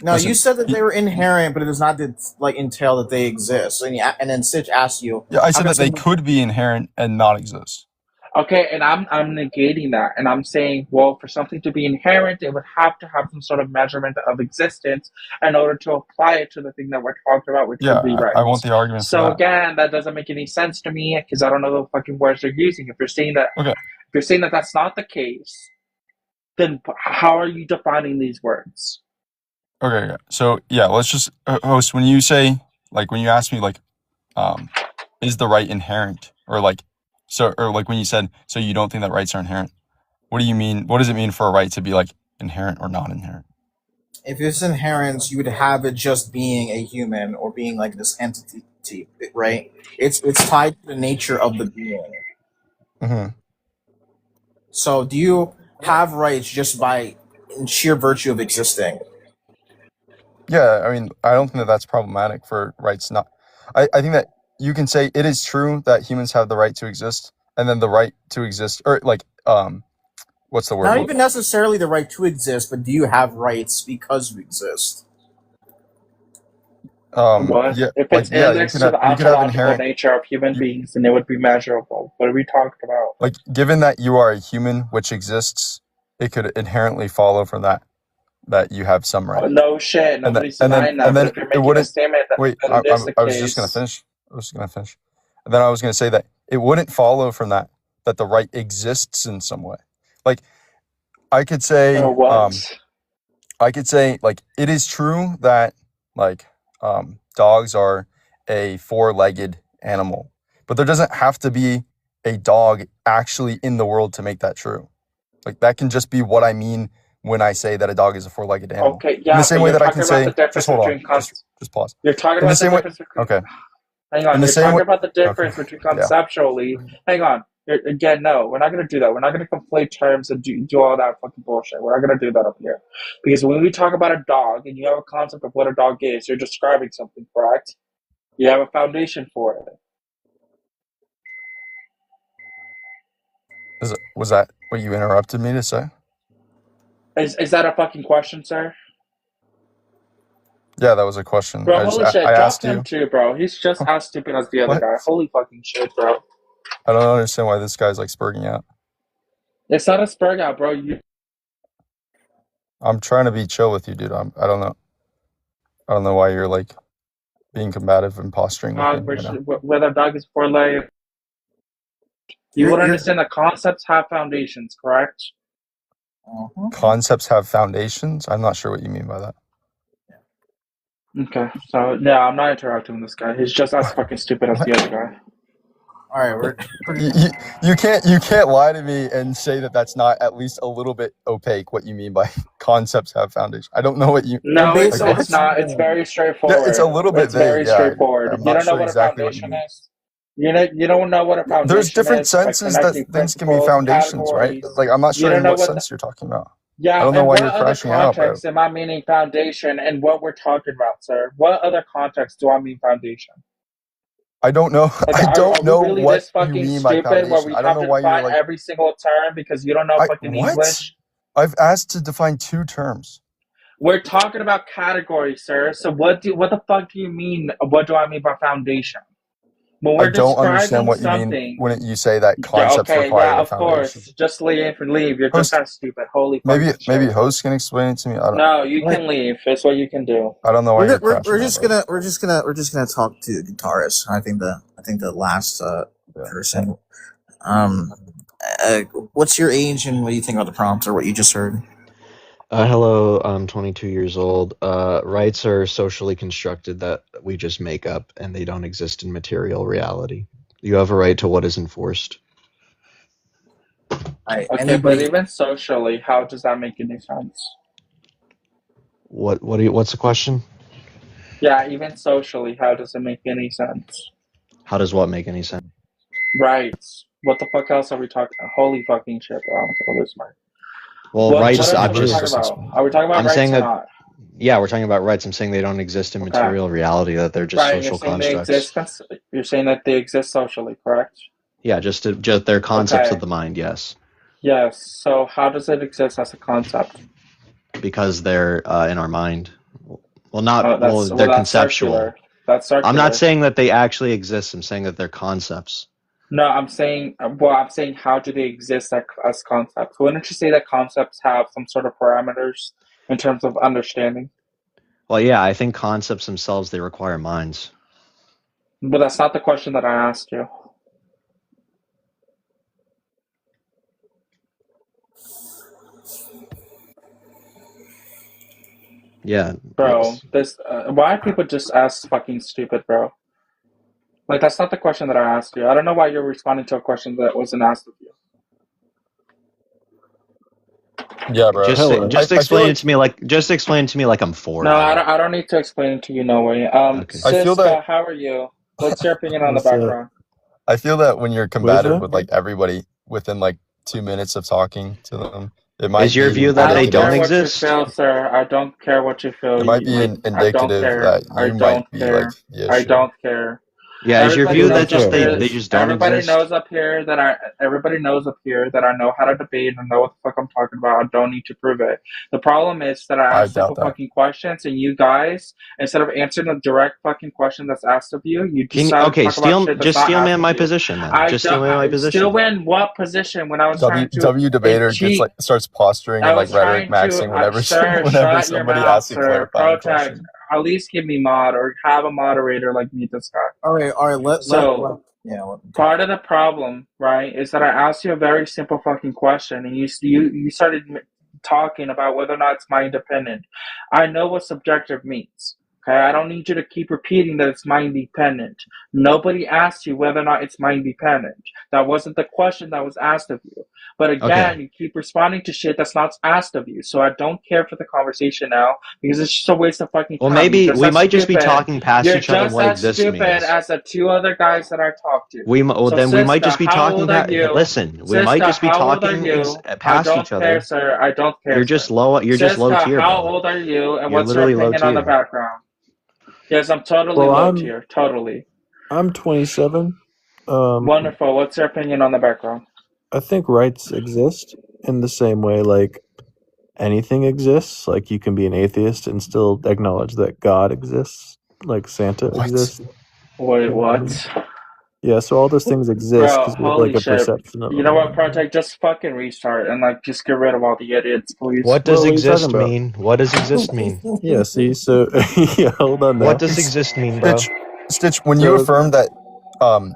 Speaker 4: No,
Speaker 20: Listen,
Speaker 4: you said that they were inherent, but it does not entail that they exist. And then Sitch asked you.
Speaker 20: Yeah, I
Speaker 4: how
Speaker 20: said
Speaker 4: can
Speaker 20: that they
Speaker 4: someone-
Speaker 20: could be inherent and not exist.
Speaker 12: Okay, and I'm negating that, and I'm saying, well, for something to be inherent, it would have to have some sort of measurement of existence in order to apply it to the thing that we're talking about, which
Speaker 20: Yeah,
Speaker 12: would be right.
Speaker 20: I want the argument
Speaker 12: So
Speaker 20: for that.
Speaker 12: again, that doesn't make any sense to me because I don't know the fucking words they're using. If you're saying that, that's not the case, then how are you defining these words?
Speaker 20: Okay. So yeah, let's just host. When you say when you ask me is the right inherent or when you said so you don't think that rights are inherent, what do you mean? What does it mean for a right to be inherent or not inherent?
Speaker 4: If it's inherent, you would have it just being a human or being like this entity, right? It's tied to the nature of the being.
Speaker 20: Mm-hmm.
Speaker 4: So, do you have rights just by sheer virtue of existing?
Speaker 20: Yeah, I mean, I don't think that that's problematic for rights. Not, I think that you can say it is true that humans have the right to exist, and then the right to exist, or what's the word?
Speaker 4: Not even necessarily the right to exist, but do you have rights because you exist?
Speaker 12: What?
Speaker 20: Yeah,
Speaker 12: If it's indexed to the ontological nature of human beings, then it would be measurable. What are we talking about?
Speaker 20: Given that you are a human which exists, it could inherently follow from that you have some right.
Speaker 12: No shit. Nobody's denying that. But if you're making a statement that it is the
Speaker 20: I was
Speaker 12: case,
Speaker 20: just gonna finish. And then I was gonna say that it wouldn't follow from that the right exists in some way. I could say, it is true that dogs are a four-legged animal, but there doesn't have to be a dog actually in the world to make that true. That can just be what I mean when I say that a dog is a four-legged animal.
Speaker 12: Okay, yeah.
Speaker 20: In the same way that I can say, just hold on,
Speaker 12: just
Speaker 20: pause.
Speaker 12: You're talking
Speaker 20: In the
Speaker 12: about
Speaker 20: same
Speaker 12: the
Speaker 20: way,
Speaker 12: difference
Speaker 20: okay.
Speaker 12: Hang on.
Speaker 20: In the
Speaker 12: You're
Speaker 20: same
Speaker 12: talking
Speaker 20: way-
Speaker 12: about the difference between conceptually. Hang on. Again, no, we're not going to do that. We're not going to conflate terms and do all that fucking bullshit. We're not going to do that up here. Because when we talk about a dog and you have a concept of what a dog is, you're describing something, correct? You have a foundation for it.
Speaker 20: Was that what you interrupted me to say?
Speaker 12: Is that a fucking question, sir?
Speaker 20: Yeah, that was a question.
Speaker 12: Bro, holy shit.
Speaker 20: I
Speaker 12: Drop
Speaker 20: asked
Speaker 12: him
Speaker 20: you.
Speaker 12: too, bro. He's just as stupid as the other
Speaker 20: What?
Speaker 12: guy. Holy fucking shit, bro.
Speaker 20: I don't understand why this guy's spurging out.
Speaker 12: It's not a spur out, bro.
Speaker 20: I'm trying to be chill with you, dude. I don't know. I don't know why you're being combative and posturing with me right now.
Speaker 12: Whether a dog is four-legged. You would understand that concepts have foundations, correct?
Speaker 20: Concepts have foundations? I'm not sure what you mean by that.
Speaker 12: Okay, so yeah, I'm not interacting with this guy. He's just as fucking stupid as the other guy.
Speaker 4: All right,
Speaker 20: you can't lie to me and say that that's not at least a little bit opaque what you mean by concepts have foundation. I don't know what you.
Speaker 12: No, it's not. It's very straightforward.
Speaker 20: Yeah, it's a little bit
Speaker 12: It's very
Speaker 20: vague.
Speaker 12: straightforward.
Speaker 20: I'm
Speaker 12: You
Speaker 20: not
Speaker 12: don't know
Speaker 20: sure
Speaker 12: what
Speaker 20: exactly
Speaker 12: a
Speaker 20: what you
Speaker 12: foundation
Speaker 20: mean.
Speaker 12: is. You don't know what a foundation is.
Speaker 20: There's different
Speaker 12: by
Speaker 20: senses that
Speaker 12: connecting
Speaker 20: things can be
Speaker 12: principles,
Speaker 20: foundations, right?
Speaker 12: categories.
Speaker 20: I'm not
Speaker 12: You
Speaker 20: sure
Speaker 12: don't
Speaker 20: in
Speaker 12: know
Speaker 20: what
Speaker 12: what
Speaker 20: sense you're talking about.
Speaker 12: Yeah,
Speaker 20: I don't know
Speaker 12: and
Speaker 20: why
Speaker 12: what
Speaker 20: you're
Speaker 12: other
Speaker 20: crashing out, bro.
Speaker 12: context am I meaning foundation and what we're talking about, sir? What other context do I mean foundation?
Speaker 20: I don't know. I don't know
Speaker 12: really
Speaker 20: what
Speaker 12: this fucking
Speaker 20: you mean by
Speaker 12: stupid where
Speaker 20: foundation.
Speaker 12: we
Speaker 20: I don't
Speaker 12: have
Speaker 20: know
Speaker 12: to
Speaker 20: why
Speaker 12: define
Speaker 20: you're
Speaker 12: every single term because you don't know fucking
Speaker 20: what?
Speaker 12: English?
Speaker 20: I've asked to define 2 terms.
Speaker 12: We're talking about categories, sir. So what the fuck do you mean? What do I mean by foundation? When
Speaker 20: I
Speaker 12: we're
Speaker 20: don't
Speaker 12: describing
Speaker 20: understand what you mean
Speaker 12: something,
Speaker 20: when you say that
Speaker 12: yeah,
Speaker 20: concepts
Speaker 12: okay,
Speaker 20: require
Speaker 12: yeah,
Speaker 20: a
Speaker 12: of
Speaker 20: foundation.
Speaker 12: course. Just leave. You're just
Speaker 20: Host,
Speaker 12: that stupid. Holy
Speaker 20: maybe
Speaker 12: fucking
Speaker 20: maybe
Speaker 12: shit.
Speaker 20: host can explain it to me.
Speaker 12: No, you
Speaker 4: Like,
Speaker 12: can leave. It's what you can do.
Speaker 20: I don't know why you're crashing
Speaker 4: we're
Speaker 20: out,
Speaker 4: just
Speaker 20: bro.
Speaker 4: gonna talk to the guitarist. I think the last person. What's your age and what do you think about the prompt or what you just heard?
Speaker 6: Hello, I'm 22 years old. Rights are socially constructed that we just make up, and they don't exist in material reality. You have a right to what is enforced.
Speaker 12: Okay, but even socially, how does that make any sense?
Speaker 6: What's the question?
Speaker 12: Yeah, even socially, how does it make any sense?
Speaker 6: How does what make any sense?
Speaker 12: Rights. What the fuck else are we talking about? Holy fucking shit, bro. I'm gonna lose my...
Speaker 6: Well, rights.
Speaker 12: What
Speaker 6: I'm
Speaker 12: are we
Speaker 6: just.
Speaker 12: talking about? Are we talking about
Speaker 6: I'm
Speaker 12: rights
Speaker 6: saying
Speaker 12: or
Speaker 6: that.
Speaker 12: not?
Speaker 6: Yeah, we're talking about rights. I'm saying they don't exist in material reality. That they're just
Speaker 12: Right,
Speaker 6: social
Speaker 12: you're saying
Speaker 6: constructs.
Speaker 12: you're saying that they exist socially, correct?
Speaker 6: Yeah, just they're concepts
Speaker 12: Okay.
Speaker 6: of the mind. Yes,
Speaker 12: Yes. So how does it exist as a concept?
Speaker 6: because they're in our mind. Well, not
Speaker 12: Oh,
Speaker 6: well. They're
Speaker 12: that's
Speaker 6: conceptual.
Speaker 12: circular. That's circular.
Speaker 6: I'm not saying that they actually exist. I'm saying that they're concepts.
Speaker 12: No, I'm saying how do they exist as concepts? Wouldn't you say that concepts have some sort of parameters in terms of understanding?
Speaker 6: Well, yeah, I think concepts themselves, they require minds.
Speaker 12: But that's not the question that I asked you.
Speaker 6: Yeah.
Speaker 12: Bro, why people just ask fucking stupid, bro? Like, that's not the question that I asked you. I don't know why you're responding to a question that wasn't asked of you.
Speaker 20: Yeah, bro.
Speaker 6: Just explain it to me like I'm 4.
Speaker 12: No, I don't need to explain it to you, no way.
Speaker 20: I feel that-
Speaker 12: how are you? What's your opinion on the background?
Speaker 20: I feel that when you're
Speaker 12: What is
Speaker 20: combative
Speaker 12: that?
Speaker 20: with like everybody within like 2 minutes of talking to them, it might
Speaker 6: Is your
Speaker 20: be
Speaker 6: view that they
Speaker 20: indicative-
Speaker 6: don't exist?
Speaker 12: What you feel, sir. I don't care what you feel.
Speaker 20: It might be
Speaker 12: I don't
Speaker 20: indicative
Speaker 12: care.
Speaker 20: that
Speaker 12: I
Speaker 20: you
Speaker 12: don't
Speaker 20: might be
Speaker 12: care.
Speaker 20: like the
Speaker 12: I
Speaker 20: issue.
Speaker 12: don't care.
Speaker 6: Yeah, is your
Speaker 12: Everybody
Speaker 6: view
Speaker 12: knows
Speaker 6: that just
Speaker 12: up here-
Speaker 6: they just don't
Speaker 12: everybody
Speaker 6: exist?
Speaker 12: knows up here that everybody knows up here that I know how to debate and know what the fuck I'm talking about. I don't need to prove it. The problem is that I
Speaker 20: I
Speaker 12: ask
Speaker 20: doubt
Speaker 12: simple
Speaker 20: that.
Speaker 12: fucking questions, and you guys, instead of answering a direct fucking question that's asked of you, you
Speaker 6: Can you,
Speaker 12: decide
Speaker 6: okay,
Speaker 12: to talk about shit that's
Speaker 6: just
Speaker 12: not
Speaker 6: steel
Speaker 12: asked
Speaker 6: man
Speaker 12: of
Speaker 6: my
Speaker 12: you.
Speaker 6: position then.
Speaker 12: I
Speaker 6: Just steel man my position.
Speaker 12: Still in what position? When I was trying to
Speaker 20: W debater gets
Speaker 12: cheat.
Speaker 20: like starts posturing
Speaker 12: I
Speaker 20: and like
Speaker 12: was
Speaker 20: rhetoric
Speaker 12: trying to,
Speaker 20: maxing whenever
Speaker 12: sir,
Speaker 20: whenever
Speaker 12: shut your
Speaker 20: somebody
Speaker 12: mouth,
Speaker 20: asks a
Speaker 12: sir.
Speaker 20: clarifying
Speaker 12: Protect.
Speaker 20: question.
Speaker 12: At least give me mod or have a moderator like me, this guy.
Speaker 4: All right.
Speaker 12: Part of the problem, right, is that I asked you a very simple fucking question, and you started talking about whether or not it's mind dependent. I know what subjective means. Okay, I don't need you to keep repeating that it's mind dependent. Nobody asked you whether or not it's mind dependent. That wasn't the question that was asked of you. But again, you keep responding to shit that's not asked of you. So I don't care for the conversation now because it's just a waste of fucking time.
Speaker 6: Well, maybe
Speaker 12: You're
Speaker 6: we
Speaker 12: as
Speaker 6: might just be
Speaker 12: stupid.
Speaker 6: talking past
Speaker 12: You're
Speaker 6: each other
Speaker 12: just
Speaker 6: what
Speaker 12: as
Speaker 6: exist
Speaker 12: stupid
Speaker 6: means.
Speaker 12: as the two other guys that I talked to.
Speaker 6: We might just be
Speaker 12: how
Speaker 6: talking
Speaker 12: old are you?
Speaker 6: listen, we might
Speaker 12: Siska,
Speaker 6: just be
Speaker 12: how old
Speaker 6: talking
Speaker 12: are you?
Speaker 6: past
Speaker 12: I don't
Speaker 6: each
Speaker 12: care,
Speaker 6: other.
Speaker 12: sir. I don't care.
Speaker 6: You're just low
Speaker 12: Siska,
Speaker 6: tier,
Speaker 12: how
Speaker 6: bro.
Speaker 12: old are you? And
Speaker 6: You're
Speaker 12: what's your
Speaker 6: literally low
Speaker 12: opinion on the
Speaker 6: tier.
Speaker 12: background? Yes, I'm totally
Speaker 5: Well,
Speaker 12: low
Speaker 5: I'm-
Speaker 12: tier. Totally.
Speaker 5: I'm 27.
Speaker 12: Wonderful. What's your opinion on the background?
Speaker 5: I think rights exist in the same way like anything exists. Like you can be an atheist and still acknowledge that God exists, like Santa exists.
Speaker 12: Wait, what?
Speaker 5: Yeah, so all those things exist
Speaker 12: Bro,
Speaker 5: because we have
Speaker 12: holy
Speaker 5: like a
Speaker 12: shit.
Speaker 5: perception of
Speaker 12: You
Speaker 5: them.
Speaker 12: know what, Project? Just fucking restart and like just get rid of all the idiots, please.
Speaker 6: What does
Speaker 5: What are you
Speaker 6: exist
Speaker 5: talking about?
Speaker 6: mean? What does exist mean?
Speaker 5: Yeah, see, so yeah, hold on now.
Speaker 6: What does exist mean, bro?
Speaker 20: Stitch, when you
Speaker 5: So-
Speaker 20: affirm that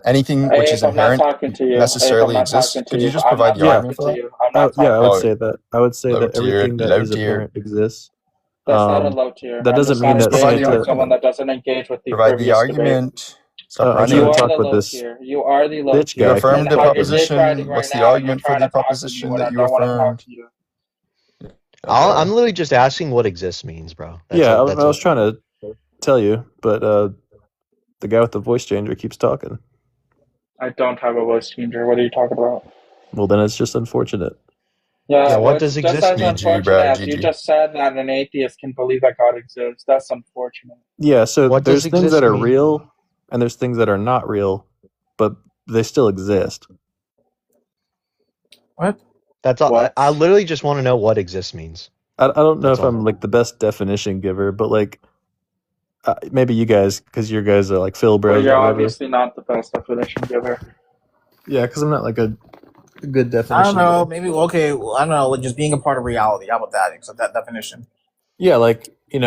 Speaker 20: anything which is
Speaker 12: I'm not
Speaker 20: inherent
Speaker 12: talking to you.
Speaker 20: necessarily
Speaker 12: I'm not
Speaker 20: exists,
Speaker 12: talking to
Speaker 20: could you
Speaker 12: you.
Speaker 20: just
Speaker 12: I'm
Speaker 20: provide
Speaker 12: not
Speaker 20: the argument for
Speaker 12: talking
Speaker 20: that?
Speaker 12: to you. I'm not
Speaker 5: yeah, I
Speaker 12: talking
Speaker 5: would
Speaker 20: Oh,
Speaker 5: say that. I would say
Speaker 20: low
Speaker 5: that
Speaker 20: tier,
Speaker 5: everything that
Speaker 20: low
Speaker 5: is
Speaker 20: tier.
Speaker 5: apparent exists.
Speaker 12: That's not a low tier.
Speaker 5: That
Speaker 12: I'm
Speaker 5: doesn't
Speaker 12: just
Speaker 5: mean
Speaker 12: not
Speaker 5: that
Speaker 12: engaging
Speaker 5: Santa.
Speaker 12: with someone that doesn't engage with the
Speaker 20: Provide the
Speaker 12: previous debate.
Speaker 20: argument. Stop
Speaker 5: I'm
Speaker 20: running.
Speaker 5: trying
Speaker 12: You
Speaker 5: to
Speaker 12: are
Speaker 5: talk
Speaker 12: the
Speaker 5: with
Speaker 12: low
Speaker 5: this
Speaker 12: tier. You are the low
Speaker 5: bitch
Speaker 12: tier.
Speaker 20: You
Speaker 5: guy.
Speaker 20: affirmed
Speaker 12: And
Speaker 20: the
Speaker 12: how you're dick riding
Speaker 20: proposition.
Speaker 12: right
Speaker 20: What's the
Speaker 12: now, you're
Speaker 20: argument for
Speaker 12: trying
Speaker 20: the
Speaker 12: to talk to me
Speaker 20: proposition
Speaker 12: when I
Speaker 20: that you
Speaker 12: don't want to talk
Speaker 20: affirmed?
Speaker 12: to you.
Speaker 6: I'm literally just asking what exists means, bro. That's
Speaker 5: Yeah,
Speaker 6: all,
Speaker 5: I was trying to tell you, but the guy with the voice changer keeps talking.
Speaker 12: I don't have a voice changer. What are you talking about?
Speaker 5: Well, then it's just unfortunate.
Speaker 12: Yeah,
Speaker 6: Yeah,
Speaker 12: well,
Speaker 6: what
Speaker 12: it's
Speaker 6: does
Speaker 12: just
Speaker 6: exist
Speaker 12: as
Speaker 6: mean?
Speaker 12: unfortunate as you just said that an atheist can believe that God exists. That's unfortunate.
Speaker 5: Yeah, so
Speaker 6: What does
Speaker 5: there's things
Speaker 6: exist
Speaker 5: that are
Speaker 6: mean?
Speaker 5: real and there's things that are not real, but they still exist.
Speaker 12: What?
Speaker 6: That's all. I literally just want to know what exist means.
Speaker 5: I don't know
Speaker 6: That's
Speaker 5: if
Speaker 6: all.
Speaker 5: I'm like the best definition giver, but like maybe you guys, because you guys are like Phil
Speaker 12: Well,
Speaker 5: Bros
Speaker 12: you're
Speaker 5: or whatever.
Speaker 12: obviously not the best definition giver.
Speaker 5: Yeah, because I'm not like a good definition.
Speaker 4: I don't know.
Speaker 5: guy.
Speaker 4: Maybe okay. Well, I don't know. Like just being a part of reality. How about that? Accept that definition.
Speaker 5: Yeah, like in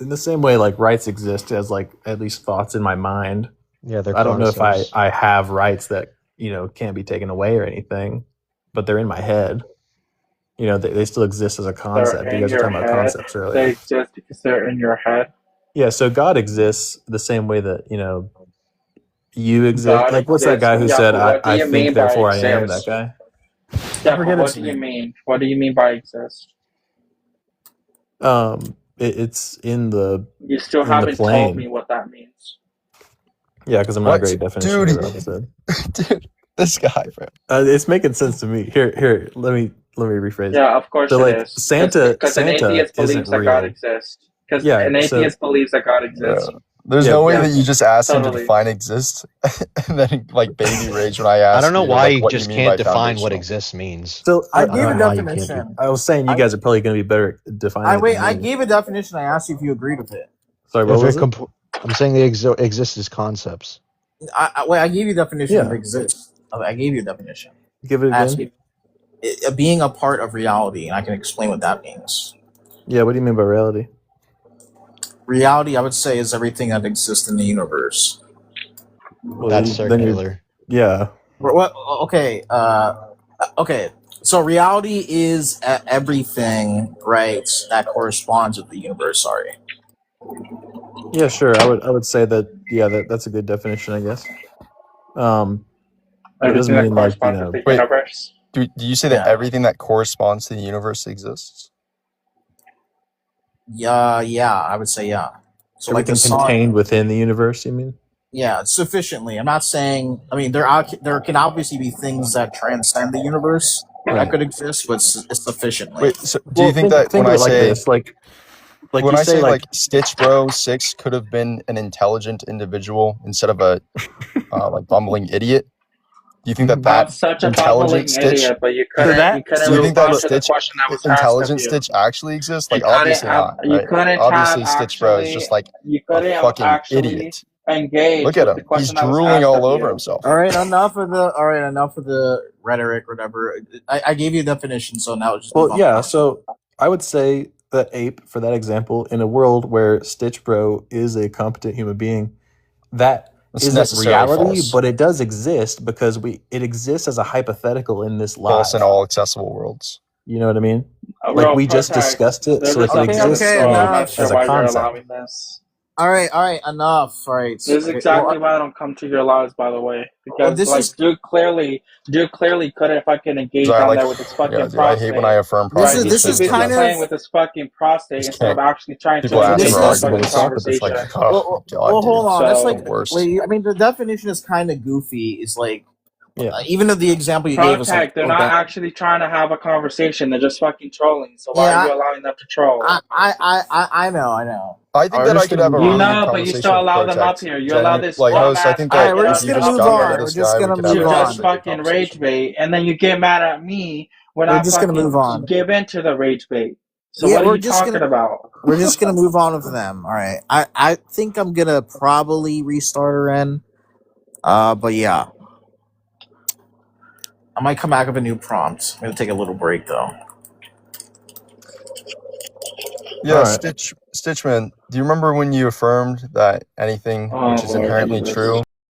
Speaker 5: the same way, like rights exist as like at least thoughts in my mind.
Speaker 6: Yeah, they're
Speaker 5: I don't know if
Speaker 6: concepts.
Speaker 5: I have rights that can't be taken away or anything, but they're in my head. They still exist as a concept.
Speaker 12: They're
Speaker 5: You
Speaker 12: in
Speaker 5: guys were
Speaker 12: your
Speaker 5: talking about
Speaker 12: head.
Speaker 5: concepts earlier.
Speaker 12: They exist because they're in your head.
Speaker 5: Yeah, so God exists the same way that you exist.
Speaker 12: God
Speaker 5: Like, what's that
Speaker 12: exists.
Speaker 5: guy who
Speaker 12: Yeah,
Speaker 5: said,
Speaker 12: but what do
Speaker 5: I
Speaker 12: you
Speaker 5: think,
Speaker 12: mean by
Speaker 5: therefore I am, that
Speaker 12: exist?
Speaker 5: guy?
Speaker 12: Yeah,
Speaker 4: Forget
Speaker 12: but
Speaker 4: his
Speaker 12: what do you
Speaker 4: name.
Speaker 12: mean? What do you mean by exist?
Speaker 5: It's in the
Speaker 12: You still
Speaker 5: in the
Speaker 12: haven't told me
Speaker 5: plane.
Speaker 12: what that means.
Speaker 5: Yeah, because I'm not a
Speaker 20: What?
Speaker 5: great definition
Speaker 20: Dude,
Speaker 5: giver, like I said.
Speaker 20: dude, this guy, bro.
Speaker 5: It's making sense to me. Here, let me rephrase it.
Speaker 12: Yeah, of course
Speaker 5: So,
Speaker 12: it
Speaker 5: like,
Speaker 12: is.
Speaker 5: Santa
Speaker 12: Because an atheist believes
Speaker 5: isn't
Speaker 12: that God
Speaker 5: real.
Speaker 12: exists. Because
Speaker 5: Yeah,
Speaker 12: an
Speaker 5: so
Speaker 12: atheist believes that God exists.
Speaker 20: There's
Speaker 5: yeah,
Speaker 20: no way
Speaker 12: Yeah,
Speaker 20: that you just asked him to
Speaker 12: totally.
Speaker 20: define exist, and then like baby rage when I
Speaker 6: I
Speaker 20: asked
Speaker 6: don't know
Speaker 20: you
Speaker 6: why
Speaker 20: like
Speaker 6: you
Speaker 20: what you
Speaker 6: just
Speaker 20: mean
Speaker 6: can't
Speaker 20: by
Speaker 6: define what
Speaker 20: foundational.
Speaker 6: exists means.
Speaker 5: so
Speaker 4: I
Speaker 5: I
Speaker 4: gave
Speaker 5: don't
Speaker 4: a
Speaker 5: know.
Speaker 6: Why you can't do
Speaker 4: definition.
Speaker 5: I was saying you guys are probably going to be better at defining it
Speaker 4: Wait.
Speaker 5: than
Speaker 4: I
Speaker 5: me.
Speaker 4: gave a definition. I asked you if you agreed with it.
Speaker 5: Sorry,
Speaker 6: If
Speaker 5: what
Speaker 6: they're
Speaker 5: was it?
Speaker 6: I'm saying they exist as concepts.
Speaker 4: I gave you a definition of
Speaker 5: Yeah,
Speaker 4: exist. I gave you a definition.
Speaker 5: give it
Speaker 4: I asked
Speaker 5: again.
Speaker 4: you being a part of reality, and I can explain what that means.
Speaker 5: Yeah, what do you mean by reality?
Speaker 4: Reality, I would say, is everything that exists in the universe.
Speaker 5: Well,
Speaker 6: That's
Speaker 5: then you're
Speaker 6: circular.
Speaker 5: yeah.
Speaker 4: What? Okay. Okay. So reality is everything, right? That corresponds with the universe. Sorry.
Speaker 5: Yeah, sure. I would say that. Yeah, that's a good definition, I guess. But it doesn't
Speaker 12: Everything that
Speaker 5: mean like
Speaker 12: corresponds with the
Speaker 20: Wait,
Speaker 12: universe.
Speaker 20: do you say that
Speaker 4: Yeah.
Speaker 20: everything that corresponds to the universe exists?
Speaker 4: Yeah. I would say yeah. So like the
Speaker 5: everything
Speaker 4: sun.
Speaker 5: contained within the universe. You mean?
Speaker 4: Yeah, sufficiently. I'm not saying. I mean, there can obviously be things that transcend the universe that
Speaker 5: Right.
Speaker 4: could exist, but sufficiently.
Speaker 20: Wait, so do you
Speaker 5: Well,
Speaker 20: think that
Speaker 5: think
Speaker 20: when
Speaker 5: of
Speaker 20: I
Speaker 5: it like
Speaker 20: say
Speaker 5: this, like
Speaker 20: when
Speaker 5: you
Speaker 20: I
Speaker 5: say
Speaker 20: say
Speaker 5: like
Speaker 20: Stitch Bro 6 could have been an intelligent individual instead of a like bumbling idiot? Do you think that
Speaker 12: Not such a bumbling
Speaker 20: intelligent Stitch?
Speaker 12: idiot, but you
Speaker 5: so
Speaker 12: couldn't
Speaker 5: that
Speaker 20: Do you think
Speaker 12: respond
Speaker 20: that
Speaker 12: to the
Speaker 20: Stitch,
Speaker 12: question that was asked of
Speaker 20: intelligent
Speaker 12: you.
Speaker 20: Stitch, actually exists?
Speaker 12: You
Speaker 20: Like,
Speaker 12: couldn't
Speaker 20: obviously
Speaker 12: have.
Speaker 20: not,
Speaker 12: You
Speaker 20: right?
Speaker 12: couldn't
Speaker 20: Obviously,
Speaker 12: have
Speaker 20: Stitch Bro is
Speaker 12: actually.
Speaker 20: just like
Speaker 12: You
Speaker 20: a
Speaker 12: couldn't have
Speaker 20: fucking
Speaker 12: actually
Speaker 20: idiot.
Speaker 12: engaged
Speaker 20: Look at
Speaker 12: with the
Speaker 20: him. He's
Speaker 12: question that was
Speaker 20: drooling
Speaker 12: asked
Speaker 20: all
Speaker 12: of
Speaker 20: over
Speaker 12: you.
Speaker 20: himself.
Speaker 4: All right, enough of the rhetoric, whatever. I gave you a definition, so now just move
Speaker 5: well,
Speaker 4: on.
Speaker 5: yeah. So I would say that ape, for that example, in a world where Stitch Bro is a competent human being, that
Speaker 20: It's
Speaker 5: isn't
Speaker 20: necessarily
Speaker 5: reality,
Speaker 20: false.
Speaker 5: but it does exist because it exists as a hypothetical in this
Speaker 20: False
Speaker 5: live.
Speaker 20: in all accessible worlds.
Speaker 5: You know what I mean?
Speaker 12: Bro,
Speaker 5: Like we just
Speaker 12: Protect,
Speaker 5: discussed it,
Speaker 12: there's
Speaker 5: so
Speaker 12: a
Speaker 5: like it
Speaker 12: subject
Speaker 5: exists
Speaker 4: Okay,
Speaker 12: I'm
Speaker 4: enough.
Speaker 12: not sure
Speaker 5: as a
Speaker 12: why you're
Speaker 5: concept.
Speaker 12: allowing this.
Speaker 4: All right, enough. All right.
Speaker 12: This is
Speaker 4: Okay,
Speaker 12: exactly why I don't come to your lives, by the way. Because
Speaker 4: this
Speaker 12: like
Speaker 4: is
Speaker 12: Dude clearly couldn't fucking engage
Speaker 20: So I
Speaker 12: down
Speaker 20: like,
Speaker 12: there with his fucking
Speaker 20: yeah, dude, I hate when I
Speaker 12: prostate.
Speaker 20: affirm
Speaker 12: Right?
Speaker 20: propositions.
Speaker 4: this is
Speaker 12: He's too busy
Speaker 4: kind
Speaker 12: playing
Speaker 4: of
Speaker 12: with his fucking prostate
Speaker 20: Just
Speaker 12: instead of
Speaker 20: can't.
Speaker 12: actually trying to
Speaker 20: People ask
Speaker 12: engage
Speaker 20: for
Speaker 12: in a
Speaker 4: this is
Speaker 12: fucking
Speaker 20: arguments, but it's like,
Speaker 12: conversation.
Speaker 20: oh god,
Speaker 4: well, hold on. That's
Speaker 12: So
Speaker 4: like
Speaker 20: worse.
Speaker 4: wait. I mean, the definition is kind of goofy. It's like
Speaker 5: Yeah.
Speaker 4: even though the example you gave us, like
Speaker 12: Protect, they're not actually trying to have a conversation. They're just fucking trolling. So why
Speaker 4: Yeah,
Speaker 12: are you allowing them to troll?
Speaker 4: I know.
Speaker 20: I think that I could have a
Speaker 12: You
Speaker 20: really good
Speaker 12: know, but you
Speaker 20: conversation
Speaker 12: still
Speaker 20: with
Speaker 12: allow them up
Speaker 20: Protect.
Speaker 12: here. You allow this
Speaker 20: Like host, I
Speaker 12: dumbass
Speaker 20: think
Speaker 12: fucking
Speaker 20: that
Speaker 4: we're
Speaker 20: if
Speaker 4: just
Speaker 20: you
Speaker 4: gonna
Speaker 20: just
Speaker 4: move
Speaker 20: got rid
Speaker 4: on.
Speaker 20: of
Speaker 4: We're
Speaker 20: this
Speaker 4: just
Speaker 20: guy, we
Speaker 4: gonna
Speaker 20: could have
Speaker 12: to
Speaker 4: move
Speaker 20: a
Speaker 4: on.
Speaker 12: just
Speaker 20: really good
Speaker 12: fucking
Speaker 20: conversation.
Speaker 12: rage bait, and then you get mad at me when
Speaker 4: We're
Speaker 12: I
Speaker 4: just gonna
Speaker 12: fucking
Speaker 4: move on.
Speaker 12: give in to the rage bait. So
Speaker 4: Yeah,
Speaker 12: what are
Speaker 4: we're
Speaker 12: you
Speaker 4: just
Speaker 12: talking
Speaker 4: gonna
Speaker 12: about?
Speaker 4: we're just gonna move on with them. All right. I think I'm gonna probably restart her in. But yeah, I might come back with a new prompt. I'm gonna take a little break though.
Speaker 20: Yeah,
Speaker 5: All right.
Speaker 20: Stitchman, do you remember when you affirmed that anything
Speaker 12: Oh,
Speaker 20: which is
Speaker 12: Lord
Speaker 20: inherently
Speaker 12: Jesus.
Speaker 20: true